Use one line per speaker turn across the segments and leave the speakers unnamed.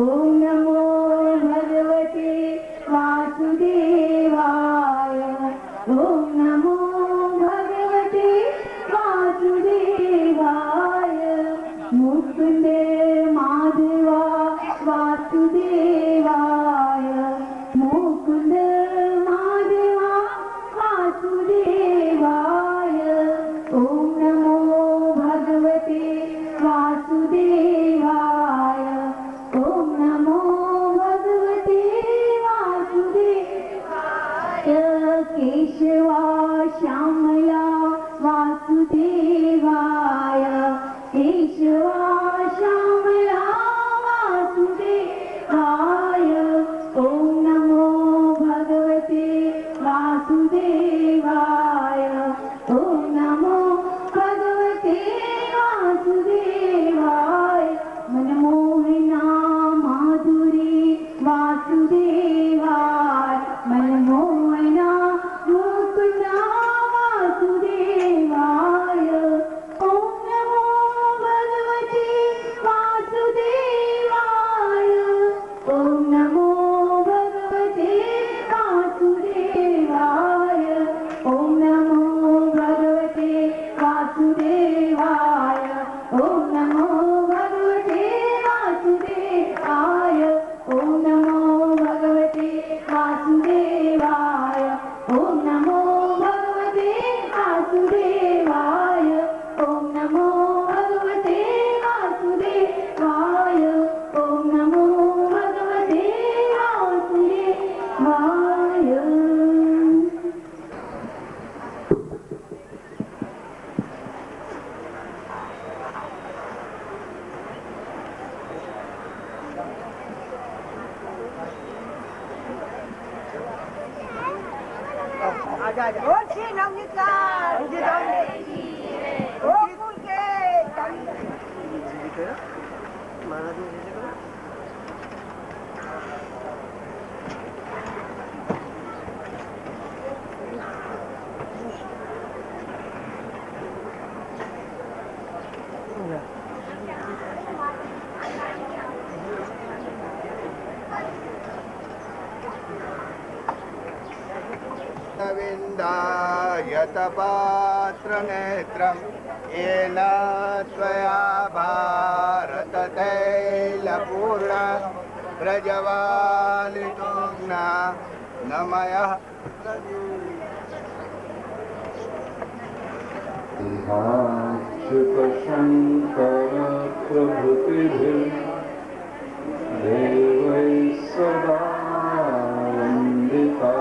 ओम नमो भगवते वासुदेवाय। ओम नमो भगवते वासुदेवाय। मुकुंद माधवा वासुदेवाय। मुकुंद माधवा वासुदेवाय। ओम नमो भगवते वासुदेवाय। ओम नमो भगवते वासुदेवाय। केशवा श्यामला वासुदेवाय। केशवा श्यामला वासुदेवाय। ओम नमो भगवते वासुदेवाय। ओम नमो भगवते वासुदेवाय। मनमोहना माधुरी वासुदेवाय। मनमोहना मुकुंदा वासुदेवाय। ओम नमो भगवते वासुदेवाय। ओम नमो भगवते वासुदेवाय। ओम नमो भगवते वासुदेवाय। ओम नमो भगवते वासुदेवाय। ओम नमो भगवते वासुदेवाय। ओम नमो भगवते वासुदेवाय। ओम नमो भगवते वासुदेवाय। ओम नमो भगवते वासुदेवाय।
ઓછી નવનીતલાલ ગોકુલ કે
विन्दायतपात्रनेत्रं येन त्वया भारततैलपूर्ण प्रज्वालितोऽग्ना नमयः
शङ्कर प्रभृतिभिः देवैः सदा वन्दिता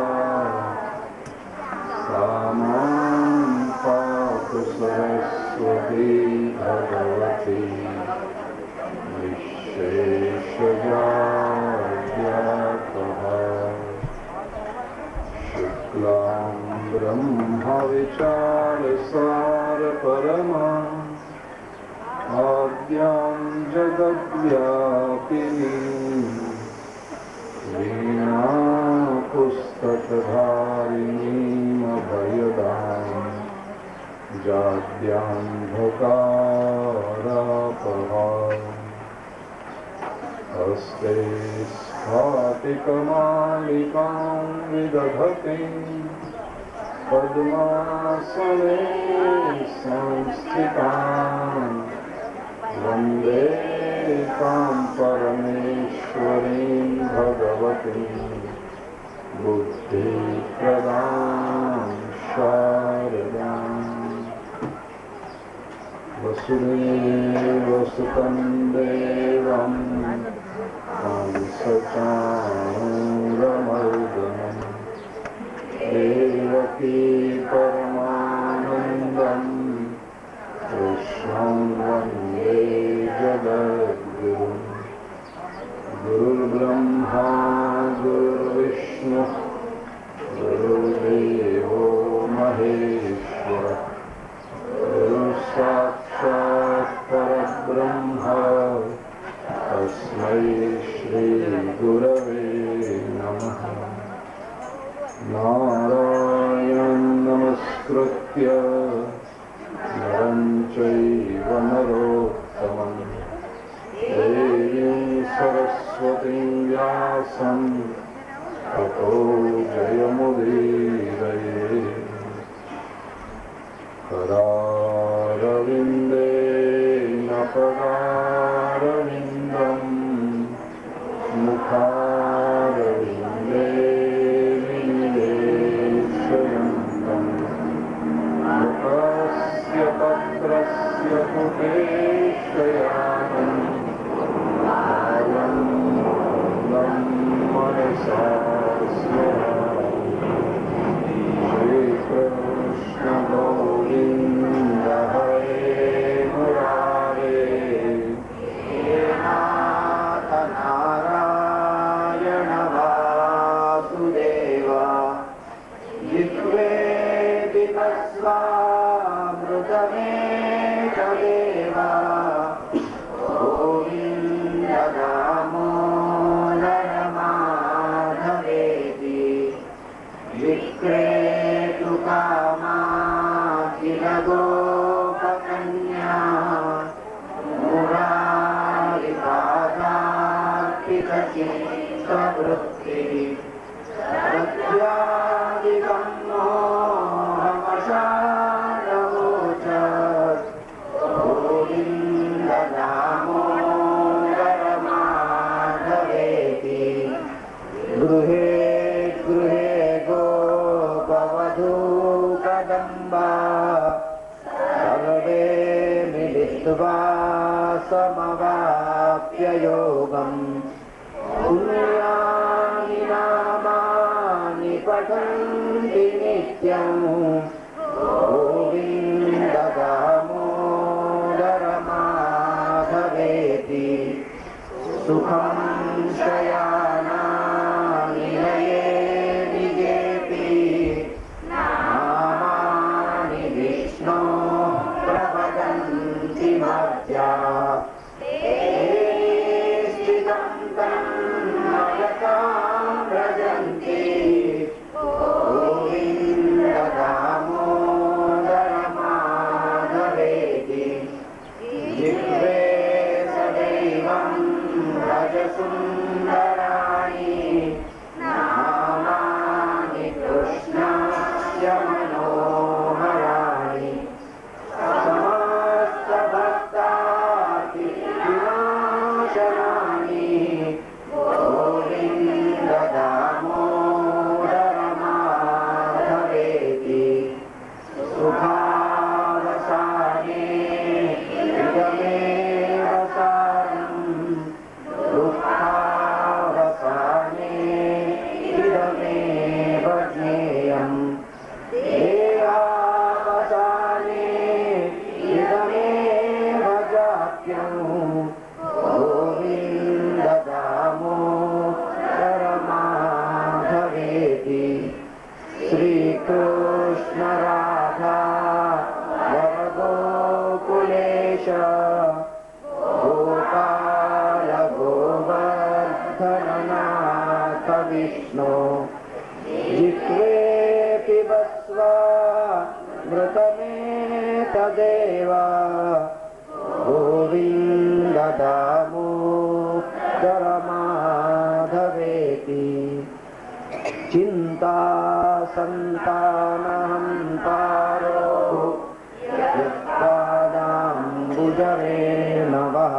पातु सरस्वती भगवती विशेषजाड्यातः शुक्लां ब्रह्मविचारसारपरमा आद्यां जगद्व्यापिनीं वीणापुस्तकधारिणीम् अभयदाम् जाड्यान्धकारापहाम् हस्ते स्फाटिकमालिकां विदधतीं पद्मासने संस्थितां वन्दे तां परमेश्वरीं भगवतीं बुद्धिप्रदां शारदाम् वसुदेवसुतं देवं कंसचाणूरमर्दनं देवकी परमानन्दं कृष्णं वन्दे जगद्गुरुं गुरुर्ब्रह्मा गुरुर्विष्णुः गुरुर्देवो महेश्वरः साक्षात् परब्रह्म तस्मै श्रीगुरवे नमः। नारायणं नमस्कृत्य नरं चैव नरोत्तमं देवीं सरस्वतीं श्रीनिवासं ततो जयमुदीरये करारविन्देन पदारविन्दं मुखारविन्दे विनिवेशयन्तं मुखस्य पत्रस्य पुटेशयानं मनसा श्रीकृष्ण गोविन्द हरे मुरारे नाथ नारायण वासुदेव जिह्वे विवस्वामृतमेव देव गोविन्द दामोदर माधवेति विक्रेतु कामाखिल गोपकन्या मुरारिपादार्पितचित्तवृत्तिः सत्यादिकं मोहमशादवोचत् गोविन्द दामोदर माधवेति गृहे गृहे गोपवधूकदम्बा सर्वे मिलित्वा समवाप्य योगम् पुण्यानि नामानि पठन्ति नित्यम् गोविन्द दामोदर माधवेति सुखं शयानानि नये निजेति नामानि विष्णो प्रवदन्ति मर्त्या स्थितं तन्मयतां व्रजन्ति गोविन्द दामोदर माधवेति जिह्वे सदैवं भजसुन्दराणि नामानि कृष्णस्य मनोहराणि समस्तभक्तातिविनाशनानि गोविन्द दामोदर माधवेति सुखावसाने इदमेव सारम् दुःखावसाने इदमेव ज्ञेयम् देहावसाने इदमेव जाप्यम् गोविन्द दामोदर माधवेति श्रीकृष्ण राधा वरगोकुलेश गोपाल गोवर्धननाथ विष्णु जिह्वे पिबस्व मृतमेतदेव गोविन्द दामोदर माधवेति चिन्ता सन्तानहन्तारो यत्पादाम्बुजरेणवः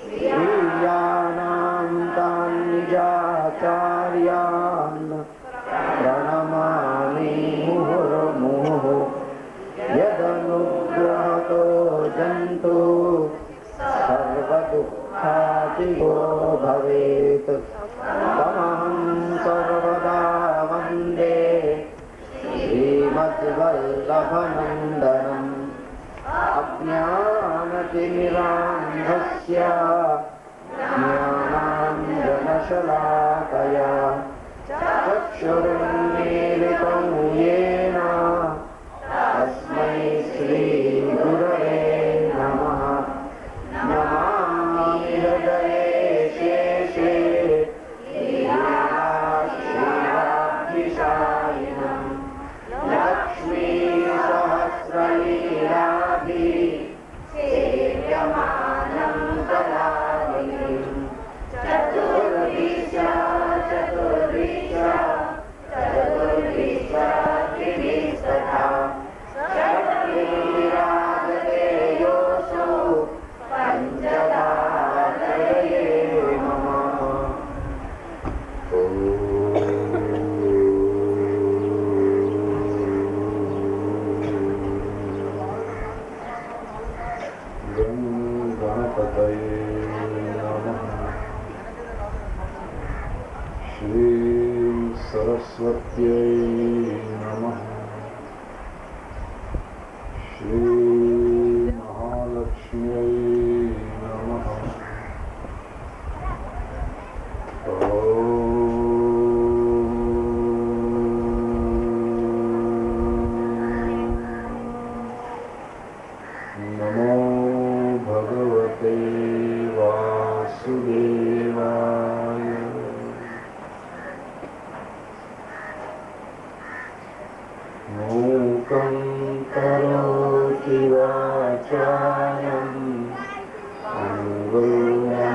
श्रीयानां तान् निजाचार्यान् प्रणमामि मुहुर्मुहुः यदनुग्रहतो जन्तु सर्वदुःखातिगो भवेत् तमहं सर्वदा वन्दे श्रीमद्वल्लभनन्दनम् अज्ञानतिमिरान्धस्य ज्ञानाञ्जनशलाकया चक्षुरुन्मीलितं येन तस्मै श्रीगुरवे नमः नमामि हृदये शेषे लीलाक्षीराब्धिशायिनम् लक्ष्मीसहस्रलीलाभिः सेव्यमानं कलावतीं चतुर्दिशा
श्री सरस्वत्यै नमः। श्री महालक्ष्म्यै नमः। नमो भगवते वासुदेवाय। मूकं करोति वाचालं अङ्गुलङ्घयते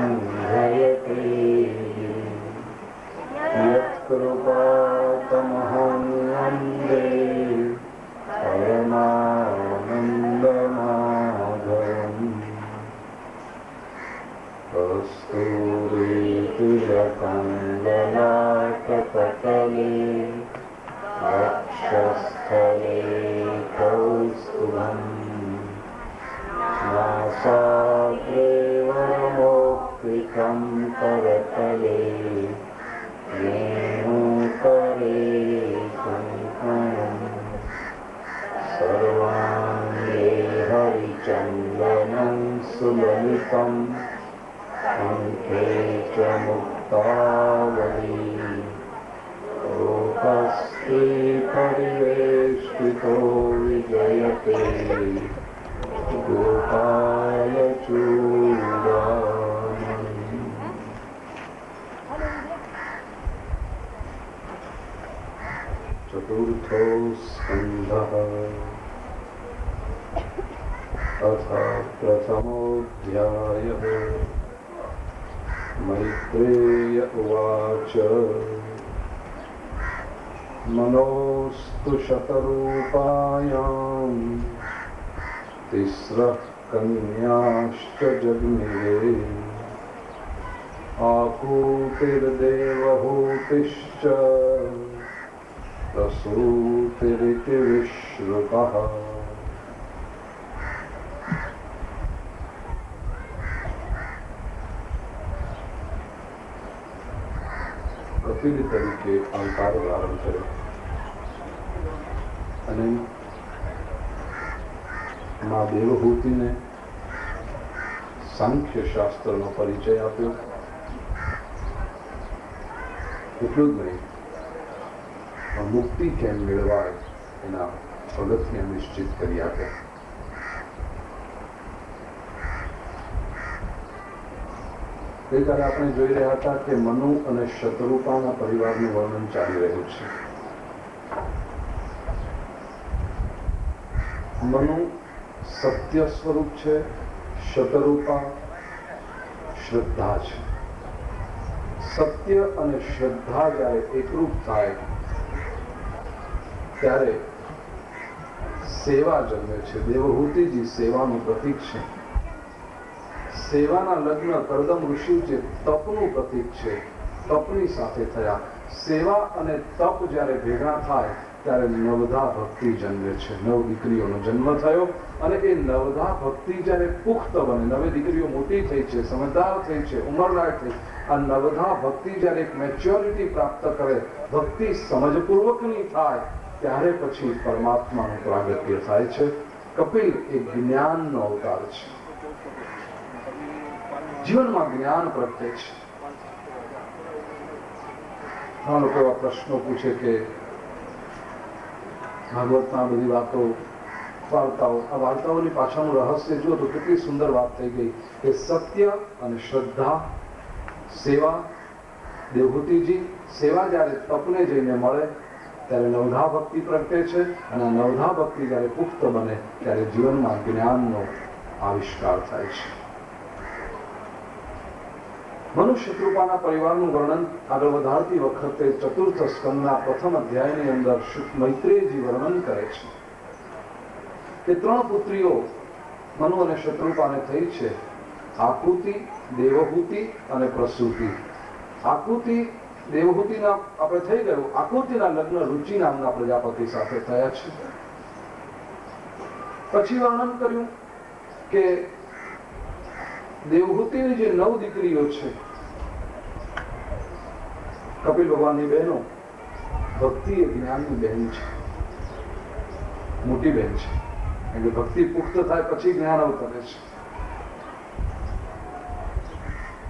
यत्कृपातमहं वन्दे परमानन्दमाधवम्। कस्तूरीतिलकं ललाटपटले वक्षस्थले कौस्तुभम् नासाग्रे वरमौक्तिकं करतले वेणुकरे कङ्कणम्। सर्वाङ्गे हरिचन्दनं सुललितं कण्ठे च मुक्तावली। लोकस्ते परिवेष्टितो विजयते गोपालचूडामणि। चतुर्थो स्कन्धः अथ प्रथमोऽध्यायः। मैत्रेय उवाच मनोस्तु शतरूपायां तिस्रः कन्याश्च जग्निरे। आकूतिर्देवहूतिश्च प्रसूतिरिति विश्रुतः। કપિલ તરીકે અવતાર ધારણ કર્યો અને મા દેવહૂતિને સાંખ્ય શાસ્ત્રનો પરિચય આપ્યો. એટલું જ નહીં, મુક્તિ કેમ મેળવાય એના પગથિયા નિશ્ચિત કરી આપ્યા. ગઈકાલે આપણે જોઈ રહ્યા હતા કે મનુ અને શતરૂપાના પરિવારનું વર્ણન ચાલી રહ્યું છે. મનુ સત્ય સ્વરૂપ છે, શતરૂપા શ્રદ્ધા છે. સત્ય અને શ્રદ્ધા જ્યારે એકરૂપ થાય ત્યારે સેવા જન્મે છે. દેવહૂતિજી સેવાનું પ્રતીક છે. સેવાના લગ્ન કરદમ ઋષિ જે તપનું પ્રતીક છે, તપની સાથે થયા. સેવા અને તપ જ્યારે ભેગા થાય ત્યારે નવધા ભક્તિ જન્મે છે. નવ દીકરીઓનો જન્મ થયો અને એ નવધા ભક્તિ જ્યારે પુખ્ત બને, નવે દીકરીઓ મોટી થઈ છે, સમજદાર થઈ છે, ઉંમરલાયક થઈ, આ નવધા ભક્તિ જ્યારે એક મેચ્યોરિટી પ્રાપ્ત કરે, ભક્તિ સમજપૂર્વકની થાય, ત્યારે પછી પરમાત્માનું પ્રાગટ્ય થાય છે. કપિલ એ જ્ઞાનનો અવતાર છે. જીવનમાં જ્ઞાન પ્રગટે છે. ઘણા લોકો એવા પ્રશ્નો પૂછે કે ભાગવતમાં બધી વાતો, વાર્તાઓ, આ વાર્તાઓની પાછળનું રહસ્ય જુઓ તો કેટલી સુંદર વાત થઈ ગઈ કે સત્ય અને શ્રદ્ધા, સેવા. દેવહૂતિજી સેવા જ્યારે તપને જઈને મળે ત્યારે નવધા ભક્તિ પ્રગટે છે અને નવધા ભક્તિ જ્યારે પુખ્ત બને ત્યારે જીવનમાં જ્ઞાનનો આવિષ્કાર થાય છે. મનુષ્ય કૃપાના પરિવારનું વર્ણન આગળ વધારતી વખતે ચતુર્થ સ્કંદના પ્રથમ અધ્યાયની અંદર મૈત્રેયજી વર્ણન કરે છે કે 3 પુત્રીઓ મનુ અને શત્રુપાને થઈ છે. આકૃતિ, દેવહૂતિ અને પ્રસૂતિ. આકૃતિ દેવહૂતિના આપણે થઈ ગયું. આકૃતિના લગ્ન રુચિ નામના પ્રજાપતિ સાથે થયા છે. પછી વર્ણન કર્યું કે દેવહૂતિની જે 9 દીકરીઓ છે કપિલ ભગવાનની બહેનો ભક્તિ એ જ્ઞાનની બહેન છે, મોટી બહેન છે. એટલે ભક્તિ પુખ્ત થાય પછી જ્ઞાન અવતરે છે.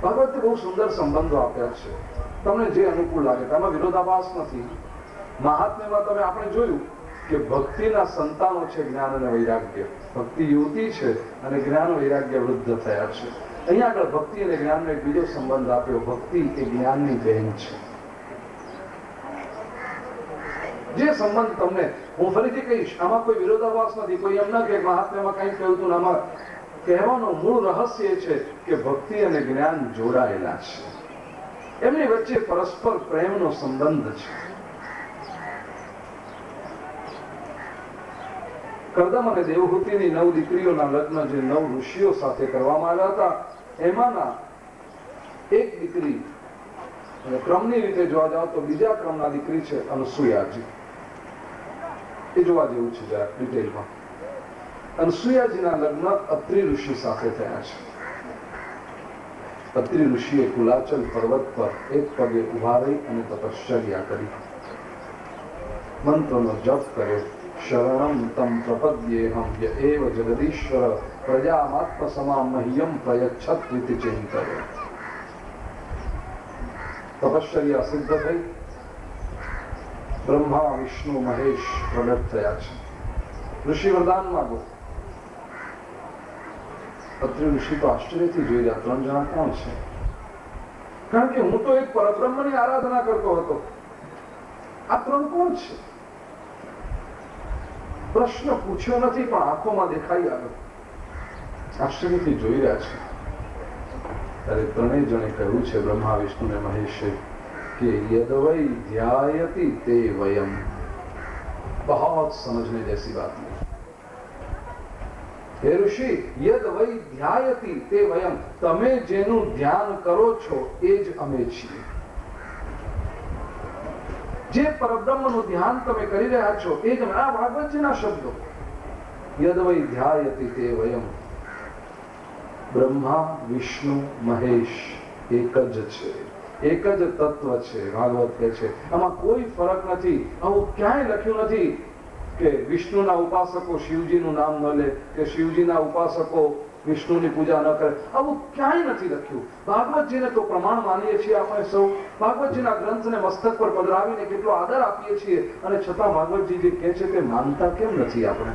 ભગવતે બહુ સુંદર સંબંધો આપ્યા છે, તમને જે અનુકૂળ લાગે. તેમાં વિરોધાભાસ નથી. મહાત્મ્યમાં તમે આપણે જોયું કે ભક્તિના સંતાનો છે જ્ઞાન અને વૈરાગ્ય. ભક્તિ યુવતી છે અને જ્ઞાન વૈરાગ્ય વૃદ્ધ થયા છે. અહીંયા આગળ ભક્તિ અને જ્ઞાનનો એક બીજો સંબંધ આપ્યો. ભક્તિ એ જ્ઞાનની બહેન છે. જે સંબંધ તમને હું ફરીથી કહીશ, આમાં કોઈ વિરોધાભાસ નથી. કોઈ એમ ના કે મહાત્મ્યમાં કંઈ કહ્યું હતું. આમાં કહેવાનું મૂળ રહસ્ય એ છે કે ભક્તિ અને જ્ઞાન જોડાયેલા છે. એમની વચ્ચે પરસ્પર પ્રેમનો સંબંધ છે. કરદમ અને દેવહૂતિની 9 દીકરીઓના લગ્ન જે 9 ઋષિઓ સાથે કરવામાં આવ્યા હતા, એમાંના એક દીકરી, અને ક્રમની રીતે જોવા જાવ તો બીજા ક્રમના દીકરી છે અનસુયાજી. એ જોવા જેવું છે જરા ડિટેલમાં. અનસુયાજીના લગ્ન અત્રિ ઋષિ સાથે થયા છે. અત્રિ ઋષિએ કુલાચલ પર્વત પર એક પગે ઉભા રહી અને તપશ્ચર્યા કરી, મંત્રનો જપ કર્યો. શરણમ તમ પ્રપદ્યેહમ ય એવ જગદીશ્વર પ્રજામાત્મ સમામ મહ્યમ પ્રયચ્છત ઇતિ ચિંતય. તપશ્ચર્યા સિદ્ધ થઈ. બ્રહ્મા વિષ્ણુ મહેશ પ્રગટ થયા છે. ઋષિ વરદાન માંગો. અત્રિ ઋષિ તો આશ્ચર્યથી જોઈ રહ્યા, 3 જણા કોણ છે? કારણ કે હું તો એક પરબ્રહ્મની આરાધના કરતો હતો, આ 3 કોણ છે? પ્રશ્ન પૂછ્યો નથી પણ આંખોમાં દેખાઈ આવ્યો. આશ્ચર્યથી જોઈ રહ્યા છે. ત્યારે 3 જણે કહ્યું છે, બ્રહ્મા વિષ્ણુ ને મહેશે, કે યદવૈ ધ્યાયતિ તે વયમ. बहुत समझने जैसी बात है. હે ઋષિ, યદ વૈ ધ્યાયતિ તે વયમ. તમે જેનું ધ્યાન કરો છો એ જ અમે છીએ. જે પરબ્રહ્મનું ધ્યાન તમે કરી રહ્યા છો એ જ આ ભાગવતજીના શબ્દો. યદ વૈ ધ્યાયતિ તે વયમ. બ્રહ્મા વિષ્ણુ મહેશ એક જ છે, એક જ તત્વ છે. ભાગવત કહે છે આમાં કોઈ ફરક નથી. આવું ક્યાંય લખ્યું નથી કે વિષ્ણુના ઉપાસકો શિવજીનું નામ ન લે, કે શિવજીના ઉપાસકો વિષ્ણુની પૂજા ન કરે. આવું ક્યાંય નથી લખ્યું. ભાગવતજીને તો પ્રમાણ માનીએ છીએ આપણે સૌ. ભાગવતજીના ગ્રંથને મસ્તક પર પધરાવીને કેટલો આદર આપીએ છીએ, અને છતાં ભાગવતજી જે કહે છે તે માનતા કેમ નથી આપણે?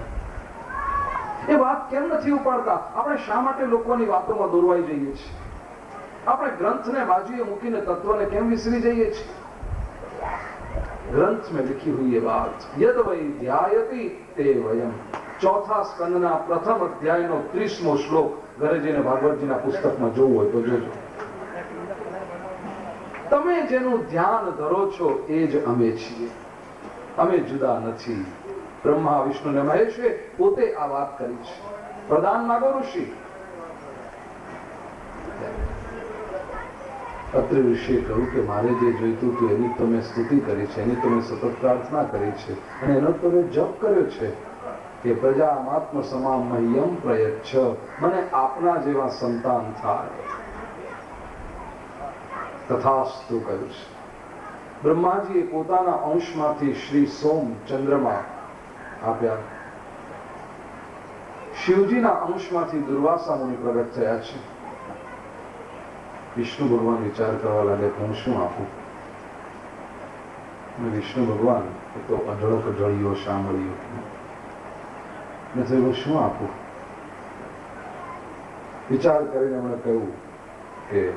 એ વાત કેમ નથી ઉપાડતા? આપણે શા માટે લોકોની વાતોમાં દોરવાઈ જઈએ છીએ? આપણે ગ્રંથને બાજુએ મૂકીને તત્વને કેમ વિસરી જઈએ છીએ? ग्रंथ में लिखी हुई ये बात, यद वै ध्यायति ते वयम. 4થા સ્કંદના પ્રથમ અધ્યાયનો 30મો શ્લોક. ઘરે જઈને ભાગવતજીના પુસ્તકમાં જોવું હોય તો જોજો. તમે જેનું ધ્યાન ધરો છો એ જ અમે છીએ, અમે જુદા નથી. બ્રહ્મા વિષ્ણુ ને મહેશે પોતે આ વાત કરી છે. પ્રદાન માગો ઋષિ. અત્રિ ઋષિએ કહ્યું કે મારે જે જોઈતું હતું એની તો મેં સ્તુતિ કરી છે, એની તો મેં સતત પ્રાર્થના કરી છે, અને એનો તો મેં જપ કર્યો છે કે પ્રજામાત્મ સમામ મહ્યમ પ્રયચ્છ. મને આપના જેવા સંતાન થાય. તથાસ્તુ કહ્યું છે. બ્રહ્માજીએ પોતાના અંશમાંથી શ્રી સોમ ચંદ્રમા આપ્યા. શિવજીના અંશમાંથી દુર્વાસા મુનિ પ્રગટ થયા છે. વિષ્ણુ ભગવાન વિચાર કરવા લાગે હું શું આપું? વિષ્ણુ ભગવાન એ તો અઢળક જળિયો સાંભળ્યો. મેં થયું શું આપું? વિચાર કરીને એમણે કહ્યું કે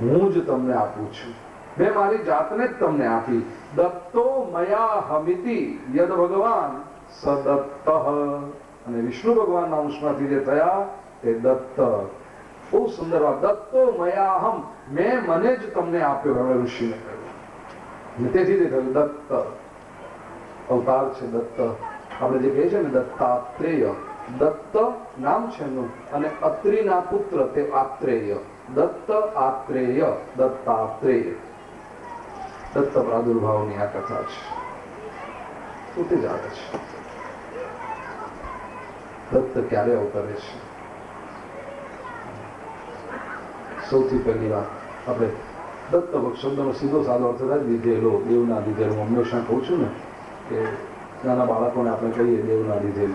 હું જ તમને આપું છું. મેં મારી જાતને જ તમને આપી. દત્તો મયા હમિતિ યદ ભગવાન સદત્ત. અને વિષ્ણુ ભગવાનના અંશમાંથી જે થયા તે દત્ત. બહુ સુંદર વાત. દત્તો મયાહમ, મેં મને જ તમને આપ્યો. હવે ઋષિને કહ્યું. તેથી તે કહ્યું દત્ત અવતાર છે. દત્ત આપણે જે કહીએ છીએ ને દત્તાત્રેય. દત્ત નામ છે એનું, અને અત્રિના પુત્ર તે આત્રેય. દત્ત આત્રેય, દત્તાત્રેય. દત્ત પ્રાદુર્ભાવની આ કથા છે. પોતે જ આવે છે. દત્ત ક્યારે અવતરે છે? સૌથી પહેલી વાત આપણે દત્તભક્ત શબ્દનો સીધો સાદો અર્થ થાય દીધેલો, દેવના દીધેલો. હું હંમેશા કહું છું ને કે નાના બાળકોને આપણે કહીએ દેવના દીધેલ.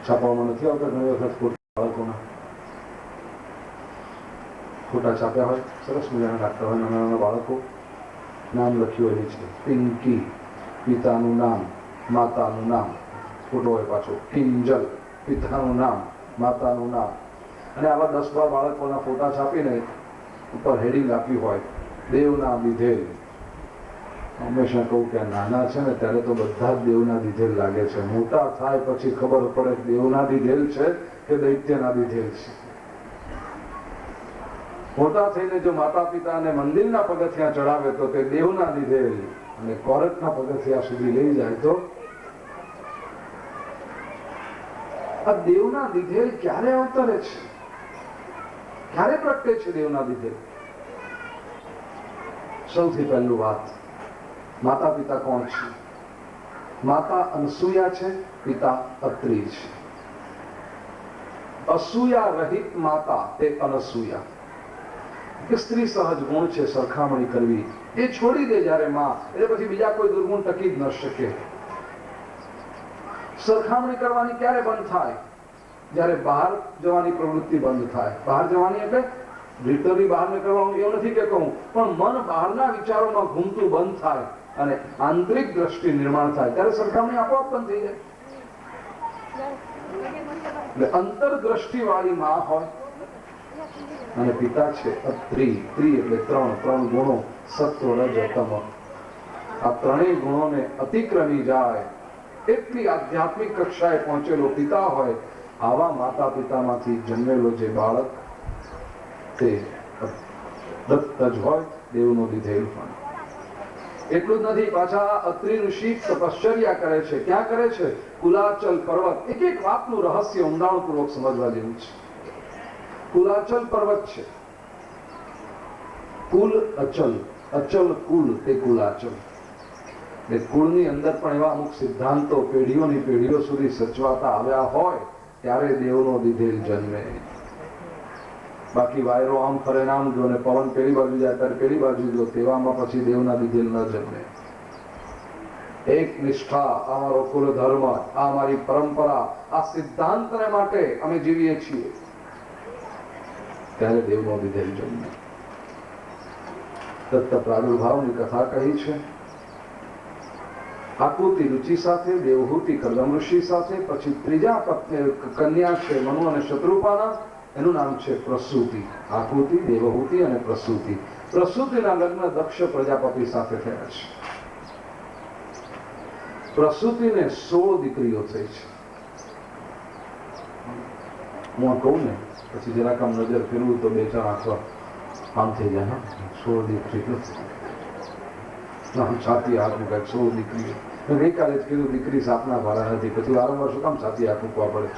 છાપામાં નથી આવતા ઘણી વખત ખોટા બાળકોના ફોટા છાપ્યા હોય, સરસ મજાના લાગતા હોય નાના નાના બાળકો. નામ લખ્યું હોય છે પિંકી, પિતાનું નામ, માતાનું નામ. ફોટો હોય પાછો કિંજલ, પિતાનું નામ, માતાનું નામ. અને આવા 10-12 બાળકોના ફોટા છાપીને ઉપર હેડિંગ આપ્યું હોય દેવના દીધેલ. હંમેશા કહું કે નાના છે ને ત્યારે તો બધા જ દેવના દીધેલ લાગે છે. મોટા થાય પછી ખબર પડે દેવના દીધેલ છે કે દૈત્યના દીધેલ છે. મોટા થઈને જો માતા પિતાને મંદિરના પગથિયા ચડાવે તો તે દેવના દીધેલ, અને કોરટના પગથિયા સુધી લઈ જાય તો આ દેવના દીધેલ ક્યારે અવતરે છે, ક્યારે પ્રગટે છે દેવના દીધેલ? સૌથી પહેલું વાત, માતા પિતા કોણ છે? માતા અનસૂયા છે, પિતા અત્રિ છે. અસૂયા રહિત માતા તે અનસૂયા. કે સ્ત્રી સહજ ગુણ છે, સરખામણી કરવી એ છોડી દે જ્યારે માં, એટલે પછી બીજા કોઈ દુર્ગુણ ટકી જ ન શકે. સરખામણી કરવાની ક્યારે બંધ થાય? જ્યારે બહાર જવાની પ્રવૃત્તિ બંધ થાય. બહાર જવાની એટલે લિટરલી બહાર નીકળવાનું એવું નથી કે કહું, પણ મન બહારના વિચારોમાં ઘૂમતું બંધ થાય અને આંતરિક દ્રષ્ટિ નિર્માણ થાય ત્યારે સરખામણી આપોઆપ બંધ થઈ જાય. એટલે અંતરદ્રષ્ટિ વાળી માં હોય. અને પિતા છે અત્રિ. ત્રિ એટલે ત્રણ ગુણો, સત્વ રજ તમ. આ ત્રણેય ગુણોને અતિક્રમી જાય એટલી આધ્યાત્મિક કક્ષાએ પહોંચેલો પિતા હોય. આવા માતા પિતામાંથી જન્મેલો જે બાળક તે દત્ત જ હોય, દેવનો દીધેલ હોય. એટલું જ નથી, પાછા અત્રિ ઋષિ તપશ્ચર્યા કરે છે. ક્યાં કરે છે? કુલાચલ પર્વત. એક એક વાતનું રહસ્ય ઊંડાણપૂર્વક સમજવા જેવું છે. કુલાચલ પર્વત છે. કુલ અચલ, અચલ કુલ તે કુલાચલ. એટલે કુળની અંદર પણ એવા અમુક સિદ્ધાંતો પેઢીઓની પેઢીઓ સુધી સચવાતા આવ્યા હોય ત્યારે દેવનો દીધેલ જન્મે. બાકી વાયરો આમ ફરે ને આમ જો, ને પવન પેલી બાજુ જાય ત્યારે પેલી બાજુ જો, તેવામાં પછી દેવના દીધેલ ન જન્મે. એક નિષ્ઠા, આ મારો કુલ ધર્મ, આ મારી પરંપરા, આ સિદ્ધાંતને માટે અમે જીવીએ છીએ, ત્યારે દેવનો દીધેલ જન્મે. દત્ત પ્રાદુર્ભાવની કથા કહી છે. આકૃતિ રુચિ સાથે, દેવહૂતિ કદમ ઋષિ સાથે, પછી ત્રીજા કન્યા છે મનુ અને શત્રુપાના, એનું નામ છે પ્રસૂતિ. આકૃતિ, દેવહૂતિ અને પ્રસૂતિ. પ્રસૂતિના લગ્ન દક્ષ પ્રજાપતિ સાથે થયા છે. પ્રસૂતિને 16 દીકરીઓ થઈ છે. હું કહું ને પછી જરાક આમ નજર ફેરવું તો 2-4 આંખો આમ થઈ જાય. 16 દીકરી છાતી હાથ મુકાય. 16 દીકરીઓ. મેં ગઈકાલે જ કીધું દીકરી સાપના ભાડા નથી, પછી વારંવાર શું કામ છાતી હાથ મૂકવા પડે?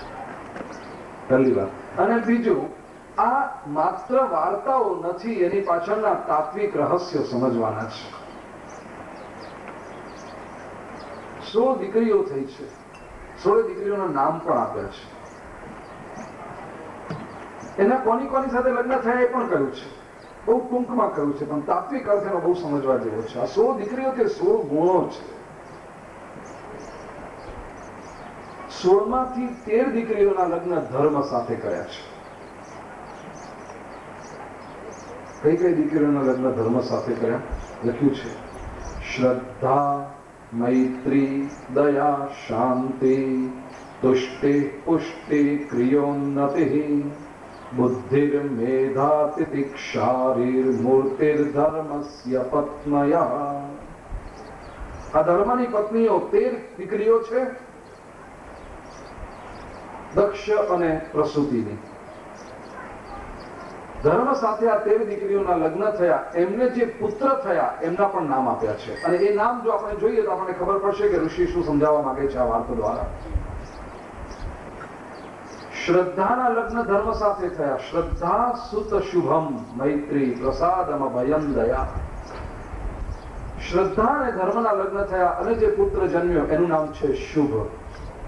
પહેલી વાત. અને બીજું, આ માત્ર વાર્તાઓ નથી, એની પાછળના તાત્વિક રહસ્યો સમજવાના છે. 16 દીકરીઓ થઈ છે. 16 દીકરીઓના નામ પણ આપ્યા છે. એના કોની કોની સાથે લગ્ન થયા એ પણ કહ્યું છે. બહુ ટૂંકમાં કહ્યું છે, પણ તાત્વિક અર્થ એનો બહુ સમજવા જેવો છે. આ 16 દીકરીઓ કે 16 ગુણો છે. 16માંથી 13 દીકરીઓના લગ્ન ધર્મ સાથે કર્યા છે. કઈ કઈ દીકરીઓના લગ્ન ધર્મ સાથે કર્યા? લખ્યું છે શ્રદ્ધા, મૈત્રી, દયા, શાંતિ, તુષ્ટિ, પુષ્ટિ, ક્રિયોન્નતિ, બુદ્ધિર મેધા તિતિક્ષારીર મૂર્તિર્ધર્મસ્ય પત્નયા. આ ધર્મની પત્નીઓ 13 દીકરીઓ છે, દક્ષ અને પ્રસૂતિની. ધર્મ સાથે આ 13 દીકરીઓના લગ્ન થયા. એમને જે પુત્ર થયા એમના પણ નામ આપ્યા છે. અને એ નામ જો આપણે જોઈએ તો આપણને ખબર પડશે કે ઋષિ શું સમજાવવા માંગે છે આ વાર્તા દ્વારા. શ્રદ્ધાના લગ્ન ધર્મ સાથે થયા. શ્રદ્ધા સુત શુભમ મૈત્રી પ્રસાદમ ભયમ દયા. શ્રદ્ધા અને ધર્મના લગ્ન થયા અને જે પુત્ર જન્મ્યો એનું નામ છે શુભ.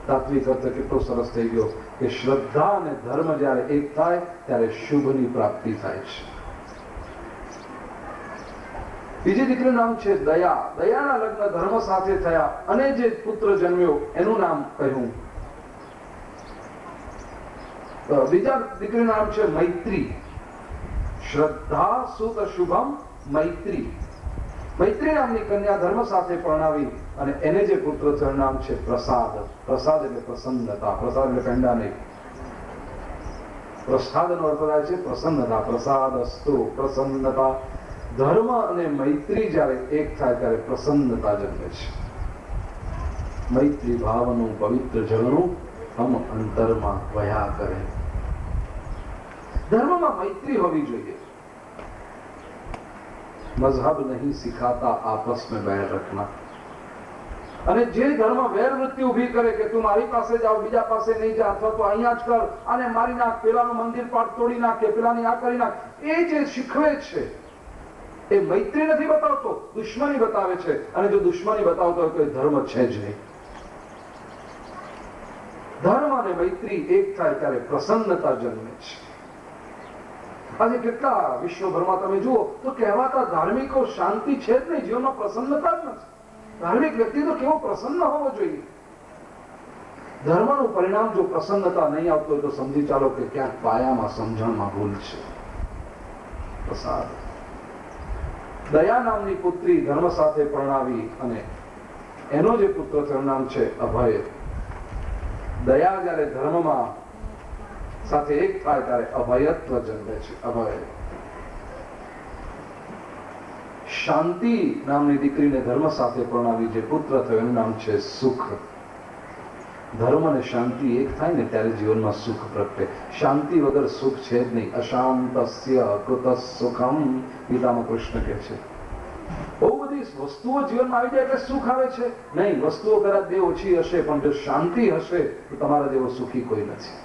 તાત્વિક અર્થ કેટલો સરસ થઈ ગયો કે શ્રદ્ધા અને ધર્મ જ્યારે એક થાય ત્યારે શુભની પ્રાપ્તિ થાય છે. બીજી દીકરીનું નામ છે દયા. દયાના લગ્ન ધર્મ સાથે થયા અને જે પુત્ર જન્મ્યો એનું નામ કહ્યું. બીજા દીકરીનું નામ છે મૈત્રી. શ્રદ્ધા સુત શુભમ મૈત્રી. મૈત્રી નામની કન્યા ધર્મ સાથે પરણાવી અને એને જે પુત્ર થયું નામ છે પ્રસાદ. પ્રસાદ એટલે પ્રસન્નતા. પ્રસાદ એટલે પેંડા નહીં. પ્રસાદનો અર્થ થાય છે પ્રસન્નતા. પ્રસાદ અસ્તુ પ્રસન્નતા. ધર્મ અને મૈત્રી જ્યારે એક થાય ત્યારે પ્રસન્નતા જન્મે છે. મૈત્રી ભાવનું પવિત્ર જળનું હમ અંતરમાં વહ્યા કરે. ધર્મમાં મૈત્રી હોવી જોઈએ. મઝહબ નહીં સિખાતા આપસ में बैर रखना. અને જે ધર્મ વેર વૃત્તિ ઉભી કરે કે તું મારી પાસે જાઓ બીજા પાસે નહીં જા, અથવા તો અહીંયા જ કર, આને મારી નાખ, પેલાનું મંદિર પાટ તોડી નાખ, પેલાની આ કરી નાખ, એ જે શીખવે છે એ મૈત્રી નથી બતાવતો, દુશ્મની બતાવે છે. અને જો દુશ્મની બતાવતો હોય તો એ ધર્મ છે જ નહીં. ધર્મ અને મૈત્રી એક થાય ત્યારે પ્રસન્નતા જન્મે છે. આજે કેટલા વિશ્વભરમાં તમે જુઓ તો કહેવાતા ધાર્મિકો શાંતિ છે જ નહીં, જીવનમાં પ્રસન્નતા જ નથી. ધાર્મિક વ્યક્તિ તો કેવો પ્રસન્ન હોવો જોઈએ. ધર્મનું પરિણામ જો પ્રસન્નતા નહીં આવતો હોય તો સમજી ચાલો કે ક્યાંક પાયામાં સમજણમાં ભૂલ છે. પ્રસાદ. દયા નામની પુત્રી ધર્મ સાથે પરણાવી અને એનો જે પુત્ર તેનું નામ છે અભય. દયા જ્યારે ધર્મમાં સાથે એક થાય ત્યારે અભયત્વ જન્મે છે. અભય. શાંતિ નામની દીકરીને ધર્મ સાથે પરણાવી જે પુત્ર થયો એનું નામ છે સુખ. ધર્મ અને શાંતિ એક થાય ને ત્યારે જીવનમાં સુખ પ્રગટે. શાંતિ વગર સુખ છે જ નહીં. અશાંતસ્ય કૃત સુખમ ગીતામાં કૃષ્ણ કહે છે. બહુ બધી વસ્તુઓ જીવનમાં આવી જાય એટલે સુખ આવે છે નહીં. વસ્તુઓ કદાચ બે ઓછી હશે પણ જો શાંતિ હશે તો તમારા જેવો સુખી કોઈ નથી.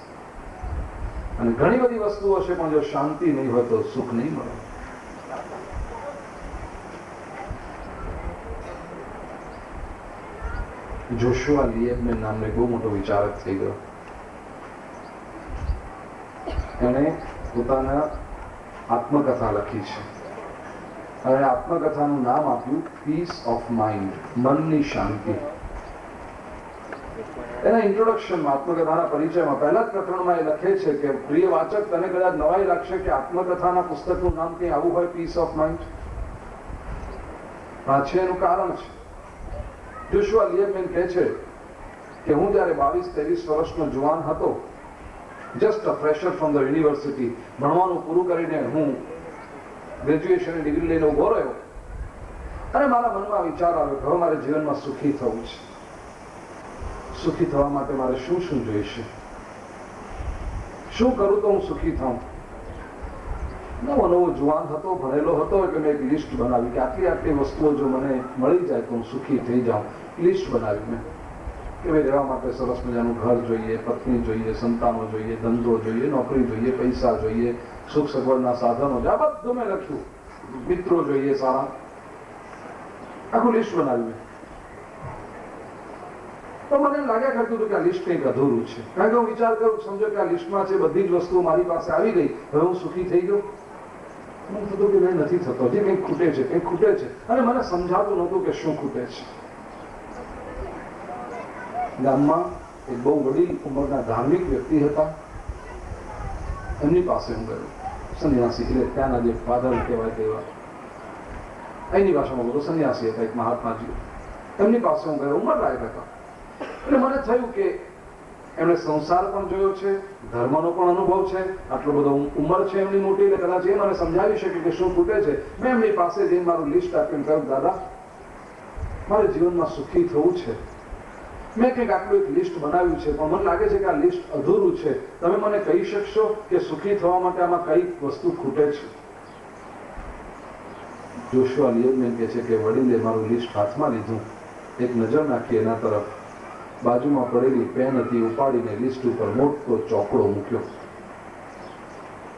અને ઘણી બધી વસ્તુઓ હશે પણ જો શાંતિ નહીં હોય તો સુખ નહીં મળે. જોશુઆ લિએબમેન નામને બહુ મોટો વિચારક થઈ ગયો. એણે પોતાના આત્મકથા લખી છે અને આત્મકથાનું નામ આપ્યું પીસ ઓફ માઇન્ડ. મનની શાંતિ. એના ઇન્ટ્રોડક્શનમાં આત્મકથાના પરિચયમાં પહેલા જ પ્રકરણમાં એ લખે છે કે પ્રિય વાચક તને કદાચ નવાઈ લાગશે કે આત્મકથાના પુસ્તકનું નામ કંઈ આવું હોય, પીસ ઓફ માઇન્ડ. પાછળ એનું કારણ છે. જોશુઆ લિએબમેન કહે છે કે હું જ્યારે 22-23 વર્ષનો જુવાન હતો, just a fresher from the university, ભણવાનું પૂરું કરીને હું ગ્રેજ્યુએશનની ડિગ્રી લઈને ઉભો રહ્યો અને મારા મનમાં વિચાર આવ્યો કે હવે મારે જીવનમાં સુખી થવું છે. સુખી થવા માટે મારે શું શું જોઈશે, શું કરું તો હું સુખી થાઉં. નવો જુવાન હતો, ભણેલો હતો એટલે મેં એક લિસ્ટ બનાવી કે આટલી આટલી વસ્તુઓ જો મને મળી જાય તો હું સુખી થઈ જાઉં. લિસ્ટ બનાવી મેં કે ભાઈ રહેવા માટે સરસ મજાનું ઘર જોઈએ, પત્ની જોઈએ, સંતાનો જોઈએ, ધંધો જોઈએ, નોકરી જોઈએ, પૈસા જોઈએ, સુખ સગવડના સાધનો જોઈએ, આ બધું મેં લખ્યું. મિત્રો જોઈએ સારા, આખું લિસ્ટ બનાવ્યું. તો મને લાગ્યા કરતું હતું કે આ લિસ્ટ કંઈક અધૂરું છે. કારણ કે હું વિચાર કરું, સમજો કે આ લિસ્ટમાં છે બધી જ વસ્તુઓ મારી પાસે આવી ગઈ, હવે હું સુખી થઈ ગયો. મને થતું કે નહીં, નથી થતો, હજી કંઈક ખૂટે છે, કંઈક ખૂટે છે. અને મને સમજાતું નહોતું કે શું ખૂટે છે. ગામમાં એક બહુ વડીલ ઉંમરના ધાર્મિક વ્યક્તિ હતા. એમની પાસે હું ગયો. સંન્યાસી એટલે ત્યાંના જે ફાધર કહેવાય તેવા, એની ભાષામાં બોલો સંન્યાસી હતા, એક મહાત્માજી. એમની પાસે હું ગયો, ઉંમર લાયક હતા. એટલે મને થયું કે એમણે સંસાર પણ જોયો છે, ધર્મનો પણ અનુભવ છે, આટલો બધો ઉંમર છે એમની મોટી, એટલે કદાચ એ મને સમજાવી શકે કે શું ખૂટે છે. મેં એમની પાસે જઈને મારું લિસ્ટ આપીને કહ્યું, દાદા મારે જીવનમાં સુખી થવું છે, મેં કંઈક આટલું એક લિસ્ટ બનાવ્યું છે પણ મને લાગે છે કે આ લિસ્ટ અધૂરું છે. તમે મને કહી શકશો કે સુખી થવા માટે આમાં કઈ વસ્તુ ખૂટે છે? જોશુઆ લિએબમેન કહે છે કે વડીલે મારું લિસ્ટ હાથમાં લીધું, એક નજર નાખી એના તરફ, બાજુમાં પડેલી પેન હતી ઉપાડીને લિસ્ટ ઉપર મોટો ચોકડો મૂક્યો.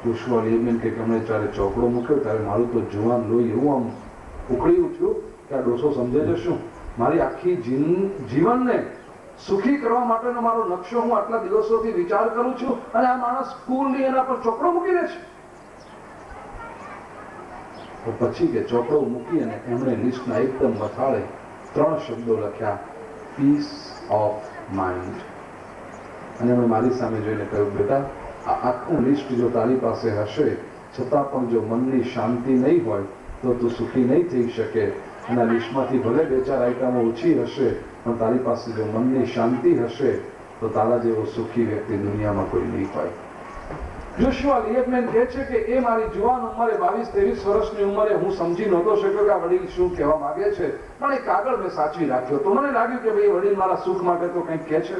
જોશુઆ લિએબમેન કે એમણે જ્યારે ચોકડો મૂક્યો ત્યારે મારું તો જુવાન લોહી એવું આમ ઉકળી ઉઠ્યું કે આ ડોસો સમજે છે શું? મારી આખી જીવનને સુખી કરવા માટેનો મારો નકશો હું આટલા દિવસોથી વિચાર કરું છું અને આ માણસ ફૂલની એના પર ચોકડો મૂકી દે છે. તો પછી કે ચોપડો મૂકી અને એમણે લિસ્ટના એકદમ મથાળે 3 શબ્દો લખ્યા, પીસ ઓફ માઇન્ડ. અને એમણે મારી સામે જોઈને કહ્યું, બેટા આ આખું લિસ્ટ જો તારી પાસે હશે છતાં પણ જો મનની શાંતિ નહીં હોય તો તું સુખી નહીં થઈ શકે. અને આ લિસ્ટમાંથી ભલે 2-4 આઈટમો ઓછી હશે પણ તારી પાસે જો મનની શાંતિ હશે તો તારા જેવો સુખી વ્યક્તિ દુનિયામાં કોઈ નહીં હોય. જોશુઆ લિએબમેન કહે છે કે એ મારી જુવાન ઉંમરે 22-23 વર્ષની ઉંમરે હું સમજી નહોતો શક્યો કે આ વડીલ શું કહેવા માંગે છે, પણ એ કાગળ મેં સાચવી રાખ્યો. તો મને લાગ્યું કે ભાઈ વડીલ મારા સુખ માટે તો કંઈક કહે છે.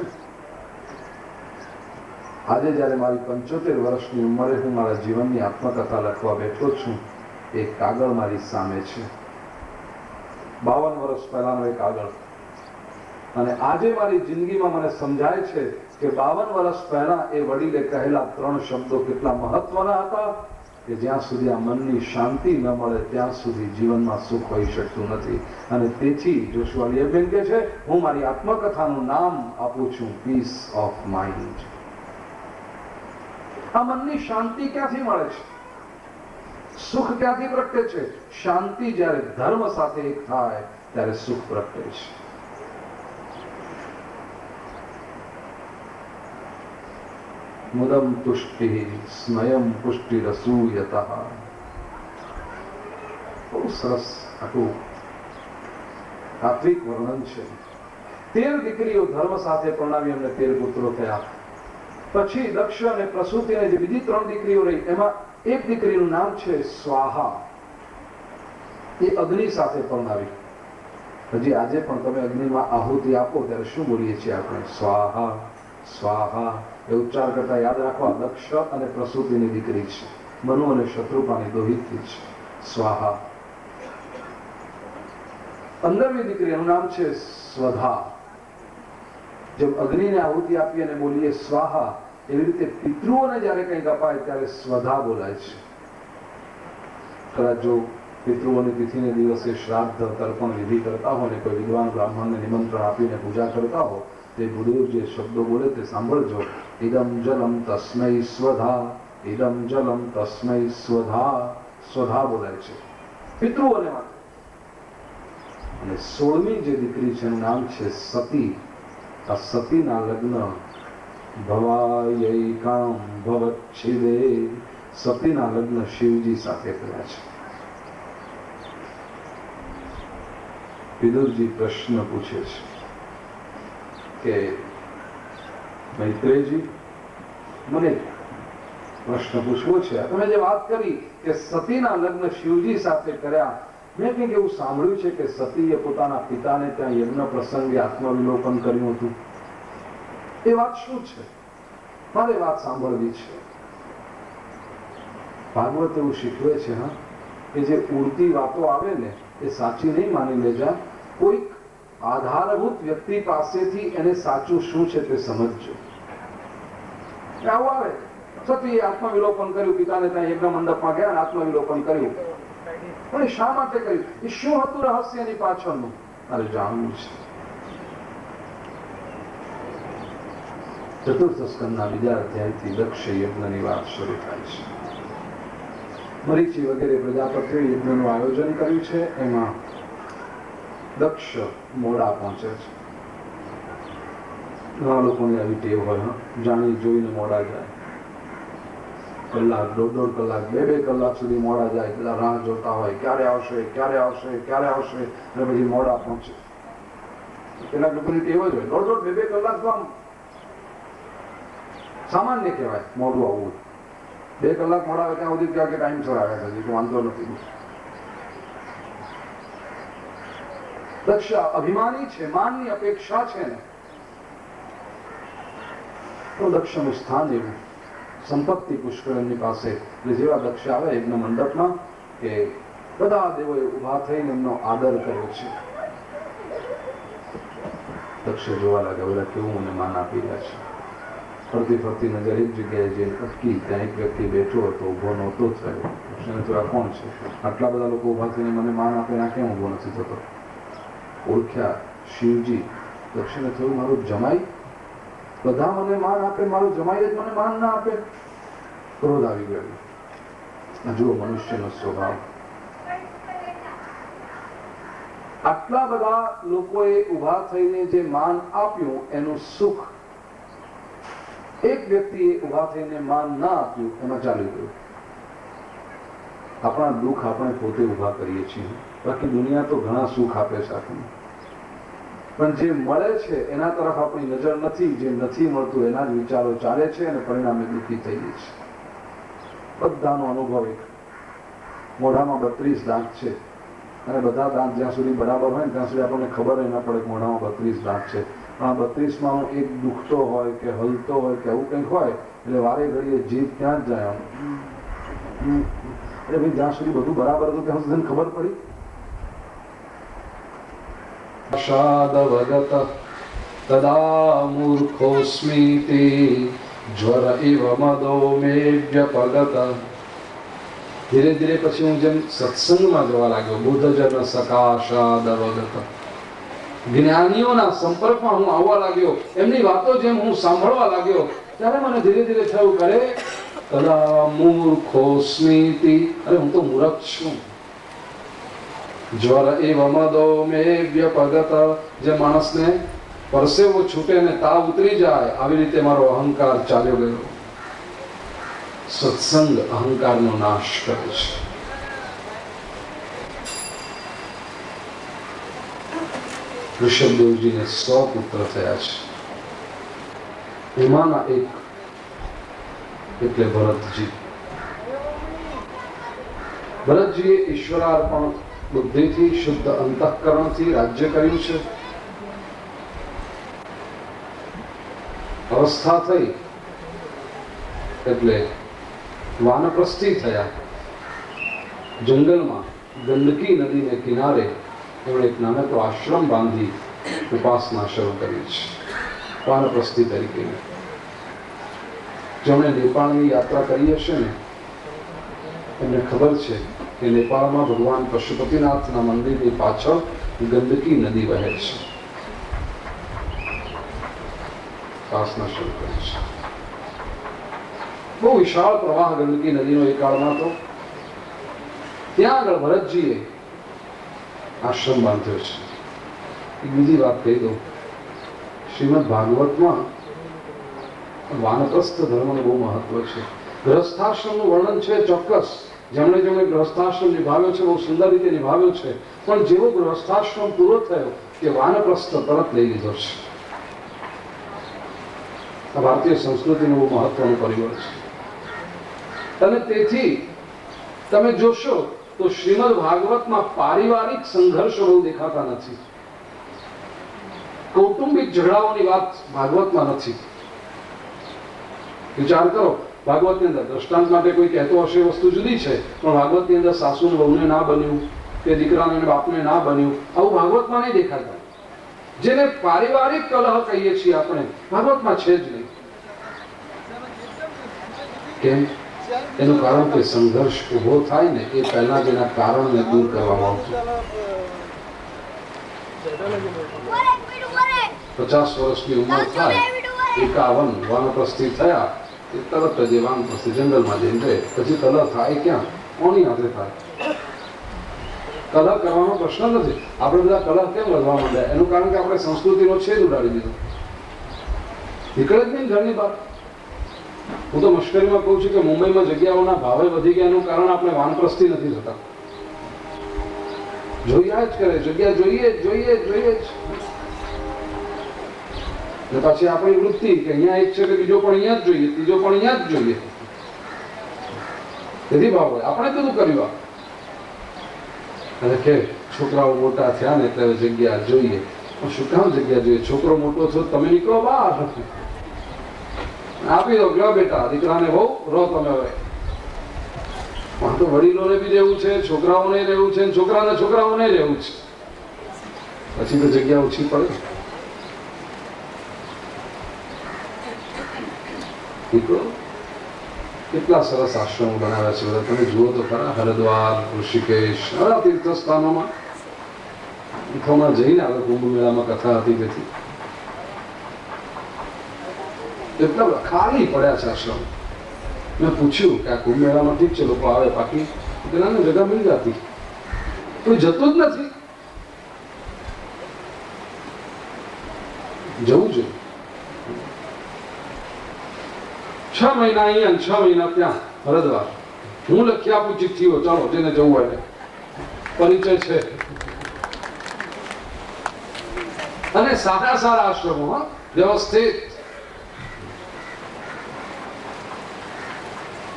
આજે જ્યારે મારી 75 વર્ષની ઉંમરે હું મારા જીવનની આત્મકથા લખવા બેઠો છું, એ કાગળ મારી સામે છે. 52 વર્ષ પહેલાનો એ કાગળ. અને આજે મારી જિંદગીમાં મને સમજાય છે કે 52 વર્ષ પહેલા એ વડીલે કહેલા 3 શબ્દો કેટલા મહત્વના હતા કે જ્યાં સુધી આ મનની શાંતિ ન મળે ત્યાં સુધી જીવનમાં સુખ હોઈ શકતું નથી. અને તેથી જોશુઆ લિએબમેન કહે છે, હું મારી આત્મકથાનું નામ આપું છું પીસ ઓફ માઇન્ડ. આ મનની શાંતિ ક્યાંથી મળે છે? સુખ ક્યાંથી પ્રગટે છે? શાંતિ જ્યારે ધર્મ સાથે એક થાય ત્યારે સુખ પ્રગટે છે. મુદમ તુષ્ટિ સ્મયમ પુષ્ટિ રસૂયતઃ. બહુ સરસ આટલું તાત્વિક વર્ણન છે. 13 દીકરીઓ ધર્મ સાથે પરણાવી એમને 13 પુત્રો થયા. પછી દક્ષ અને પ્રસૂતિને જે બીજી 3 દીકરીઓ રહી એમાં એક દીકરીનું નામ છે સ્વાહા. એ અગ્નિ સાથે પરણાવી. હજી આજે પણ તમે અગ્નિમાં આહુતિ આપો ત્યારે શું બોલીએ છીએ આપણે? સ્વાહા સ્વાહા. એ ઉચ્ચાર કરતા યાદ રાખવા, દક્ષ અને પ્રસૂતિની દીકરી છે. મનુ અને શત્રુપાની દોહિત્રી છે. સ્વાહા. 15મી દીકરી એનું નામ છે સ્વધા. જેમ અગ્નિને આહુતિ આપી અને બોલીએ સ્વાહા, એવી રીતે પિતૃઓને જયારે કંઈક અપાય ત્યારે સ્વધા બોલાય છે. કદાચ જો પિતૃઓની તિથિને દિવસે શ્રાદ્ધ તર્પણ વિધિ કરતા હોય ને કોઈ વિદ્વાન બ્રાહ્મણને નિમંત્રણ આપીને પૂજા કરતા હો, તે ગુરુદેવ જે શબ્દો બોલે તે સાંભળજો. ઇદમ જલમ તસ્મૈ સ્વધા, ઇદમ જલમ તસ્મૈ સ્વધા. સ્વધા બોલાય છે પિતૃઓને માટે. અને 16મી જે દીકરી છે એનું નામ છે સતી. આ સતીના લગ્ન ભવાયૈકામ ભવચ્છિદે. સતીના લગ્ન શિવજી સાથે થયા છે. વિદુરજી પ્રશ્ન પૂછે છે કે મૈત્રેયજી, મને પ્રશ્ન પૂછવો છે. તમે જે વાત કરી કે સતીના લગ્ન શિવજી સાથે કર્યા, મેં કંઈક એવું સાંભળ્યું છે કે સતીએ પોતાના પિતાને ત્યાં યજ્ઞ પ્રસંગે આત્મવિલોકન કર્યું હતું. એ વાત શું છે? મારે વાત સાંભળવી છે. ભાગવત એવું શીખવે છે કે જે ઉડતી વાતો આવે ને એ સાચી નહીં માની લેજા. કોઈક આધારભૂત વ્યક્તિ પાસેથી એને સાચું શું છે તે સમજજો. આવું આવે, સતીએ આત્મવિલોકન કર્યું, પિતાને ત્યાં યજ્ઞ મંડપમાં ગયા અને આત્મવિલોકન કર્યું. પણ એ શા માટે કર્યું? એ શું હતું રહસ્ય એની પાછળનું? મારે જાણવું છે. ચતુર્થ સ્કંદના બીજા અધ્યાયથી દક્ષ યજ્ઞની વાત શરૂ થાય છે. મરીચી વગેરે પ્રજાપતિએ યજ્ઞનું આયોજન કર્યું છે. એમાં દક્ષ મોડા પહોંચે છે. ઘણા લોકોની આવી ટેવ હોય, જાણી જોઈને મોડા જાય. કલાક, 1.5 કલાક, 2 કલાક સુધી મોડા જાય. બધા રાહ જોતા હોય, ક્યારે આવશે ક્યારે આવશે ક્યારે આવશે, અને પછી મોડા પહોંચે. કેટલાક લોકોની ટેવ જ હોય 1.5, 2 કલાક તો આમ સામાન્ય કહેવાય મોડું આવવું. 2 કલાક મોડા આવે ત્યાં સુધી કે ટાઈમ સર આવે છે, હજી વાંધો નથી. દક્ષ અભિમાની છે, માનની અપેક્ષા છે ને, તો દક્ષનું સ્થાન એવું સંપત્તિ પુષ્કળ એમની પાસે. એટલે જેવા દક્ષ આવે યજ્ઞ મંડપમાં કે બધા દેવોએ ઉભા થઈને એમનો આદર કર્યો છે. દક્ષે જોવા લાગે બધા કેવું મને માન આપી રહ્યા છે. ફરતી ફરતી નજર એક જગ્યાએ જઈને અટકી. ત્યાં એક વ્યક્તિ બેઠો હતો, ઉભો નહોતો થયો. દક્ષને તો આ કોણ છે? આટલા બધા લોકો ઉભા થઈને મને માન આપે, ના કેમ ઉભો નથી થતો? ઓળખ્યા શિવજી. દક્ષને થયું મારું જમાઈ, બધા મને માન આપે, મારું જમાઈ જ મને માન ના આપે. ક્રોધ આવી ગયો. જુઓ મનુષ્યનો સ્વભાવ. આટલા બધા લોકોએ ઊભા થઈને જે માન આપ્યું એનું સુખ એક વ્યક્તિએ ઊભા થઈને માન ના આપ્યું એમાં ચાલી ગયું. આપણા દુઃખ આપણે પોતે ઊભા કરીએ છીએ, બાકી દુનિયા તો ઘણા સુખ આપે છે આપણને, પણ જે મળે છે એના તરફ આપણી નજર નથી. જે નથી મળતું એના જ વિચારો ચાલે છે અને પરિણામે દુઃખી થઈએ છીએ. બધાનો અનુભવ એક. મોઢામાં 32 દાંત છે અને બધા દાંત જ્યાં સુધી બરાબર હોય ને ત્યાં સુધી આપણને ખબર ના પડે કે મોઢામાં 32 દાંત છે. પણ આ 32માં એક દુખતો હોય કે હલતો હોય કે એવું કંઈક હોય એટલે વારે ઘડીએ જીભ ત્યાં જ જાય. એટલે ભાઈ જ્યાં સુધી બધું બરાબર હતું ત્યાં સુધી ખબર પડી. શાદવગત તદા મૂર્ખોસ્મિતિ જ્વર ઇવ મદો મે વ્યપગત. ધીરે ધીરે પછી હું જેમ સત્સંગમાં જવા લાગ્યો, બુદ્ધજન સકાશાદવગત, જ્ઞાનીઓના સંપર્કમાં હું આવવા લાગ્યો, એમની વાતો જેમ હું સાંભળવા લાગ્યો, ત્યારે મને ધીરે ધીરે થયું કરે તદા મૂર્ખોસ્મિતિ, અરે હું તો મૂર્ખ છું. જ્વર એવ મદો મે વ્યપગત, જે માણસને પરસેવો છૂટે ને તાવ ઉતરી જાય આવી રીતે મારો અહંકાર ચાલ્યો ગયો. સત્સંગ અહંકારનો નાશ કરે છે. ઋષભદેવજીને 100 પુત્ર થયા છે. એમાંના એક એટલે ભરતજી. ભરતજીએ ઈશ્વરાર્પણ બુદ્ધિથી, શુદ્ધ અંતઃકરણથી રાજ્ય કર્યું છે. અવસ્થા થઈ એટલે વાનપ્રસ્થી થયા. જંગલમાં ગંડકી નદીને કિનારે એમણે એક નાનકડો આશ્રમ બાંધી ઉપાસના શરૂ કરી છે, વાનપ્રસ્થી તરીકે. જેમણે નેપાળની યાત્રા કરી હશે ને એમને ખબર છે કે નેપાળમાં ભગવાન પશુપતિનાથના મંદિરની પાછળ ગંડકી નદી વહે છે. ઉપાસના શરૂ કરી છે. બહુ વિશાળ પ્રવાહ ગંડકી નદીનો એ કાળમાં તો. ત્યાં આગળ ભરતજીએ આશ્રમ બાંધ્યો છે. એક બીજી વાત કહી દઉં, શ્રીમદ ભાગવતમાં વાનપ્રસ્થ ધર્મનું બહુ મહત્વ છે. ગૃહસ્થાશ્રમનું વર્ણન છે ચોક્કસ, જેમણે ગૃહસ્થાશ્રમ નિભાવ્યો છે બહુ સુંદર રીતે નિભાવ્યો છે, પણ જેવો ગૃહસ્થાશ્રમ પૂરો થયો કે વાનપ્રસ્થ તરત લઈ લીધો છે. આ ભારતીય સંસ્કૃતિનું બહુ મહત્વનું પરિબળ છે. અને તેથી તમે જોશો તો શ્રીમદ ભાગવતમાં પારિવારિક સંઘર્ષો બહુ દેખાતા નથી. કૌટુંબિક ઝઘડાઓની વાત ભાગવતમાં નથી. વિચાર કરો, ભાગવતની અંદર દ્રષ્ટાંત માટે કોઈ કહેતો હશે વસ્તુ જુદી છે, પણ ભાગવતની અંદર સાસુ વહુને ના બન્યું કે દીકરાને બાપને ના બન્યું, આવું ભાગવતમાં નહીં દેખાતા. જેને પારિવારિક કલહ કહીએ છીએ આપણે, ભાગવતમાં છે જ નહીં. કેમ? એનું કારણ કે સંઘર્ષ ઉભો થાય ને એ પહેલા જેના કારણને દૂર કરવામાં આવતું. 50 વર્ષની ઉંમર થાય, 51 વાનપ્રસ્થિત થયા, એ તરત જ એ વાનપ્રસ્થિત જંગલમાં જઈને રહે. પછી કલહ થાય ક્યાં? કોની હાથે થાય? કલહ કરવાનો પ્રશ્ન નથી. આપણે બધા કલહ કેમ વધવા માંડ્યા? એનું કારણ કે આપણે સંસ્કૃતિનો છેદ ઉડાડી દીધો. નીકળે જ નહીં ઘરની બહાર. હું તો મશ્કરીમાં કહું છું કે મુંબઈમાં જગ્યાઓના ભાવે વધી ગયા એનું કારણ આપણે વાનપ્રસ્થિ નથી થતા. જોયા જ કરે, જગ્યા જોઈએ જ. ને પછી આપણી વૃત્તિ કે અહીંયા એક છે કે બીજો પણ અહીંયા જ જોઈએ, ત્રીજો પણ અહીંયા જ જોઈએ. તેથી ભાવ હોય આપણે બધું કર્યું. અને કે છોકરાઓ મોટા થયા ને એટલે જગ્યા જોઈએ. પણ શું કામ જગ્યા જોઈએ? છોકરો મોટો છો તમે નીકળો બહાર, આપી દો, ગયો બેટા દીકરાને બહુ રહો તમે. હવે તો વડીલોને બી રહેવું છે, છોકરાઓને રહેવું છે, છોકરાઓને રહેવું છે. પછી તો જગ્યા ઓછી પડે. નીકળો. કેટલા સરસ આશ્રમો બનાવ્યા છે બધા, તમે જુઓ તો ખરા. હરિદ્વાર, ઋષિકેશ, ઘણા તીર્થ સ્થાનોમાં હમણાં જઈને આગળ કુંભ મેળામાં કથા હતી તેથી એટલા ખાલી પડ્યા છે આશ્રમ. મેં પૂછ્યું કે આ કુંભ મેળામાં ઠીક છે લોકો આવે, બાકી પેલાને જગા મિલ જાતી, કોઈ જતું જ નથી. જવું જોઈએ. 6 મહિના અહીંયા 6 મહિના ત્યાં હરિદ્વાર. હું લખી આપું ચિઠ્ઠીઓ, ચાલો જેને જવું હોય એને. પરિચય છે. અને સારા સારા આશ્રમો, વ્યવસ્થિત,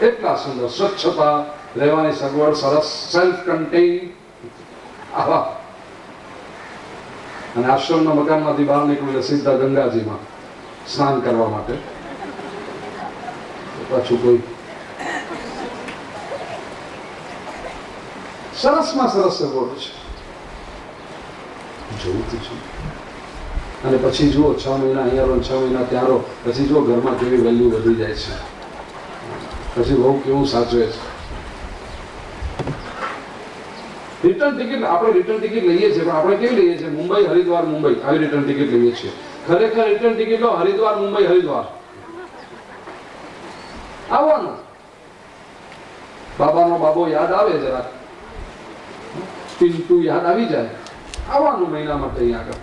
એટલા સુંદર, સ્વચ્છતા, રહેવાની સગવડ સરસ, સેલ્ફ કન્ટેન, આવા. અને આશ્રમના મકાનમાંથી બહાર નીકળીને સીધા ગંગાજીમાં સ્નાન કરવા માટે. પાછું કોઈ સરસમાં સરસ સગવડ છે. જોવું તો છે. અને પછી જુઓ 6 મહિના અહીંયા રહો, 6 મહિના ત્યાં રહો, પછી જુઓ ઘરમાં કેવી વેલ્યુ વધી જાય છે. પછી બહુ કેવું સાચવે છે. રિટર્ન ટિકિટ, આપણે રિટર્ન ટિકિટ લઈએ છીએ, પણ આપણે કેવી લઈએ છીએ? મુંબઈ હરિદ્વાર મુંબઈ, આવી રિટર્ન ટિકિટ લઈએ છીએ. ખરેખર રિટર્ન ટિકિટ લો હરિદ્વાર મુંબઈ હરિદ્વાર. આવવાનું. બાબાનો બાબો યાદ આવે જરા, પિન્ટુ યાદ આવી જાય, આવવાનું મહિના માટે અહીંયા આગળ.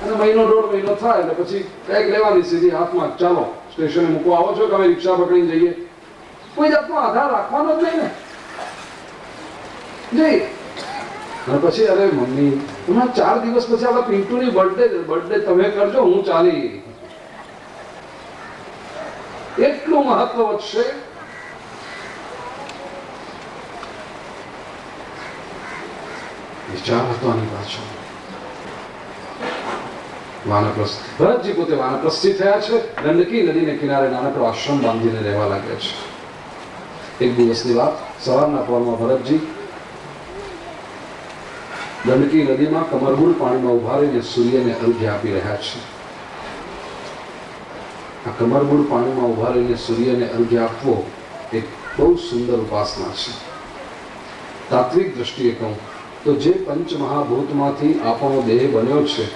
અને મહિનો 1.5 મહિનો થાય એટલે પછી બેગ લેવાની સીધી હાથમાં, ચાલો સ્ટેશને મૂકવા આવો છો કે અમે રિક્ષા પકડીને જઈએ? કોઈ જાતનો આધાર રાખવાનો જ નહીં ને. જઈ અને પછી અરે મમ્મી હમણાં 4 દિવસ પછી આપણા પિન્ટુની બર્થડે તમે કરજો, હું ચાલી. એટલું મહત્વ વધશે. વિચાર હતો આની પાછળ. વાનપ્રસ્થ, ભરતજી પોતે વાનપ્રસ્થી થયા છે. ગંડકી નદીને કિનારે નાનકડો આશ્રમ બાંધીને રહેવા લાગ્યા છે. એક દિવસની વાત, સવારના પહોરમાં ભરતજી ગંડકી નદીમાં કમરબુડ પાણીમાં ઉભા રહીને સૂર્યને અર્ઘ્ય આપી રહ્યા છે. આ કમરબુડ પાણીમાં ઉભા રહીને સૂર્યને અર્ઘ્ય આપવો એક બહુ સુંદર ઉપાસના છે. તાત્વિક દ્રષ્ટિએ કહું તો જે પંચમહાભૂતમાંથી આપણો દેહ બન્યો છે,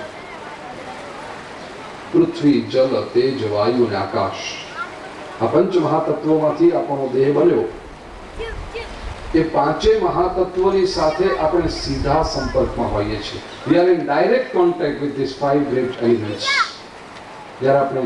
પૃથ્વી, જલ, તેજ, વાયુ અને આકાશ, આ પંચ મહાતત્વોમાંથી આપણો દેહ બન્યો. એ 5 મહાતત્વોની સાથે આપણે સીધા સંપર્કમાં હોઈએ છીએ. We are in direct contact with these 5 great elements. જ્યારે આપણે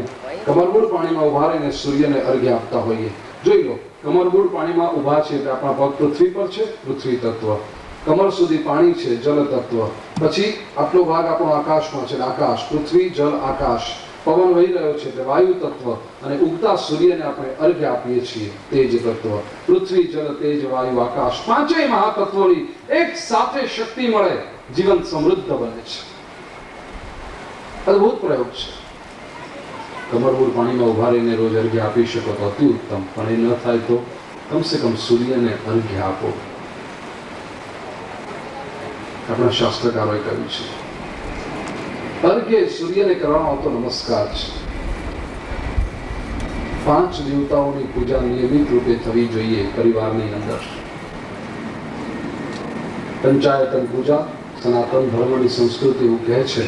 કમરબુડ પાણીમાં ઉભા રહીને સૂર્યને અર્ઘ્ય આપતા હોઈએ, જોઈ લો, કમરબુડ પાણીમાં ઉભા છે એટલે આપણા પગ પૃથ્વી પર છે, પૃથ્વી તત્વ. કમર સુધી પાણી છે, જલ તત્વ. પછી આટલો ભાગ આપણો આકાશમાં છે, આકાશ, પૃથ્વી, જલ, આકાશ. પવન વહી રહ્યો છે એટલે વાયુ તત્વ. અને ઉગતા સૂર્યને આપણે અર્ઘ્ય આપીએ છીએ, તેજ તત્વ. પૃથ્વી, જલ, તેજ, વાયુ, આકાશ, 5 મહાતત્વોની એક સાથે શક્તિ મળે, જીવન સમૃદ્ધ બને છે. અદભુત પ્રયોગ છે. કમરબુડ પાણીમાં ઉભા રહીને રોજ અર્ઘ્ય આપી શકો તો અતિ ઉત્તમ, પણ એ ન થાય તો કમસે કમ સૂર્યને અર્ઘ્ય આપો. આપણા શાસ્ત્રકારોએ કહ્યું છે, અર્ઘ્ય સૂર્યને કરવામાં આવતો નમસ્કાર છે. 5 દેવતાઓની પૂજા નિયમિત રૂપે થવી જોઈએ પરિવારની અંદર. પંચાયતન પૂજા, સનાતન ધર્મની સંસ્કૃતિ એવું કહે છે,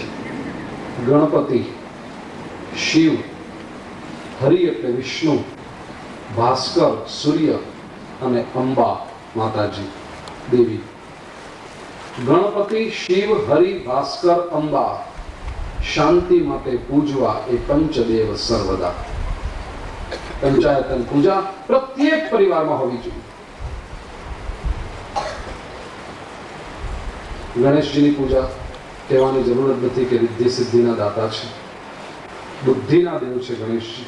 ગણપતિ, શિવ, હરિ એટલે વિષ્ણુ, ભાસ્કર સૂર્ય અને અંબા માતાજી દેવી. ગણપતિ, શિવ, હરિ, ભાસ્કર, અંબા શાંતિ માટે પૂજવા એ પંચદેવ સર્વદા. પંચાયતન પૂજા પ્રત્યેક પરિવારમાં હોવી જોઈએ. ગણેશજીની પૂજા કહેવાની જરૂર જ નથી કે રિદ્ધિ સિદ્ધિના દાતા છે, બુદ્ધિના દેવ છે ગણેશજી.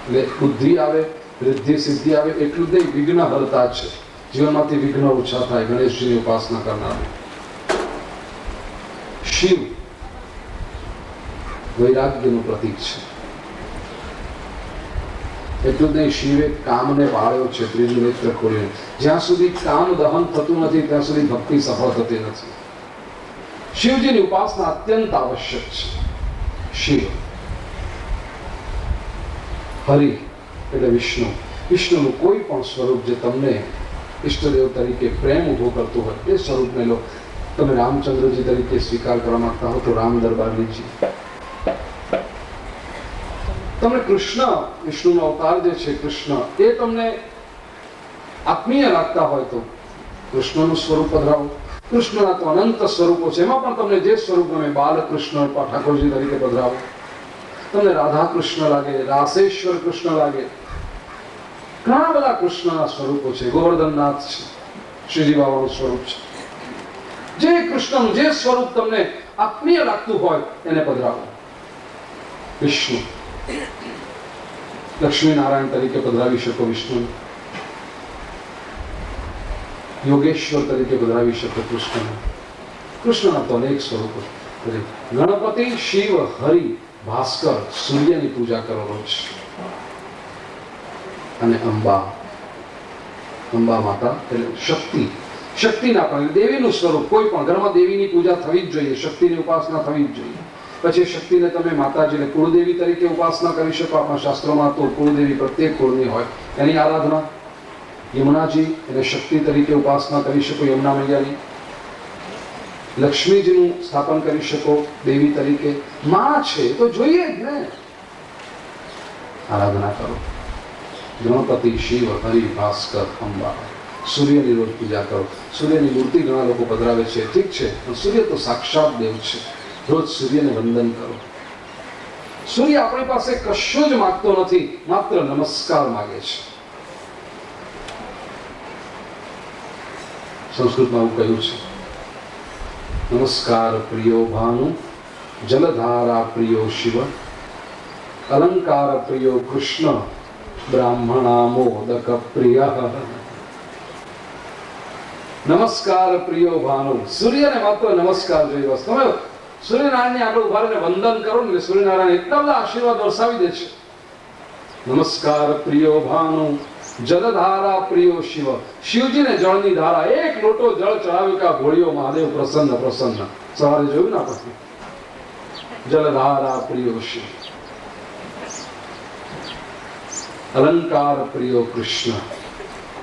એટલે બુદ્ધિ આવે, રિદ્ધિ સિદ્ધિ આવે એટલું જ નહીં, વિઘ્ન હરતા છે. જીવનમાંથી વિઘ્ન ઓછા થાય ગણેશજીની ઉપાસના કરનાર. શિવ વૈરાગ્યનું પ્રતીક છે. એટલું જ નહીં, શિવે કામને પાળ્યો છે, ત્રીજું નેત્ર ખોલીને. જ્યાં સુધી કામ દહન થતું નથી ત્યાં સુધી ભક્તિ સફળ થતી નથી. શિવજીની ઉપાસના અત્યંત આવશ્યક છે. શિવ. હરિ એટલે વિષ્ણુ. વિષ્ણુનું કોઈ પણ સ્વરૂપ જે તમને ઈષ્ટદેવ તરીકે પ્રેમ ઉભો કરતું હોય એ સ્વરૂપને લો. તમે રામચંદ્રજી તરીકે સ્વીકાર કરવા માંગતા હો તો રામ દરબારજી. તમને કૃષ્ણ, વિષ્ણુનો અવતાર જે છે કૃષ્ણ, એ તમને આત્મીય લાગતા હોય તો કૃષ્ણનું સ્વરૂપ પધરાવો. કૃષ્ણના તો અનંત સ્વરૂપો છે, એમાં પણ તમને જે સ્વરૂપ ગમે, બાલકૃષ્ણ ઠાકોરજી તરીકે પધરાવો, તમને રાધા કૃષ્ણ લાગે, રાસેશ્વર કૃષ્ણ લાગે, ઘણા બધા કૃષ્ણના સ્વરૂપો છે. ગોવર્ધનનાથ છે, શ્રીજી બાબાનું સ્વરૂપ છે. જે કૃષ્ણનું જે સ્વરૂપ તમને આત્મીય લાગતું હોય એને પધરાવો. વિષ્ણુ, લક્ષ્મી નારાયણ તરીકે પધરાવી શકો વિષ્ણુ, યોગેશ્વર તરીકે પધરાવી શકો કૃષ્ણ. કૃષ્ણના તો અનેક સ્વરૂપો. ગણપતિ, શિવ, હરિ, ભાસ્કર, સૂર્યની પૂજા કરો રોજ. અને અંબા, અંબા માતા એટલે શક્તિ, શક્તિના પણ દેવીનું સ્વરૂપ. કોઈ પણ ઘરમાં દેવીની પૂજા થવી જ જોઈએ, શક્તિની ઉપાસના થવી જ જોઈએ. પછી શક્તિને તમે માતાજીને કુળદેવી તરીકે ઉપાસના કરી શકો. આપણા શાસ્ત્રોમાં તો કુળદેવી પ્રત્યેક કુળની હોય, એની આરાધના. યમુનાજી, એને શક્તિ તરીકે ઉપાસના કરી શકો, યમુના મૈયાની. લક્ષ્મીજીનું સ્થાપન કરી શકો દેવી તરીકે. માં છે તો જોઈએ જ ને, આરાધના કરો. ગણપતિ, શિવ, હરિ, ભાસ્કર, અંબા. સૂર્યની રોજ પૂજા કરો. સૂર્યની મૂર્તિ ઘણા લોકો પધરાવે છે, ઠીક છે, પણ સૂર્ય તો સાક્ષાત દેવ છે. રોજ સૂર્યને વંદન કરો. સૂર્ય આપણી પાસે કશું જ માંગતો નથી, માત્ર નમસ્કાર માંગે છે. સંસ્કૃતમાં એવું કહ્યું છે, નમસ્કાર પ્રિયો ભાનુ, જલધારા પ્રિયો શિવ, અલંકાર પ્રિયો કૃષ્ણ, બ્રાહ્મણા મોદક પ્રિય. નમસ્કાર પ્રિયો ભાનુ, સૂર્યને માત્ર નમસ્કાર જોઈએ બસ. તમે સૂર્યનારાયણની આગળ ઉભા રહીને વંદન કરો ને, સૂર્યનારાયણ એટલા બધા આશીર્વાદ વરસાવી દે છે. નમસ્કાર પ્રિયો ભાનુ, જલધારા પ્રિયો શિવ, શિવજીને જળની ધારા, એક લોટો જળ ચડાવ્યું કે ભોળિયો મહાદેવ પ્રસન્ન પ્રસન્ન. સવારે જોયું ને આપણે, જલધારા પ્રિયો શિવ. અલંકાર પ્રિયો કૃષ્ણ,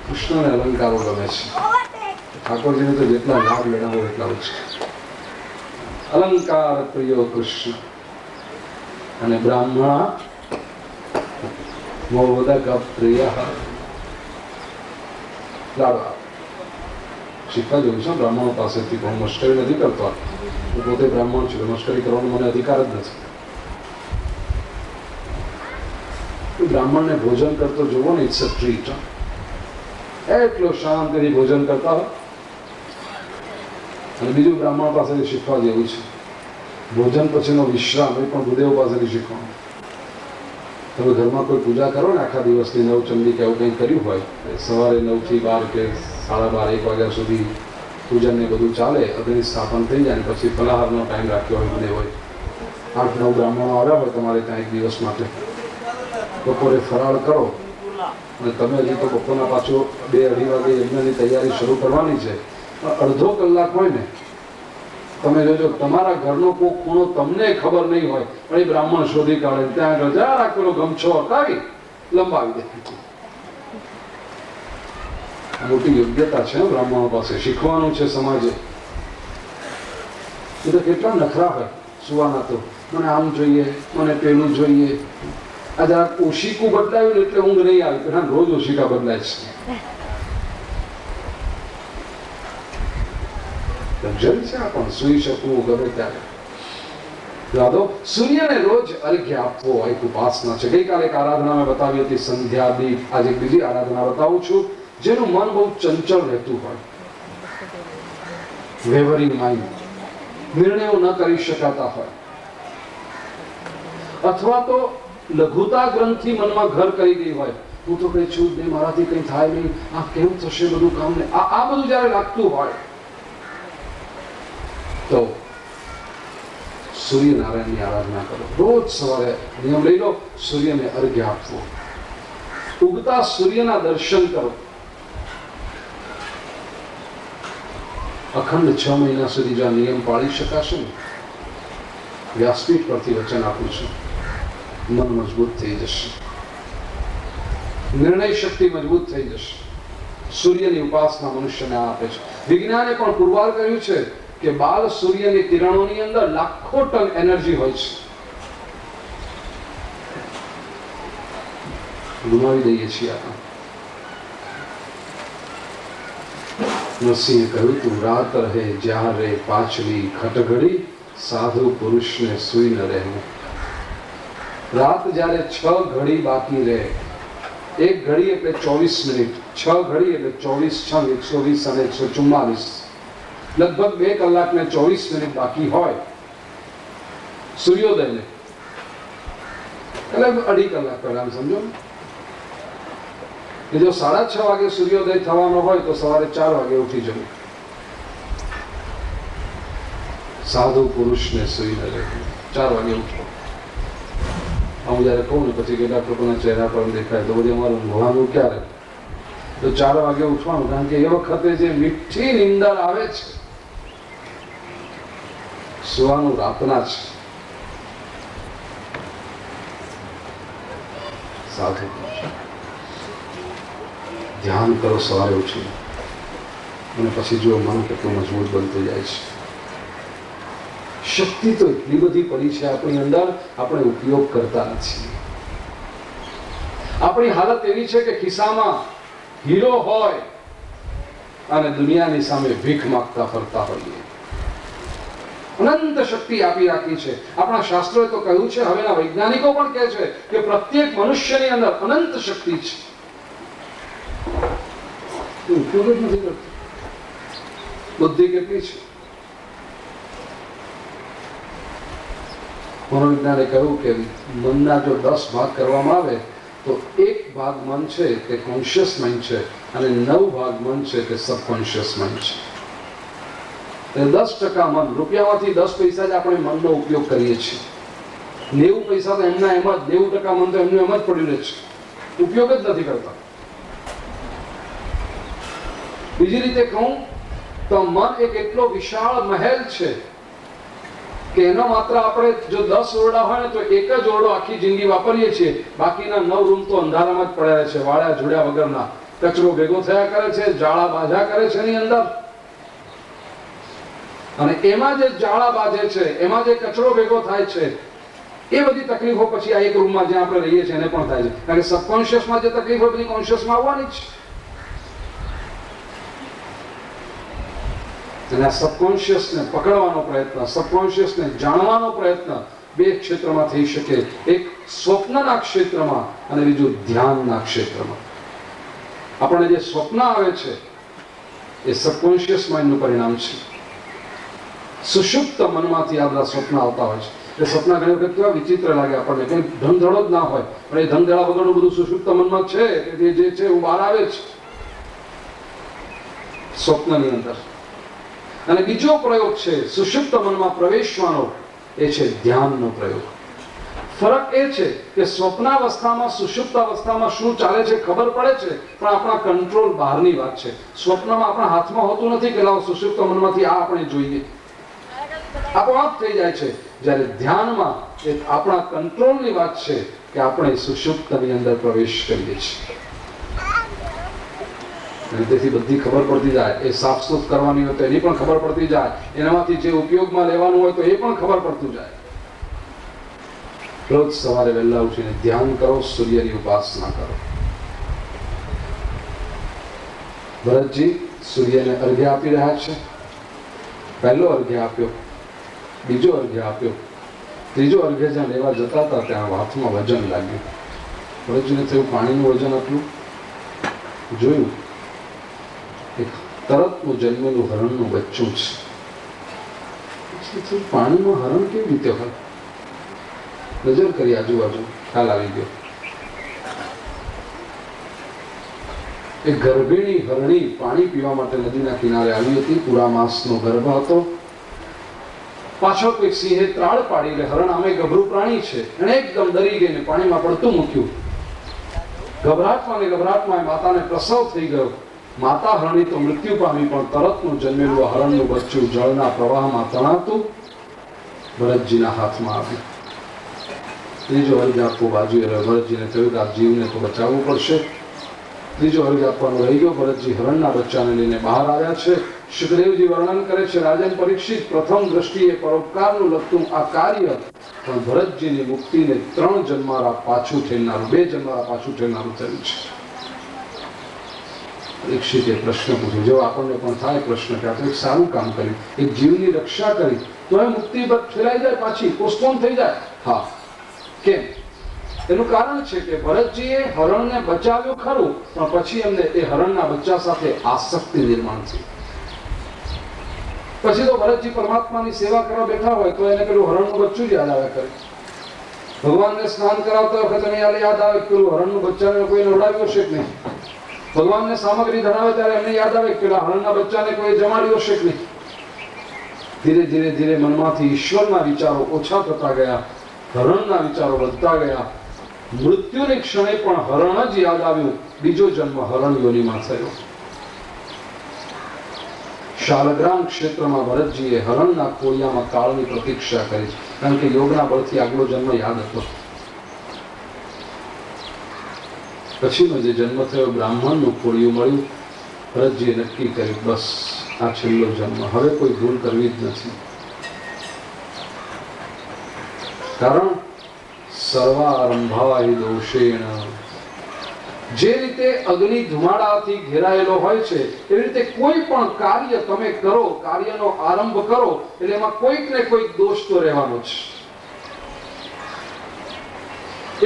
કૃષ્ણને અલંકારો ગમે છે. ઠાકોરજીને તો જેટલા લાભ લેનાવો એટલા ઓછા. અલંકાર પ્રિયો કૃષ્ણ. અને બ્રાહ્મણા મોદક પ્રિય. લાડવા શીખવા જોયું છે બ્રાહ્મણો પાસેથી, પણ હું મશ્કરી નથી કરતો. હું પોતે બ્રાહ્મણ છું, મશ્કરી કરવાનો મને અધિકાર જ નથી. બ્રાહ્મણને ભોજન કરતો જોવો ને, ઇટ્સ અ ટ્રીટ. એટલો શાંતિથી ભોજન કરતા હોય. અને બીજું બ્રાહ્મણ પાસેથી શીખવા જેવું છે, ભોજન પછીનો વિશ્રામ એ પણ ગુરુદેવ પાસેથી શીખવાનું. તમે ઘરમાં કોઈ પૂજા કરો ને આખા દિવસની, નવચંડી કે એવું કંઈ કર્યું હોય, સવારે 9 થી 12 કે 12:30 1 વાગ્યા સુધી પૂજન ને બધું ચાલે, અગ્નિ સ્થાપન થઈ જાય, પછી ફલાહારનો ટાઈમ રાખ્યો હોય ગુરુદેવ હોય. 8-9 બ્રાહ્મણો આવ્યા હોય તમારે ત્યાં એક દિવસ માટે. બપોરે ફરાળ કરો અને તમે હજી તો બપોરના પાછો 2-2:30 વાગે યજ્ઞની તૈયારી શરૂ કરવાની છે. અડધો કલાક હોય ને, તમે જોજો તમારા ઘરનો કોઈ ખૂણો તમને ખબર નહીં હોય, પણ એ બ્રાહ્મણ શોધી કાઢે. ત્યાં આગળ જ્યાં રાખેલો ગમછો હટાવી લંબાવી દે. મોટી યોગ્યતા છે બ્રાહ્મણો પાસે, શીખવાનું છે સમાજે. એ તો કેટલા નખરા હોય સુવાના, તો મને આમ જોઈએ, મને પેલું જોઈએ. આ જરાક ઓશિકું બદલાયું ને એટલે ઊંઘ નહીં આવી, પેલા રોજ ઓશિકા બદલાય છે. લક્ઝરી છે આ પણ, સુઈ શકવું ગમે ત્યારે. યાદો સૂર્યને રોજ અર્ઘ્ય આપવો એક ઉપાસના છે. ગઈકાલે એક આરાધના મેં બતાવી હતી, સંધ્યા દીપ. આજે એક બીજી આરાધના બતાવું છું, જેનું મન બહુ ચંચળ રહેતું હોય, વેવરિંગ માઇન્ડ, નિર્ણયો ન કરી શકાતા હોય, અથવા તો લઘુતા ગ્રંથિ મનમાં ઘર કરી ગઈ હોય. હું તો કઈ છું જ નહીં, મારાથી કઈ થાય નહીં, આ કેવું થશે બધું કામ ને, આ બધું જયારે લાગતું હોય તો સૂર્યનારાયણની આરાધના કરો. રોજ સવારે નિયમ લઈ લો, સૂર્યને અર્ઘ્ય આપવો. ઉગતા સૂર્યના દર્શન કરો. અખંડ 6 મહિના સુધી જો આ નિયમ પાળી શકાશે ને, વ્યાસપીઠ પરથી વચન આપું છું, મન મજબૂત થઈ જશે, નિર્ણય શક્તિ મજબૂત થઈ જશે. સૂર્યની ઉપાસના મનુષ્યને આપે છે. વિજ્ઞાને પણ પુરવાર કર્યું છે કે બાલ સૂર્યની કિરણોની અંદર લાખો ટન એનર્જી હોય છે. ગુમાવી દઈએ છીએ આપણે. નરસિંહે કહ્યું તું રાત રહે જ્યાં રે પાછલી ખટઘડી સાધુ પુરુષને સૂઈ ન રહેવું. રાત જ્યારે 6 ઘડી બાકી રહે, 1 ઘડી એટલે 24 મિનિટ, 6 ઘડી એટલે 24 છંગ 120 અને 144, લગભગ 2 કલાક ને 24 મિનિટ બાકી હોય સૂર્યોદયને, એટલે 2.5 કલાક પહેલા સમજો કે જો 6:30 વાગે સૂર્યોદય થવાનો હોય તો સવારે 4 વાગે ઉઠી જવું. સાધુ પુરુષને સૂઈ ન રહેવું, 4 વાગે ઉઠો. હું જયારે કહું ને પછી કેટલાક લોકોના ચહેરા પર દેખાય તો બધી અમારું ઊંઘવાનું ક્યારે, તો 4 વાગે ઉઠવાનું, કારણ કે એ વખતે જે મીઠી નીંદર આવે છે, સુવાનું રાતના છે. સાધુ ધ્યાન કરો સવારે ઉઠીને, અને પછી જો મન કેટલું મજબૂત બનતું જાય છે. શક્તિ તો એટલી બધી પડી છે આપણી અંદર, આપણે ઉપયોગ કરતા નથી. આપણી હાલત એવી છે કે ખિસ્સામાં હીરો હોય અને દુનિયાની સામે ભીખ માંગતા ફરતા હોઈએ. અનંત શક્તિ આપી રાખી છે. આપણા શાસ્ત્રોએ તો કહ્યું છે, હવેના વૈજ્ઞાનિકો પણ કહે છે કે પ્રત્યેક મનુષ્યની અંદર અનંત શક્તિ છે, ઉપયોગ જ નથી કરતો. બુદ્ધિ કેટલી છે? મનોવિજ્ઞાને કહ્યું કે મનના જો 10 ભાગ કરવામાં આવે તો 1 ભાગ મન છે તે કોન્શિયસ માઇન્ડ છે, અને 9 ભાગ મન છે તે સબકોન્શિયસ માઇન્ડ છે. 10% મન, રૂપિયામાંથી 10 પૈસા જ આપણે મનનો ઉપયોગ કરીએ છીએ. 90 પૈસા તો એમના એમ જ, 90% મન તો એમનું એમ જ પડ્યું રહે છે, ઉપયોગ જ નથી કરતા. બીજી રીતે કહું તો મન એક એટલો વિશાળ મહેલ છે કે એનો માત્ર આપણે જો 10 ઓરડા હોય ને તો 1 જ ઓરડો આખી જિંદગી વાપરીએ છીએ, બાકીના 9 રૂમ તો અંધારામાં જ પડ્યા છે, વાળ્યા જોડ્યા વગરના. કચરો ભેગો થયા કરે છે, જાળા બાજા કરે છે એની અંદર, અને એમાં જે જાળા બાજે છે, એમાં જે કચરો ભેગો થાય છે, એ બધી તકલીફો પછી આ 1 રૂમમાં જ્યાં આપણે રહીએ છીએ એને પણ થાય છે. કારણ કે સબકોન્શિયસમાં જે તકલીફો બધી કોન્શિયસમાં આવવાની જ છે. અને આ સબકોન્શિયસને પકડવાનો પ્રયત્ન, સબકોન્શિયસને જાણવાનો પ્રયત્ન 2 ક્ષેત્રમાં થઈ શકે. એક સ્વપ્નના ક્ષેત્રમાં અને બીજું ધ્યાનના ક્ષેત્રમાં. આપણને જે સ્વપ્ન આવે છે એ સબકોન્શિયસ માઇન્ડનું પરિણામ છે. સુષુપ્ત મનમાંથી આ બધા સ્વપ્ન આવતા હોય છે. એ સ્વપ્ન ઘણી વખત કેવા વિચિત્ર લાગે આપણને, કંઈ ધનધડો જ ના હોય, પણ એ ધનધડા વગરનું બધું સુષુપ્ત મનમાં છે, જે છે એવું બહાર આવે છે સ્વપ્નની અંદર. અને બીજો પ્રયોગ છે સુષુપ્ત મનમાં પ્રવેશવાનો, એ છે ધ્યાનનો પ્રયોગ. ફરક એ છે કે સ્વપ્નાવસ્થામાં, સુષુપ્ત અવસ્થામાં શું ચાલે છે ખબર પડે છે, પણ આપણા કંટ્રોલ બહારની વાત છે. સ્વપ્નમાં આપણા હાથમાં હોતું નથી કે લાવો સુષુપ્ત મનમાંથી આ આપણે જોઈએ, આપોઆપ થઈ જાય છે. જ્યારે ધ્યાનમાં એ આપણા કંટ્રોલની વાત છે કે આપણે સુષુપ્તની અંદર પ્રવેશ કરીએ છીએ. અને તેથી બધી ખબર પડતી જાય. એ સાફસૂફ કરવાની હોય તો એની પણ ખબર પડતી જાય, એનામાંથી જે ઉપયોગમાં લેવાનું હોય તો એ પણ ખબર પડતું જાય. રોજ સવારે વહેલા ઉઠીને ધ્યાન કરો, સૂર્યની ઉપાસના કરો. ભરતજી સૂર્યને અર્ઘ્ય આપી રહ્યા છે. પહેલો અર્ઘ્ય આપ્યો, બીજો અર્ઘ્ય આપ્યો, ત્રીજો અર્ઘ્ય જ્યાં લેવા જતા હતા ત્યાં હાથમાં વજન લાગ્યું. ભરતજીને થયું પાણીનું વજન આટલું. જોયું એક તરતનું જન્મેલું હરણનું બચ્ચું છે. પાણીમાં હરણ કેવી રીતે હોય? નજર કરી આજુબાજુ, ખ્યાલ આવી ગયો. એક ગર્ભિણી હરણી પાણી પીવા માટે નદીના કિનારે આવી હતી. પૂરા માસનો ગર્ભ હતો. પાછળ કોઈક સિંહે ત્રાળ પાડી, એટલે હરણ આમે ગભરું પ્રાણી છે, એને એકદમ ડરી ગઈને પાણીમાં પડતું મૂક્યું. ગભરાટમાં માતાને પ્રસવ થઈ ગયો. માતા હરણી તો મૃત્યુ પામી, પણ તરતનું જન્મેલું હરણનું બચ્ચું જળના પ્રવાહમાં તણાતું ભરતજીના હાથમાં આવ્યું. ત્રીજો અર્ઘ આપવો બાજુએ રહ્યો. ભરતજીને થયું કે આ જીવને તો બચાવવું પડશે. ત્રીજો અર્ઘ આપવાનો રહી ગયો. ભરતજી હરણના બચ્ચાને લઈને બહાર આવ્યા છે. સુખદેવજી વર્ણન કરે છે, રાજન પરીક્ષિત, પ્રથમ દ્રષ્ટિએ પરોપકારનું લગતું આ કાર્ય પણ ભરતજીની મુક્તિને 3 જન્મારા પાછું ઠેલનારું, 2 જન્મારા પાછું ઠેલનારું થયું છે. પરીક્ષિતે પ્રશ્ન પૂછ્યો, જો આપણને પણ થાય પ્રશ્ન કે આ તો એક સારું કામ કર્યું, એક જીવની રક્ષા કરી, તો એ મુક્તિ ફેલાઈ જાય, પાછી પોસ્ટપોન થઈ જાય. હા, કેમ? એનું કારણ છે કે ભરતજીએ હરણને બચાવ્યું ખરું, પણ પછી એમને એ હરણના બચ્ચા સાથે આસક્તિ નિર્માણ થઈ. પછી તો ભરતજી પરમાત્માની સેવા કરવા બેઠા હોય તો એને પેલું હરણનું બચ્ચું જ યાદ આવે કરે. ભગવાનને સ્નાન કરાવતા વખતે એને યાદ આવે કે પેલું હરણનું બચ્ચાને કોઈને ઉડાવ્યું હશે કે નહીં. ભગવાનને સામગ્રી ધરાવે ત્યારે એમને યાદ આવે કે પેલા હરણના બચ્ચાને કોઈ જમાડ્યું હશે કે નહીં. ધીરે ધીરે ધીરે મનમાંથી ઈશ્વરના વિચારો ઓછા થતા ગયા, હરણના વિચારો વધતા ગયા. મૃત્યુની ક્ષણે પણ હરણ જ યાદ આવ્યું. બીજો જન્મ હરણ યોનિમાં થયો. શાલગ્રામ ક્ષેત્રમાં ભરતજીએ હરણના કોળિયામાં કાળની પ્રતીક્ષા કરી, કારણ કે યોગના બળથી આગલો જન્મ યાદ હતો. પછીનો જે જન્મ થયો બ્રાહ્મણનું કોળિયું મળ્યું. ભરતજીએ નક્કી કર્યું, બસ આ છેલ્લો જન્મ, હવે કોઈ ભૂલ કરવી જ નથી. કારણ સર્વારંભાય દોષેણ, જે રીતે અગ્નિ ધુમાડાથી ઘેરાયેલો હોય છે એવી રીતે કોઈ પણ કાર્ય તમે કરો, કાર્યનો આરંભ કરો એટલે એમાં કોઈક ને કોઈક દોષ તો રહેવાનો છે.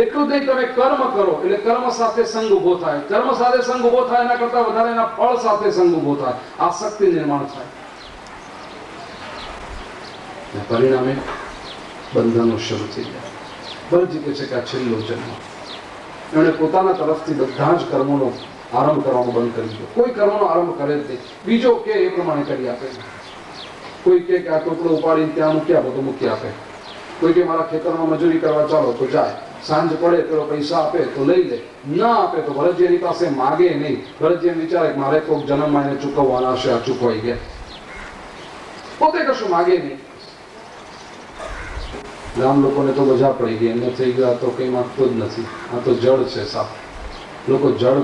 એટલું જ નહીં, તમે કર્મ કરો એટલે કર્મ સાથે સંગ ઉભો થાય, કર્મ સાથે સંગ ઉભો થાય એના કરતા વધારે એના ફળ સાથે સંગ ઉભો થાય, આસક્તિ નિર્માણ થાય. પરિણામે બંધનો શરૂ થઈ જાય. ભરતજી કહે છે કે આ છેલ્લો જન્મ. એમણે પોતાના તરફથી બધા જ કર્મોનો આરંભ કરવાનો બંધ કરી દીધો. કોઈ કર્મનો આરંભ કરે જ નહીં, બીજો કે એ પ્રમાણે કરી આપે. કોઈ કે આ ટોપલો ઉપાડીને ત્યાં મૂકી આપો તો મૂકી આપે. કોઈ કે મારા ખેતરમાં મજૂરી કરવા ચાલો તો જાય. સાંજ પડે પેલો પૈસા આપે તો લઈ લે, ના આપે તો ભરતજી એની પાસે માગે નહીં. ભરતજી એમ વિચારે કે મારે કોઈક જન્મમાં એને ચૂકવવાના હશે, આ ચૂકવાઈ ગયા. પોતે કશું માગે નહીં. ગામ લોકોને તો મજા પડી ગઈ, એમને થઈ ગયા તો કઈ માંગતો જ નથી, આ તો જળ છે સાફ. લોકો જળ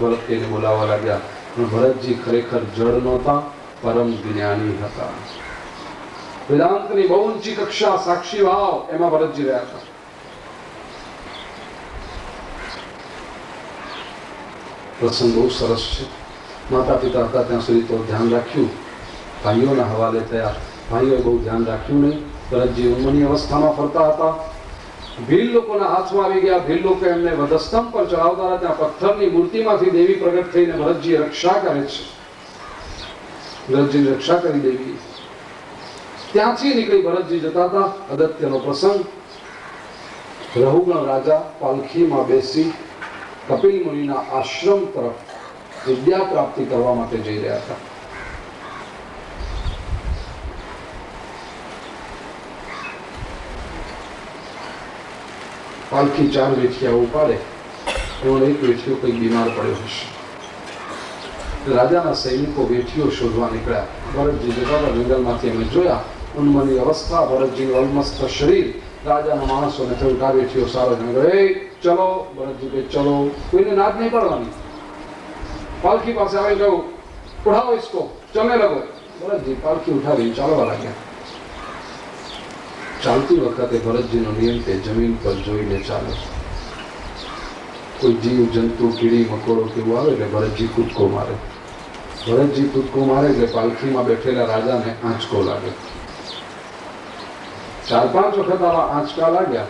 ભરત કહીને બોલાવવા લાગ્યા. પણ ભરતજી ખરેખર જળ નહોતા, પરમ જ્ઞાની હતા. વેદાંતની બહુ ઊંચી કક્ષા, સાક્ષી ભાવ, એમાં ભરતજી રહ્યા હતા. પ્રસંગ બહુ સરસ છે. માતા પિતા હતા ત્યાં સુધી તો ધ્યાન રાખ્યું, ભાઈઓના હવાલે થયા, ભાઈઓએ બહુ ધ્યાન રાખ્યું નહીં. ભરતજી ઉંમરની અવસ્થામાં ફરતા હતા. ભીલ લોકોના હાથમાં આવી ગયા. ભીલ લોકો એમને વધસ્તંભ પર ચડાવતા હતા. ત્યાં પથ્થરની મૂર્તિમાંથી દેવી પ્રગટ થઈને ભરતજી રક્ષા કરે છે. ભરતજીની રક્ષા કરી દેવી. ત્યાંથી નીકળી ભરતજી જતા હતા. અગત્યનો પ્રસંગ, રહુગણ રાજા પાલખીમાં બેસી કપિલ મુનિના આશ્રમ તરફ વિદ્યા પ્રાપ્તિ કરવા માટે જઈ રહ્યા હતા. પાલખી 4 વેઠિયા ઉપાડે, એમાં એક વેઠિયો કંઈક બીમાર પડ્યો હશે. રાજાના સૈનિકો વેઠિયો શોધવા નીકળ્યા. ભરતજી જતા જંગલમાંથી એમને જોયા. ઉન્મની અવસ્થા, ભરતજીનું અલમસ્ત શરીર. રાજાના માણસોને થયું કે આ વેઠિયો સારો છે. ચલો, ભરતજી કહે ચલો, કોઈને નાદ નહીં પાડવાની. પાલખી પાસે આવી ગયું, ઉઠાવો ઇસકો, ચલને લગો. ભરતજી પાલખી ઉઠાવી ચાલવા લાગ્યા. ચાલતી વખતે ભરતજીનો નિયમ તે જમીન પર જોઈને ચાલે. કોઈ જીવ જંતુ, કીડી મકોડો કેવું આવે એટલે ભરતજી કૂદકો મારે. ભરતજી કૂદકો મારે એટલે પાલખીમાં બેઠેલા રાજાને આંચકો લાગે. 4-5 વખત આવા આંચકા લાગ્યા.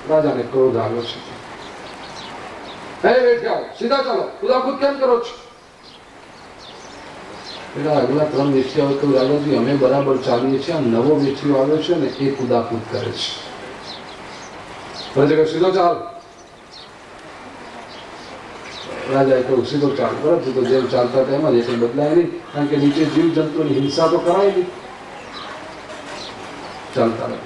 રાજાને ક્રોધ આવ્યો છે. હે બેઠ્યા, સીધા ચાલો, કુદાકૂદ કેમ કરો છો? પેલા આગલા 3 વેઠિયાઓ તો રાજાજી અમે બરાબર ચાલીએ છીએ, નવો વેઠિયો આવ્યો છે ને એ કુદાકૂદ કરે છે. ભરતજી કહે સીધો ચાલ. રાજાએ કહ્યું સીધો ચાલ. બરાબર તો જેમ ચાલતા હતા એમાં જ કંઈ બદલાય નહીં, કારણ કે નીચે જીવ જંતુની હિંસા તો કરાય નહીં. ચાલતા રહે.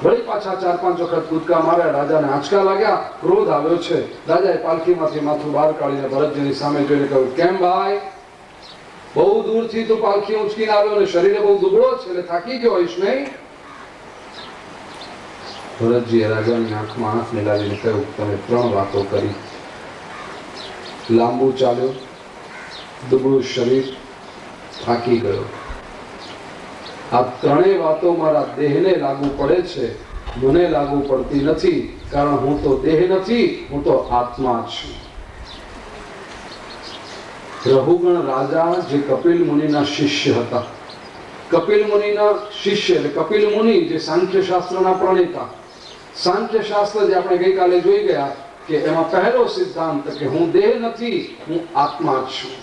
વળી પાછા 4-5 વખત કૂદકા માર્યા. રાજાને આંચકા લાગ્યા, ક્રોધ આવ્યો છે. રાજાએ પાલખીમાંથી માથું બહાર કાઢીને ભરતજીની સામે જોઈને કહ્યું, કેમ ભાઈ, બહુ દૂરથી તો પાલખી ઉંચકીને આવ્યો અને શરીરે બહુ દુબળો છે એટલે થાકી ગયો હોઈશ નહીં? ભરતજીએ રાજાની આંખમાં આંખ મિલાવીને કહ્યું, તમે 3 વાતો કરી. લાંબુ ચાલ્યો, દુબળું શરીર, થાકી ગયો. આ 3 વાતો મારા દેહને લાગુ પડે છે, મને લાગુ પડતી નથી, કારણ હું તો દેહ નથી, હું તો આત્મા છું. રઘુગણ રાજા જે કપિલ મુનિના શિષ્ય હતા, કપિલ મુનિના શિષ્ય એટલે કપિલ મુનિ જે સાંખ્ય શાસ્ત્રના પ્રણેતા, સાંખ્ય શાસ્ત્ર જે આપણે ગઈકાલે જોઈ ગયા કે એમાં પહેલો સિદ્ધાંત કે હું દેહ નથી, હું આત્મા જ છું.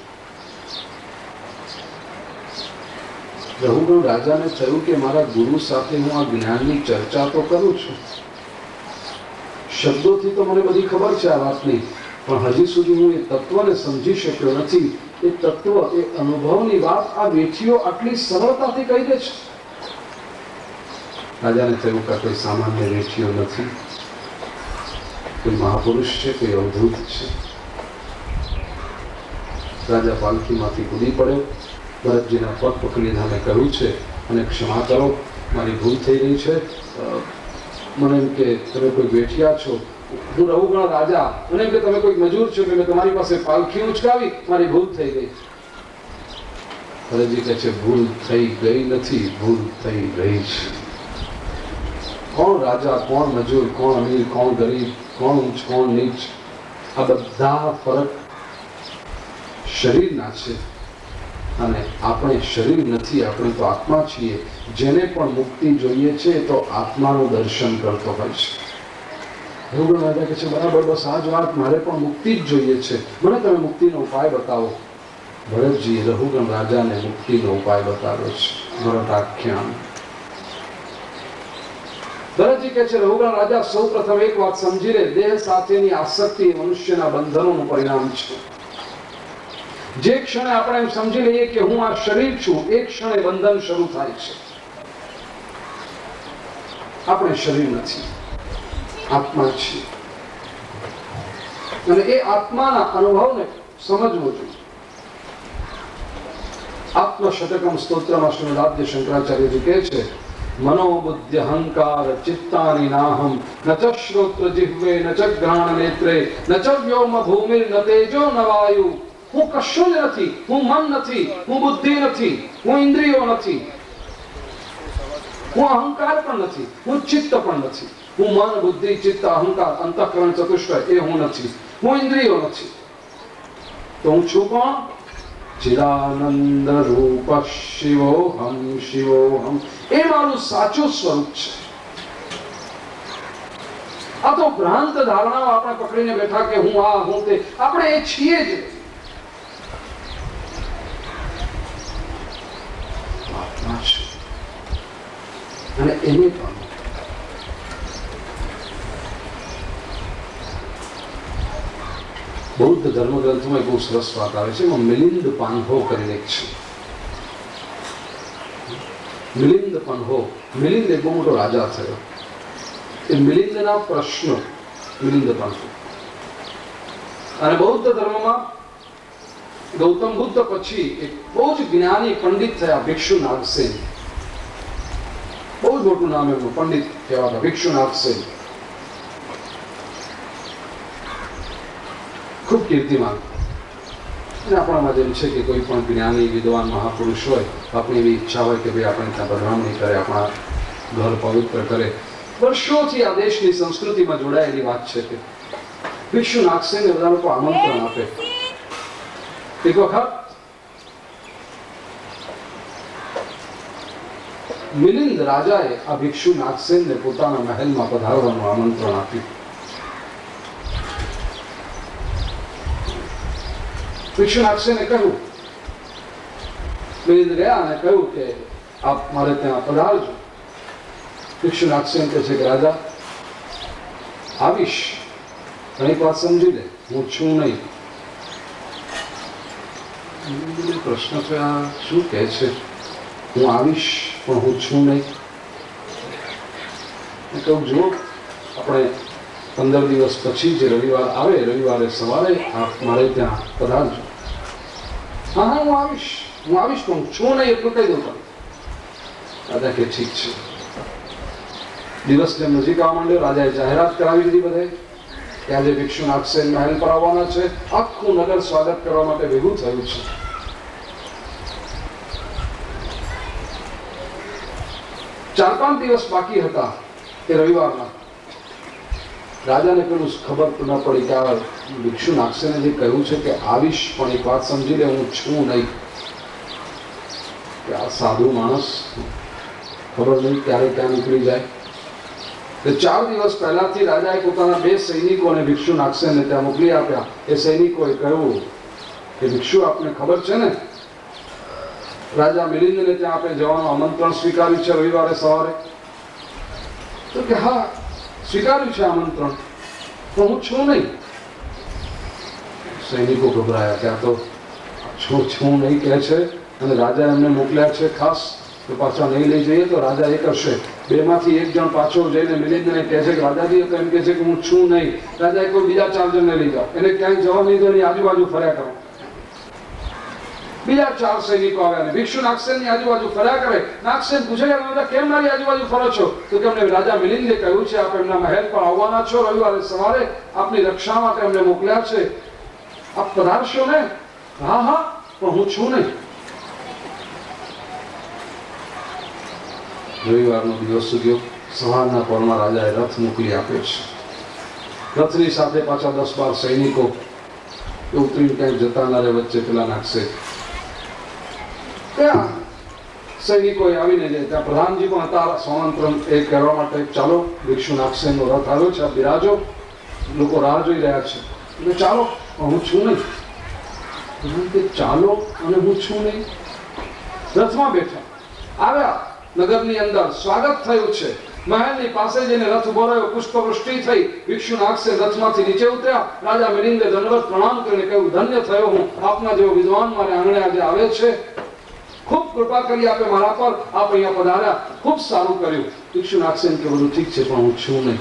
રઘુગણ રાજાને થયું કે મારા ગુરુ સાથે હું આ જ્ઞાનની ચર્ચા તો કરું છું, શબ્દોથી તો મને બધી ખબર છે આ વાતની, પણ હજી સુધી હું એ તત્વને સમજી શક્યો નથી. એ તત્વ, એ અનુભવની વાત આ વેઠીઓ આટલી સરળતાથી કહી દે છે. રાજાને થયું કે કોઈ સામાન્ય વેઠીઓ નથી, કોઈ મહાપુરુષ છે, કોઈ અવધૂત છે. રાજા પાલખીમાંથી કૂદી પડ્યો, ભરતજીના પગ પકડી લીધા, મેં કહ્યું છે અને ક્ષમા કરો, મારી ભૂલ થઈ રહી છે. મને એમ કે તમે કોઈ વેઠિયા છો, હું રઘુગણ રાજા, મને એમ કે તમે કોઈ મજૂર છો કે મેં તમારી પાસે પાલખી ઉચકાવી, મારી ભૂલ થઈ ગઈ. ભરતજી કહે છે ભૂલ થઈ ગઈ નથી, ભૂલ થઈ રહી છે. કોણ રાજા, કોણ મજૂર, કોણ અમીર, કોણ ગરીબ, કોણ ઊંચ, કોણ નીચ, આ બધા ફરક શરીરના છે. અને આપણે શરીર નથી, આપણે તો આત્મા છીએ. જેને પણ મુક્તિ જોઈએ છે તો આત્માનું દર્શન કરતો હોય છે. રઘુગણ રાજા કહે છે બરાબર, બસ આ જ વાત, મારે પણ મુક્તિ જ જોઈએ છે, મને તમે મુક્તિનો ઉપાય બતાવો. ભરતજી રઘુગણ રાજાને મુક્તિનો ઉપાય બતાવ્યો છે, ભરતાખ્યાન. ભરતજી કહે છે રઘુગણ રાજા સૌ પ્રથમ એક વાત સમજી લે, દેહ સાથેની આસક્તિ મનુષ્યના બંધનોનું પરિણામ છે. જે ક્ષણે આપણે એમ સમજી લઈએ કે હું આ શરીર છું, એ ક્ષણે બંધન શરૂ થાય છે. આપણે શરીર નથી, આત્મા છીએ, અને એ આત્માના અનુભવને સમજવો જોઈએ. આત્મશતકમ સ્તોત્રમાં શ્રીમદ આદ્ય શંકરાચાર્યજી કહે છે મનોબુદ્ધિ અહંકાર ચિત્તાની નાહમ ન ચ શ્રોત્ર જિહ્વે ન ચ ઘ્રાણ નેત્રે ન ચ વ્યોમ ભૂમિર ન તેજો ન વાયુ. હું કશું જ નથી, હું મન નથી, હું બુદ્ધિ નથી, હું ઇન્દ્રિયો નથી, હું અહંકાર પણ નથી, હું ચિત્ત પણ નથી. હું મન, બુદ્ધિ, ચિત્ત, અહંકાર, અંતઃકરણ ચતુષ્ટય એ હું નથી, હું ઇન્દ્રિયો નથી. તો હું છું કોણ? ચિદાનંદ રૂપ શિવોહમ શિવોહમ. એ મારું સાચું સ્વરૂપ છે. આ તો ભ્રાંત ધારણાઓ આપણે પકડીને બેઠા કે હું આ, હું તે, આપણે એ છીએ જ. અને એને પણ બૌદ્ધ ધર્મગ્રંથોમાં બહુ સરસ વાત આવે છે, એમાં મિલિંદ પાંહો કરીને એક છે. મિલિંદ પાંહો, મિલિંદ એક બહુ મોટો રાજા થયો. એ મિલિંદના પ્રશ્નો, મિલિંદ પાંહો. અને બૌદ્ધ ધર્મમાં ગૌતમ બુદ્ધ પછી એક બહુ જ જ્ઞાની પંડિત થયા ભિક્ષુ નાગસેન. બહુ જ મોટું નામ એમનું, પંડિત કહેવાતા ભિક્ષુ નાગસેન. ખૂબ કીર્તિમાન. અને આપણામાં જેમ છે કે કોઈ પણ જ્ઞાની વિદ્વાન મહાપુરુષ હોય, આપણી એવી ઈચ્છા હોય કે ભાઈ આપણે ત્યાં પધરામણી કરે, આપણા ઘર પવિત્ર કરે. વર્ષોથી આ દેશની સંસ્કૃતિમાં જોડાયેલી વાત છે કે ભિક્ષુ નાગસેનને બધા લોકો આમંત્રણ આપે. એક વખત મિલિંદ રાજાએ આ ભિક્ષુ નાગસેનને પોતાના મહેલમાં પધારવાનું આમંત્રણ આપ્યું. ભિક્ષુ નાગસેને કહ્યું, મિલિંદ ગયા અને કહ્યું કે આપ મારે ત્યાં પધારજો. ભિક્ષુ નાગસેન કહે છે કે રાજા આવીશ, ઘણી વાત સમજી લે, હું છું નહીં. પ્રશ્ન છે આ શું કહે છે, હું આવીશ પણ હું છું નહીં. કહું જુઓ, આપણે 15 દિવસ પછી જે રવિવાર આવે, રવિવારે સવારે આપ મારે ત્યાં પધારજો. હા હા હું આવીશ પણ હું છું નહીં એટલું કહી દઉં. રાજા કે ઠીક છે. દિવસ જેમ નજીક આવવા માંડ્યો, રાજાએ જાહેરાત કરાવી દીધી બધે કે આજે ભિક્ષુ નાગસેન મહેલ પર આવવાના છે. આખું નગર સ્વાગત કરવા માટે ભેગું થયું છે. 4-5 દિવસ બાકી હતા એ રવિવારના. રાજાને પેલું ખબર તો ન પડી કે આ ભિક્ષુ નાગસેને જે કહ્યું છે કે આવીશ, પણ એક વાત સમજી લે, હું છું નહીં. કે આ સાધુ માણસ ખબર નહીં ક્યારે ક્યાં નીકળી જાય. 4 દિવસ પહેલાથી રાજાએ પોતાના 2 સૈનિકોને ભિક્ષુ નાગસેનને ત્યાં મોકલી આપ્યા. એ સૈનિકોએ કહ્યું કે ભિક્ષુ, આપને ખબર છે ને, રાજા મિલિંદને ત્યાં આપણે જવાનું આમંત્રણ સ્વીકાર્યું છે રવિવારે સવારે. તો કે હા, સ્વીકાર્યું છે આમંત્રણ, પણ હું છું નહીં. સૈનિકો ગભરાયા કે આ તો છું નહીં કહે છે, અને રાજા એમને મોકલ્યા છે ખાસ, તો પાછા નહીં લઈ જઈએ તો રાજા એ કરશે. 2 માંથી એક જણ પાછો જઈને મિલિંદને કહે છે કે રાજાજી તો એમ કહે છે કે હું છું નહીં. રાજાએ કોઈ બીજા 4 જણને લઈ જાઓ, એને ક્યાંય જવા નહીં દો, એની આજુબાજુ ફર્યા કરો. બીજા 4 સૈનિકો આવ્યા અને ભિક્ષુ નાગસેનની આજુબાજુ ફર્યા કરે. નાગસેન પૂછે કે તમે કેમ મારી આજુબાજુ ફરો છો? તો કે અમને રાજા મિલિંદે કહ્યું છે આપ એમના મહેલ પર આવવાના છો રવિવારે સવારે, આપની રક્ષા માટે એમને મોકલ્યા છે, આપ પધારશો ને? હા હા, પણ હું છું નહીં. રવિવારનો દિવસ સુધ્યો. સવારના પરમાં રાજાએ રથ મોકલી આપ્યો છે. રથની સાથે પાછા 10-12 સૈનિકો ઉતરીને ક્યાંક જતા ના રહે. વચ્ચે પેલા નાગસેન ત્યાં સૈનિકોએ આવીને ત્યાં પ્રધાનજી પણ હતા સ્વામંત્રણ એ કરવા માટે, ચાલો ભિક્ષુ નાગસેનનો રથ આવ્યો છે, આપ બિરાજો, લોકો રાહ જોઈ રહ્યા છે. એટલે ચાલો, હું છું નહીં. ચાલો અને હું છું નહીં. રથમાં બેઠા આવ્યા. નગરની અંદર સ્વાગત થયું છે. મહેલની પાસે જઈને રથ ઉભો રહ્યો. પુષ્પવૃષ્ટિ થઈ. ભિક્ષુ નાગસેન રથમાંથી નીચે ઉતર્યા. રાજા મિલિંદે દંડવત પ્રણામ કરીને કહ્યું, ધન્ય થયો હું, આપના જેવો વિદ્વાન મારે આંગણે આજે આવે છે. ખૂબ કૃપા કરી આપે મારા પર, આપ અહીંયા પધાર્યા, ખૂબ સારું કર્યું. ભિક્ષુ નાગસેન કે બધું ઠીક છે, પણ હું છું નહીં.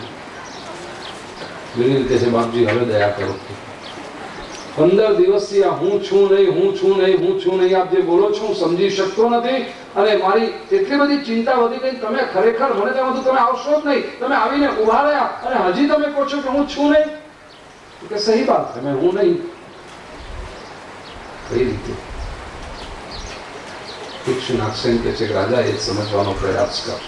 મિલિંદ કહે છે, બાપજી હવે દયા કરો. 15 દિવસથી આ હું છું નહીં, હું છું નહીં, હું છું નહીં આપ જે બોલો છો હું સમજી શકતો નથી, અને મારી એટલી બધી ચિંતા વધી ગઈ. તમે ખરેખર મને ત્યાં બધું તમે આવશો જ નહીં. તમે આવીને ઉભા રહ્યા અને હજી તમે કહો છો કે હું છું નહીં. કે સહી વાત છે, મેં હું નહીં. કઈ રીતે? ભિક્ષુ નાગસેન કહે છે કે રાજા એ સમજવાનો પ્રયાસ કર.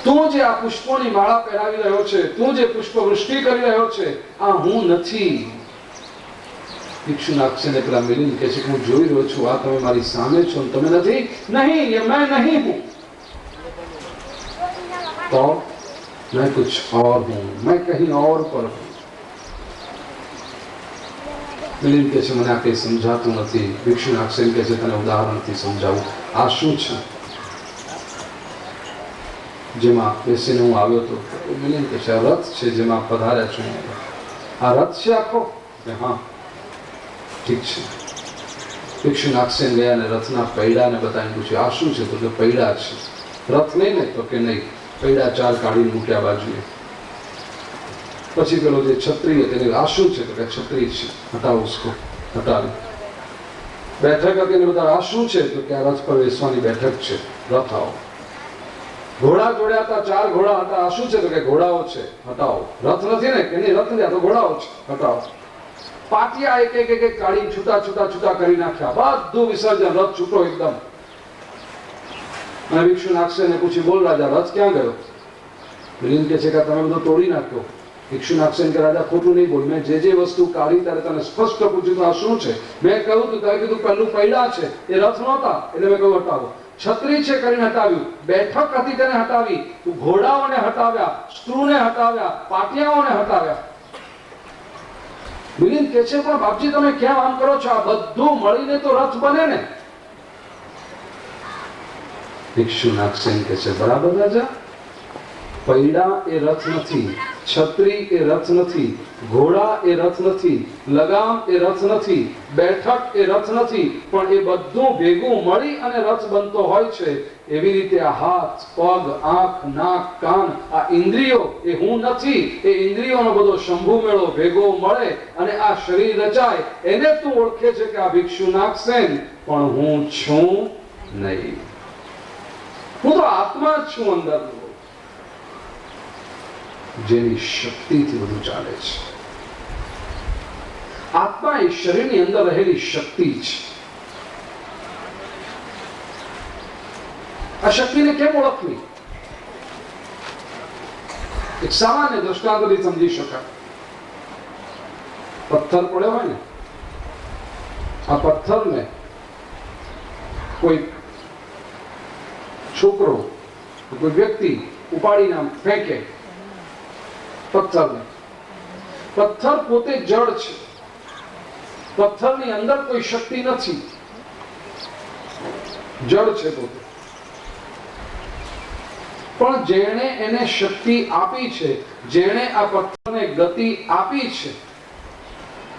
તું જે આ પુષ્પોની માળા પહેરાવી રહ્યો છે, તું જે પુષ્પવૃષ્ટિ કરી રહ્યો છે, આ હું નથી. ભિક્ષુ નાગસેન પેલા મિલિંદ કહે છે કે હું જોઈ રહ્યો છું, આ તમે મારી સામે છો, તમે નથી. નહીં, ये मैं नहीं हूं. तो मैं कुछ और हूं, मैं कहीं और पर हूं. મિલિંદ કહે છે મને આ કંઈ સમજાતું નથી. ભિક્ષુ નાગસેન કહે છે તને ઉદાહરણથી સમજાવું. આ શું છે જેમાં બેસીને હું આવ્યો હતો? મિલિંદ કહે છે આ રથ છે જેમાં પધાર્યા છું. આ રથ છે આખો? હા, ઠીક છે. ભિક્ષુ નાગસેન ગયા અને રથના પૈડાને બતાવીને પૂછ્યું, આ શું છે? તો કે પૈડા છે. રથ નહીં ને? તો કે નહીં. પૈડા 4 કાઢીને મૂક્યા બાજુએ. પછી પેલો જે છત્રી તેને આ શું છે? તો કે છત્રી છે. હટાવો ઉસકો. હટાવી. બેઠક હતી ને બધા આ શું છે? તો કે આ રથ પર બેસવાની બેઠક છે. રથ આવો. ઘોડા જોડ્યા હતા, 4 ઘોડા હતા. આ શું છે? તો કે ઘોડાઓ છે. હટાવો. રથ નથી ને? કે નહીં, રથ નથી, આ તો ઘોડાઓ છે. હટાવો. પાટિયા એક કાઢી છૂટા કરી નાખ્યા. બધું વિસર્જન. રથ છૂટો એકદમ. અને ભિક્ષુ નાગસેને પૂછ્યું, બોલ રાજા, રથ ક્યાં ગયો? મિલિંદ કહે છે કે તમે બધું તોડી નાખ્યો. ભિક્ષુ નાગસેન કે રાજા ખોટું નહીં બોલ, મેં જે વસ્તુ કાઢી ત્યારે તને સ્પષ્ટ પૂછ્યું તો આ શું છે? મેં કહ્યું તું, ત્યારે કીધું પહેલું પૈડા છે, એ રથ નહોતા, એટલે મેં કહ્યું હટાવો. છત્રી છે કરીને હટાવ્યું. બેઠક હતી તેને હટાવી. તું ઘોડાઓને હટાવ્યા, સ્ત્રૂને હટાવ્યા, પાટિયાઓને હટાવ્યા. મિલિંદ કહે છે પણ બાપજી તમે ક્યાં આમ કરો છો? આ બધું મળીને તો રથ બને ને? ભિક્ષુ નાગસેન કહે છે બરાબર રાજા, પૈડા એ રથ નથી, છત્રી એ રથ નથી, ઘોડા એ રથ નથી, લગામ એ રથ નથી, બેઠક એ રથ નથી, પણ એ બધું ભેગું મળી અને રથ બનતો હોય છે. એવી રીતે આ હાથ, પગ, આંખ, નાક, કાન, આ ઇન્દ્રિયો એ હું નથી. એ ઇન્દ્રિયોનો બધો શંભુ મેળો ભેગો મળે અને આ શરીર રચાય. એને તું ઓળખે છે કે આ ભિક્ષુ નાગસેન, પણ હું છું નહીં. હું તો આત્મા જ છું અંદરનો, જેની શક્તિથી બધું ચાલે છે. આત્મા એ શરીરની અંદર રહેલી શક્તિ છે. આ શક્તિને કેમ ઓળખવી? એક સામાન્ય દ્રષ્ટાંતથી સમજી શકાય. પથ્થર પડ્યો હોય ને, આ પથ્થરને કોઈ છોકરો, કોઈ વ્યક્તિ ઉપાડીને આમ ફેંકે પથ્થરને, પથ્થર પોતે જળ છે, પથ્થરની અંદર કોઈ શક્તિ નથી, જળ છે પોતે. પણ જેણે એને શક્તિ આપી છે, જેણે આ પથ્થરને ગતિ આપી છે,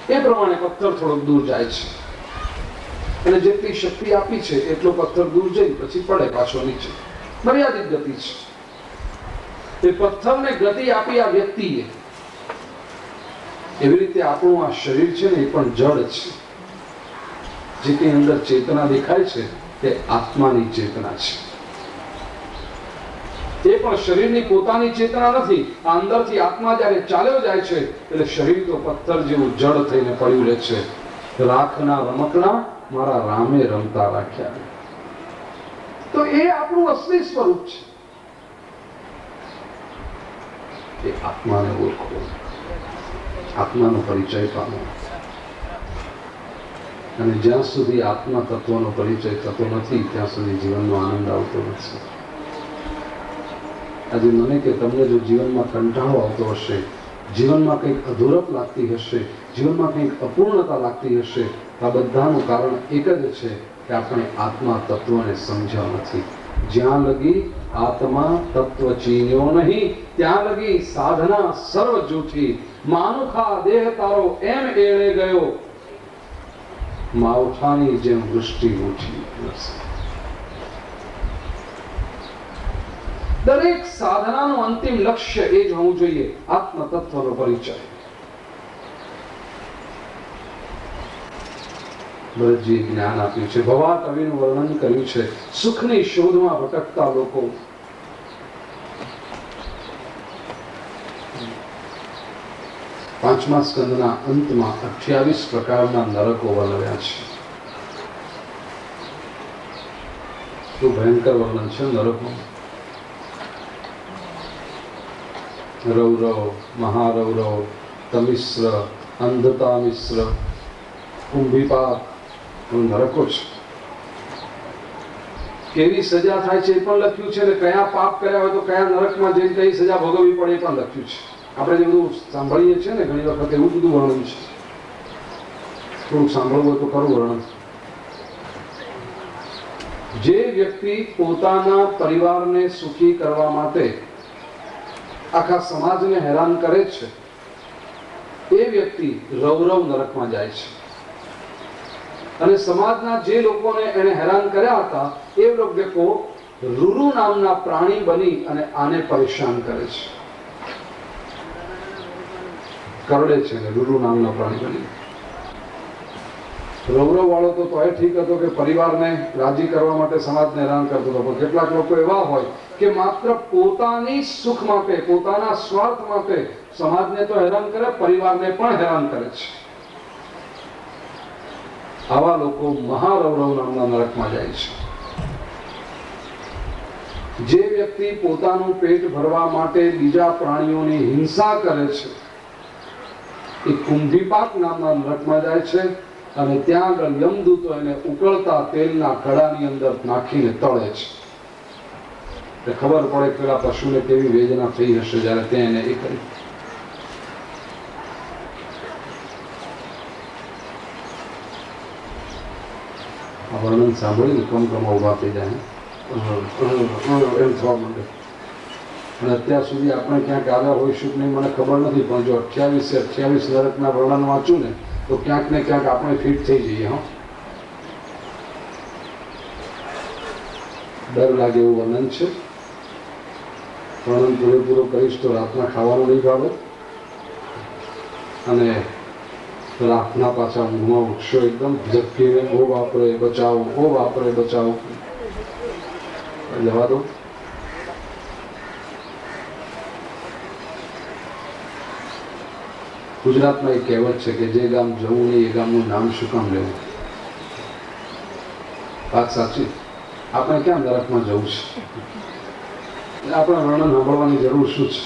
એ પ્રમાણે પથ્થર થોડોક દૂર જાય છે. અને જેટલી શક્તિ આપી છે એટલો પથ્થર દૂર જઈ પછી પડે પાછો નીચે. મર્યાદિત ગતિ છે. એ પથ્થરને ગતિ આપી આ વ્યક્તિએ. એવી રીતે આપણું આ શરીર છે ને, એ પણ જળ છે. જે કઈ અંદર ચેતના દેખાય છે તે આત્માની ચેતના છે. એ પણ શરીરની પોતાની ચેતના નથી. આ અંદરથી આત્મા જ્યારે ચાલ્યો જાય છે એટલે શરીર તો પથ્થર જેવું જળ થઈને પડ્યું રહે છે. રાખના રમકડા મારા રામે રમતા રાખ્યા. તો એ આપણું અસલી સ્વરૂપ છે. એ આત્માને ઓળખો, આત્માનો પરિચય પામો. અને જ્યાં સુધી આત્મા તત્વનો પરિચય થતો નથી ત્યાં સુધી જીવનનો આનંદ આવતો નથી. આજે મને કે તમને જો જીવનમાં કંટાળો આવતો હશે, જીવનમાં કંઈક અધૂરપ લાગતી હશે, જીવનમાં કંઈક અપૂર્ણતા લાગતી હશે, આ બધાનું કારણ એક જ છે કે આપણે આત્મા તત્વને સમજ્યા નથી. જ્યાં લગી આત્મા તત્વ ચીન્યો નહીં ત્યાં લગી સાધના સર્વ જૂઠી. માનુખા દેહ તારો એમ એળે ગયો, માવઠાની જેમ વૃષ્ટિ ઉઠી. દરેક સાધનાનું અંતિમ લક્ષ્ય એ જ હોવું જોઈએ, આત્મ તત્વનો પરિચય. ભરતજીએ જ્ઞાન આપ્યું છે, ભવા કવિનું વર્ણન કર્યું છે. સુખની શોધમાં ભટકતા લોકો, પાંચમા સ્કંદના અંતમાં 28 પ્રકારના નરકો વર્ણવ્યા છે. શું ભયંકર વર્ણન છે નરકનું. રૌરવ, મહારૌરવ, તમિશ્ર, અંધતા મિશ્ર, કુંભીપાક, નરકો છે. કેવી સજા થાય છે એ પણ લખ્યું છે, અને કયા પાપ કર્યા હોય તો કયા નરકમાં જઈને કઈ સજા ભોગવવી પડે એ પણ લખ્યું છે. આપણે જે બધું સાંભળીએ છીએ ને ઘણી વખત એવું બધું વર્ણન છે. થોડુંક સાંભળવું હોય તો ખરું વર્ણન. જે વ્યક્તિ પોતાના પરિવારને સુખી કરવા માટે આખા સમાજને હેરાન કરે છે એ વ્યક્તિ રૌરવ નરકમાં જાય છે. અને સમાજના જે લોકોને એને હેરાન કર્યા હતા એ લોકો રૂરુ નામના પ્રાણી બની અને આને પરેશાન કરે છે, કરડે છે ને. રૂરુ નામના પ્રાણી બની. રૌરવ વાળો તો એ ઠીક હતો કે પરિવારને રાજી કરવા માટે સમાજને હેરાન કરતો હતો, પણ કેટલાક લોકો એવા હોય કે માત્ર પોતાની સુખ માટે, પોતાના સ્વાર્થ માટે સમાજને તો હેરાન કરે, પરિવારને પણ હેરાન કરે છે. આવા લોકો મહારૌરવ નામના નરકમાં જાય છે. જે વ્યક્તિ પોતાનું પેટ ભરવા માટે બીજા પ્રાણીઓની હિંસા કરે છે એ કુંભીપાક નામના નરકમાં જાય છે. અને ત્યાં આગળ યમદૂતો એને ઉકળતા તેલના કડાની અંદર નાખીને તળે છે. ખબર પડે કે પેલા પશુને કેવી વેદના થઈ હશે જયારે તે એને એ કરી. આ વર્ણન સાંભળીને કમકમા ઉભા થઈ જાય, એમ થવા માંડે. અને અત્યાર સુધી આપણે ક્યાંક આવ્યા હોઈશું કે નહીં મને ખબર નથી, પણ જો 28 નરકના વર્ણન વાંચું ને તો ક્યાંક ને ક્યાંક આપણે ફિટ થઈ જઈએ. હા, ડર લાગે એવું વર્ણન છે. વર્ણન પૂરેપૂરો કરીશ તો રાતના ખાવાનું નહીં ભાવે, અને રાતના પાછા ઊંઘમાં ઉઠશો એકદમ ઝપકીને, ઓ બાપરે બચાવો, ઓ બાપરે બચાવો. જવા દો. ગુજરાતમાં એક કહેવત છે કે જે ગામ જવું નહીં એ ગામનું નામ શું કામ લેવું. વાત સાચી. આપણે ક્યાં નરકમાં જવું છે, આપણે વર્ણન સાંભળવાની જરૂર શું છે?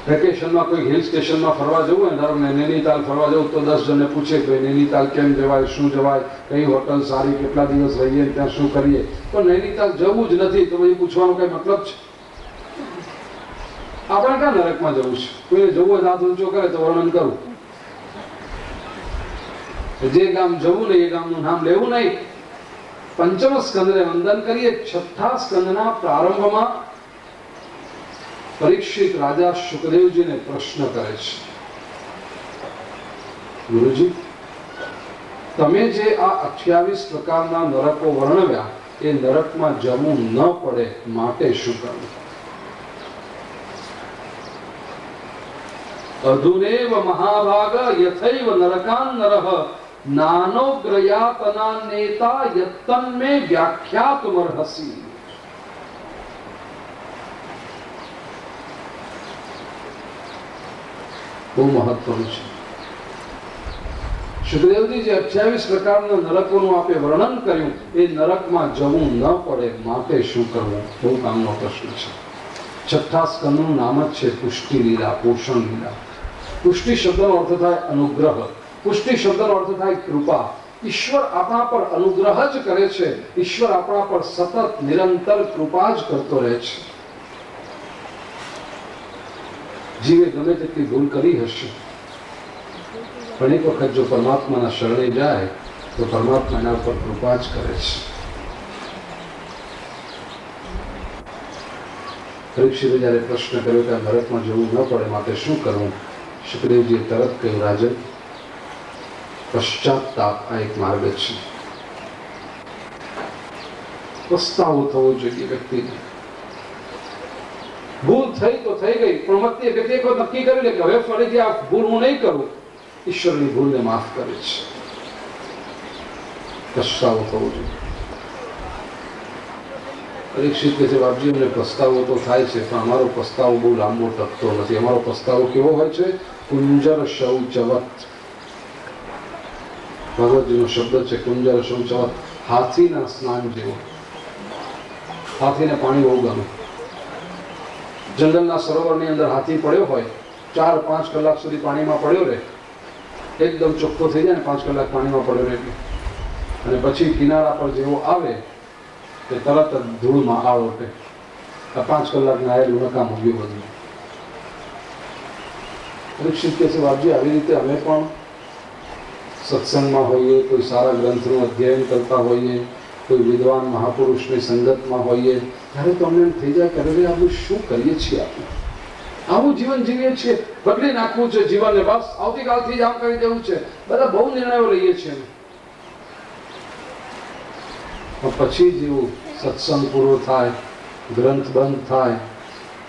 વેકેશનમાં કોઈ હિલ સ્ટેશનમાં ફરવા જવું હોય, ધારો કે નૈનીતાલ ફરવા જવું, તો 10 જણને પૂછે કે નૈનીતાલ કેમ જવાય, શું જવાય, કઈ હોટલ સારી, કેટલા દિવસ રહીએ, ત્યાં શું કરીએ. તો નૈનીતાલ જવું જ નથી તો પછી પૂછવાનો કઈ મતલબ છે? આપણે ક્યાં નરકમાં જવું છે? કોઈને જવું હોય હાથ ઊંચો કરે તો વર્ણન કરું. જે ગામ જવું નહીં એ ગામનું નામ લેવું નહીં. પંચમ સ્કંદને વંદન કરીએ. છઠ્ઠા સ્કંદના પ્રારંભમાં પરીક્ષિત રાજા શુકદેવજીને પ્રશ્ન કરે છે, ગુરુજી, તમે જે આ 28 પ્રકારના નરકો વર્ણવ્યા એ નરકમાં જવું ન પડે માટે શું કરવું? અધુનેવ મહાભાગ યથૈવ નરકાન નરઃ નાનોગ્રયાતના નેતા યત્તન્મે વ્યાખ્યાતુમર્હસી. બહુ મહત્વનું છે. શુકદેવજી જે 28 પ્રકારના નરકોનું આપે વર્ણન કર્યું એ નરકમાં જવું ન પડે માટે શું કરવું? બહુ કામનો પ્રશ્ન છે. છઠ્ઠા સ્કંદનું નામ જ છે પુષ્ટિ લીલા, પોષણ લીલા. પુષ્ટિ શબ્દનો અર્થ થાય અનુગ્રહ. પુષ્ટિ શબ્દનો અર્થ થાય કૃપા. ઈશ્વર આપણા પર અનુગ્રહ જ કરે છે. ઈશ્વર આપણા પર સતત નિરંતર કૃપા જ કરતો રહે છે. જીવે ગમે તેટલી ભૂલ કરી હશે, પણ એક વખત જો પરમાત્માના શરણે જાય તો પરમાત્મા એના પર કૃપા જ કરે છે. પરીક્ષિતે જયારે પ્રશ્ન કર્યો કે નરકમાં જવું ન પડે માટે શું કરવું, શુકદેવજીએ તરત કહ્યું, રાજન, પશ્ચાતાપ આ એક માર્ગ છે. પસ્તાવો થવો જોઈએ વ્યક્તિને. ભૂલ થઈ તો થઈ ગઈ, પણ વ્યક્તિ એક વખત નક્કી કરી લે કે હવે ફરીથી આ ભૂલ હું નહીં કરું. ઈશ્વરની ભૂલને માફ કરે છે. પસ્તાવો થવો જોઈએ. પરીક્ષિત કહે છે, બાપજી, અમને પસ્તાવો તો થાય છે, પણ અમારો પસ્તાવો બહુ લાંબો ટકતો નથી. અમારો પસ્તાવો કેવો હોય છે? કુંજર શૌચવત. ભગવતજીનો શબ્દ છે કુંજર શૌચવત, હાથીના સ્નાન જેવો. હાથીને પાણી બહુ ગમે. જંગલના સરોવરની અંદર હાથી પડ્યો હોય, 4-5 કલાક સુધી પાણીમાં પડ્યો રહે, એકદમ ચોખ્ખો થઈ જાય ને 5 કલાક પાણીમાં પડ્યો રહે, અને પછી કિનારા પર જેવો આવે તે તરત જ ધૂળમાં આળોટે. આ 5 કલાક નાયેલું નકામું ગયું બધું. પરીક્ષિત કહે છે, બાપજી, આવી રીતે અમે પણ સત્સંગમાં હોઈએ, કોઈ સારા ગ્રંથનું અધ્યયન કરતા હોઈએ, કોઈ વિદ્વાન મહાપુરુષની સંગતમાં હોઈએ, ત્યારે તો અમને થઈ જાય કે અરે આપણે શું કરીએ છીએ? આપણે આવું જીવન જીવીએ છીએ, બદલી નાખવું છે જીવનને, બસ આવતીકાલથી જ આમ કરી દેવું છે. બધા બહુ નિર્ણયો લઈએ છીએ. પછી જેવું સત્સંગ પૂરો થાય, ગ્રંથ બંધ થાય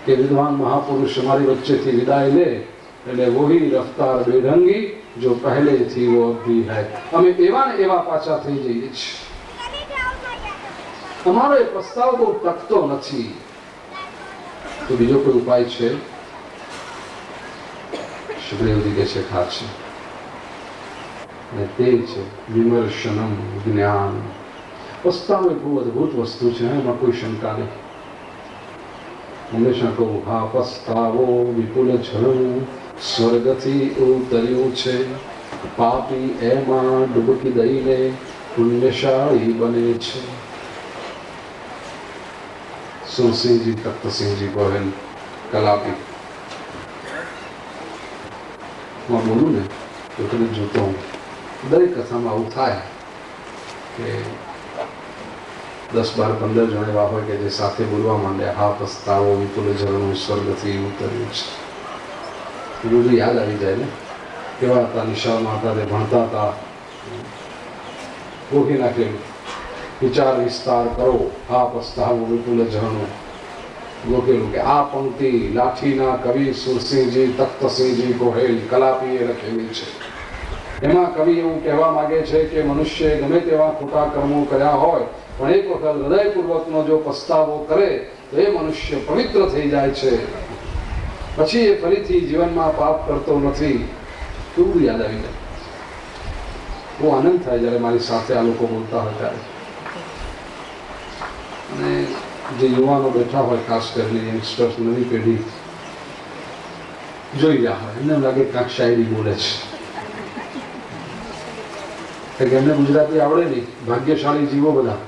કે વિદ્વાન મહાપુરુષ અમારી વચ્ચેથી વિદાય લે, એટલે વહી રફતાર બેઢંગી જો પહેલેથી વો અભી હૈ. અમે એવા ને એવા પાછા થઈ જઈએ છીએ. અમારો એ પસ્તાવ બહુ ટકતો નથી. તો બીજો કોઈ ઉપાય છે? શુકદેવજી કહે છે, ખા છે, અને તે છે વિમર્શનમ જ્ઞાન. પસ્તાવો એ બહુ અદભુત વસ્તુ છે, એમાં કોઈ શંકા નહીં. હંમેશા કહું, હા, પસ્તાવો વિપુલ ઝરણું સ્વર્ગથી ઉતર્યું છે, પાપી એમાં ડૂબકી દઈને પુણ્યશાળી બને છે. સુરસિંહજી તખ્તસિંહજી ગોહિલ કલાપી. હું બોલું ને તો કદી જોતો હું, દરેક કથામાં આવું થાય કે 10, 12, 15 જણ એવા હોય કે જે સાથે બોલવા માંડે, હા, પસ્તાવો વિપુલ ઝરણું સ્વર્ગથી ઉતર્યું છે. બધું યાદ આવી જાય ને, કેવા હતા, નિશાળમાં હતા, તે ભણતા હતા, ગોખી નાખેલું. વિચાર વિસ્તાર કરો, હા, પસ્તાવો વિપુલ ઝરણું. ગોખેલું કે આ પંક્તિ લાઠીના કવિ સુરસિંહજી તખ્તસિંહજી ગોહિલ કલાપીએ લખેલી છે. એમાં કવિ એવું કહેવા માંગે છે કે મનુષ્ય ગમે તેવા ખોટા કર્મો કર્યા હોય, પણ એક વખત હૃદયપૂર્વકનો જો પસ્તાવો કરે તો એ મનુષ્ય પવિત્ર થઈ જાય છે, પછી એ ફરીથી જીવનમાં પાપ કરતો નથી. કેવું યાદ આવી જાય. બહુ આનંદ થાય જ્યારે મારી સાથે આ લોકો બોલતા હોય ત્યારે. અને જે યુવાનો બેઠા હોય, ખાસ કરીને યંગસ્ટર્સ, નવી પેઢી, જોઈ રહ્યા હોય એમને એમ લાગે કાંક શાયરી બોલે છે કે એમને ગુજરાતી આવડે નહીં, ભાગ્યશાળી જીવો બધા.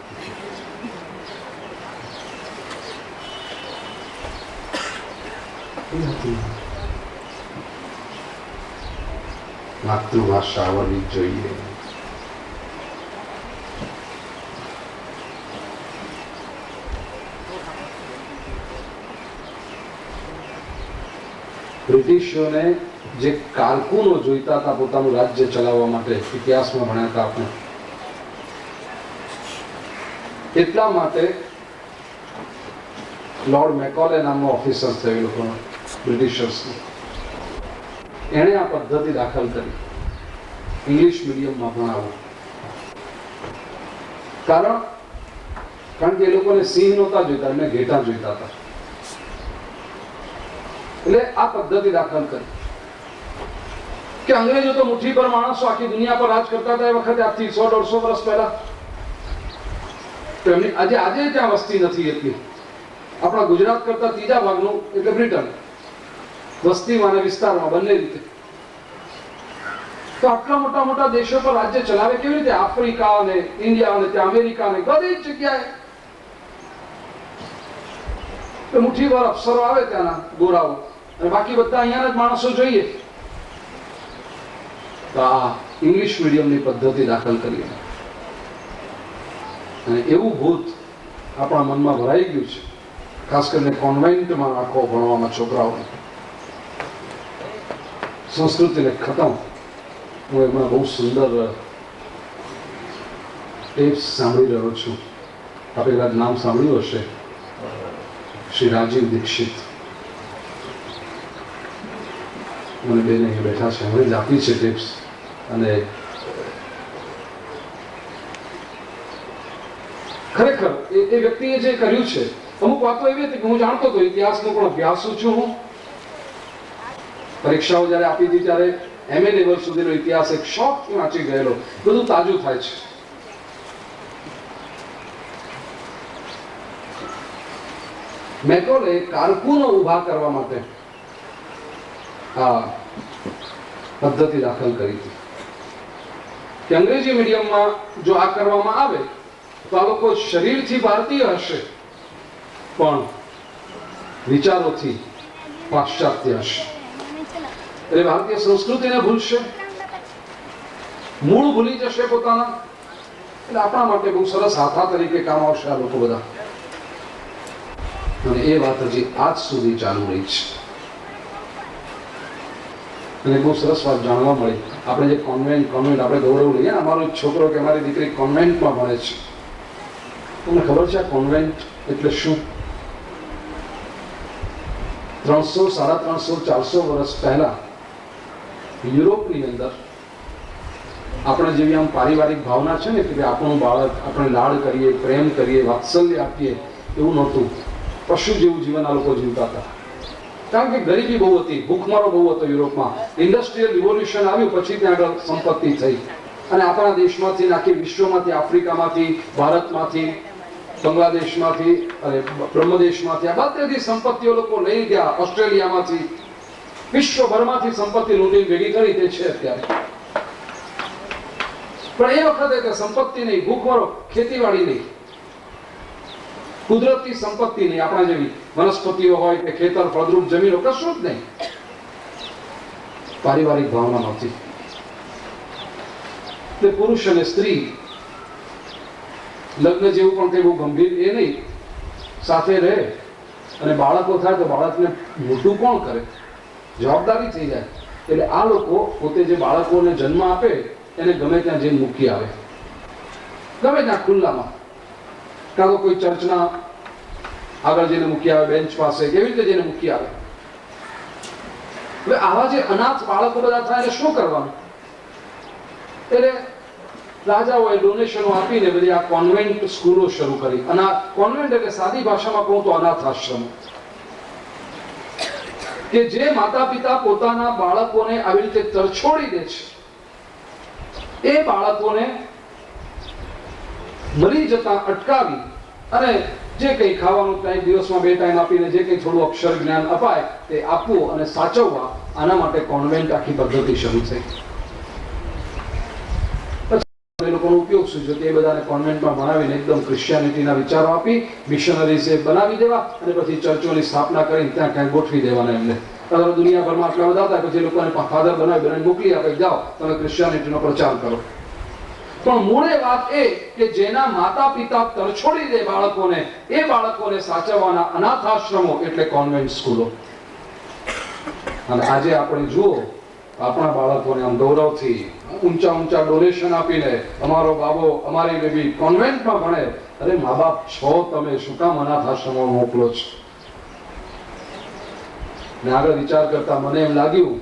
માતૃભાષા આવડવી જોઈએ. બ્રિટિશોને જે કારકુનો જોઈતા હતા પોતાનું રાજ્ય ચલાવવા માટે, ઇતિહાસમાં ભણ્યા હતા આપણે, એટલા માટે લોર્ડ મેકોલે નામનો ઓફિસર થયો એ લોકોનો, બ્રિટિશર્સનો. એણે આ પદ્ધતિ દાખલ કરી, ઇંગ્લિશ મીડિયમમાં ભણાવવું. કારણ કે એ લોકોને સિંહ નહોતા જોઈતા, એમને ઘેટા જોઈતા હતા. એટલે આ પદ્ધતિ દાખલ કરી કે અંગ્રેજો તો મુઠ્ઠી પર માણસો આખી દુનિયા પર રાજ કરતા હતા એ વખતે, આજથી 100-150 વર્ષ પહેલા. તો એમની આજે ત્યાં વસ્તી નથી એટલી. આપણા ગુજરાત કરતા ત્રીજા ભાગનું એટલે બ્રિટન, વસ્તીમાં અને વિસ્તારમાં બંને રીતે. તો આટલા મોટા મોટા દેશો પર રાજ્ય ચલાવે કેવી રીતે? આફ્રિકા અને ઇન્ડિયા અને ત્યાં અમેરિકા ને બધી જ જગ્યાએ મુઠ્ઠીભર અફસરો આવે ત્યાંના ગોરાઓ, અને બાકી બધા અહીંયાના જ માણસો જોઈએ. તો આ ઇંગ્લિશ મીડિયમની પદ્ધતિ દાખલ કરી, અને એવું ભૂત આપણા મનમાં ભરાઈ ગયું છે, ખાસ કરીને કોન્વેન્ટમાં રાખો ભણવામાં છોકરાઓને. સંસ્કૃતિને ખતમ. હું એમાં બહુ સુંદર ટેપ્સ સાંભળી રહ્યો છું. આપણે કદાચ નામ સાંભળ્યું હશે, શ્રી રાજીવ દીક્ષિત. મને બેન અહીંયા બેઠા છે, મને જ આપી છે ટિપ્સ. અને ખરેખર એ વ્યક્તિએ જે કર્યું છે, અમુક વાતો એવી હતી કે હું જાણતો હતો, ઇતિહાસનો પણ અભ્યાસુ છું હું. પરીક્ષાઓ જયારે આપી હતી ત્યારે MA લેવલ સુધીનો ઇતિહાસ એક શોખથી વાંચી ગયેલો, બધું તાજું થાય છે. મેકોલે કારકુનો ઉભા કરવા માટે આ પદ્ધતિ દાખલ કરી હતી કે અંગ્રેજી મીડિયમમાં જો આ કરવામાં આવે તો આ લોકો શરીરથી ભારતીય હશે પણ વિચારોથી પાશ્ચાત્ય હશે. એટલે ભારતીય સંસ્કૃતિને ભૂલશે, મૂળ ભૂલી જશે પોતાના. એટલે આપણા માટે બહુ સરસ હાથા તરીકે કામ આવશે આ લોકો બધા. અને એ વાત હજી આજ સુધી ચાલુ રહી છે. અને બહુ સરસ વાત જાણવા મળી. આપણે જે કોન્વેન્ટ આપણે ગૌરવ લઈએ, અમારો છોકરો કે અમારી દીકરી કોન્વેન્ટમાં ભણે છે. તમને ખબર છે આ કોન્વેન્ટ એટલે શું? 300, 350, 400 વર્ષ પહેલા યુરોપની અંદર આપણે જેવી આમ પારિવારિક ભાવના છે ને કે આપણું બાળક આપણે લાડ કરીએ, પ્રેમ કરીએ, વાત્સલ્ય આપીએ, એવું નહોતું. પશુ જેવું જીવન આ લોકો જીવતા હતા. કારણ કે ગરીબી બહુ હતી, ભૂખમરો બહુ હતો યુરોપમાં. ઇન્ડસ્ટ્રીયલ રિવોલ્યુશન આવ્યું પછી ત્યાં આગળ સંપત્તિ થઈ, અને આપણા દેશમાંથી, આખી વિશ્વમાંથી, આફ્રિકામાંથી, ભારતમાંથી, બાંગ્લાદેશમાંથી અને બ્રહ્મદેશમાંથી આ બધેથી સંપત્તિઓ લોકો લઈ ગયા. ઓસ્ટ્રેલિયામાંથી, વિશ્વભરમાંથી સંપત્તિ લૂંટીને ભેગી કરી તે છે અત્યારે. પણ એ વખતે કે સંપત્તિ નહીં, ભૂખમરો, ખેતીવાડી નહીં, કુદરતી સંપત્તિ નહીં, આપણા જેવી વનસ્પતિઓ હોય કે ખેતર, ફળદ્રુપ જમીનો, કશું જ નહીં. પારિવારિક ભાવના નહોતી. તે પુરુષ અને સ્ત્રી લગ્ન જેવું પણ કઈ બહુ ગંભીર એ નહીં, સાથે રહે અને બાળકો થાય તો બાળકને મોટું કોણ કરે? જવાબદારી થઈ જાય. એટલે આ લોકો પોતે જે બાળકોને જન્મ આપે એને ગમે ત્યાં જઈને મૂકી આવે, ગમે ત્યાં ખુલ્લામાં, કાં તો કોઈ ચર્ચના આગળ જઈને મૂકી આવે, બેન્ચ પાસે, કેવી રીતે જઈને મૂકી આવે. હવે આવા જે અનાથ બાળકો બધા થાય એને શું કરવાનું? એટલે રાજાઓએ ડોનેશનો આપીને બધી આ કોન્વેન્ટ સ્કૂલો શરૂ કરી. કોન્વેન્ટ એટલે સાદી ભાષામાં કહું તો અનાથ આશ્રમ, કે જે માતા પિતા પોતાના બાળકોને આવી રીતે તરછોડી દે છે, એ બાળકોને મરી જતા અટકાવી અને જે કંઈ ખાવાનું ટાઈમ દિવસમાં 2 ટાઈમ આપીને જે કંઈ થોડું અક્ષર જ્ઞાન અપાય તે આપવું અને સાચવવા, આના માટે કોન્વેન્ટ આખી પદ્ધતિ શરૂ થઈ. પછી એ લોકોનો ઉપયોગ શું છે કે એ બધાને કોન્વેન્ટમાં ભણાવીને એકદમ ક્રિશ્ચિયાનિટીના વિચારો આપી મિશનરીઝે બનાવી દેવા અને પછી ચર્ચોની સ્થાપના કરીને ત્યાં ક્યાંક ગોઠવી દેવાના એમને. દુનિયાભરમાં આટલા બધા હતા પછી લોકોને ફાધર બનાવી મોકલી આપે, જાઓ તમે ક્રિશ્ચિયાનિટીનો પ્રચાર કરો. પણ મૂળે વાત એ કે જેના માતા પિતા તરછોડી દે બાળકોને, એ બાળકોને સાચવવાના અનાથાશ્રમો એટલે કોન્વેન્ટ સ્કૂલો. અને આજે આપણે જુઓ આપણા બાળકોને આમ ગૌરવથી ઊંચા ડોનેશન આપીને અમારો બાબો અમારી બેબી કોન્વેન્ટમાં ભણે. અરે મા બાપ છો તમે, શું કામ અનાથાશ્રમો મોકલો છો? ને આગળ વિચાર કરતા મને એમ લાગ્યું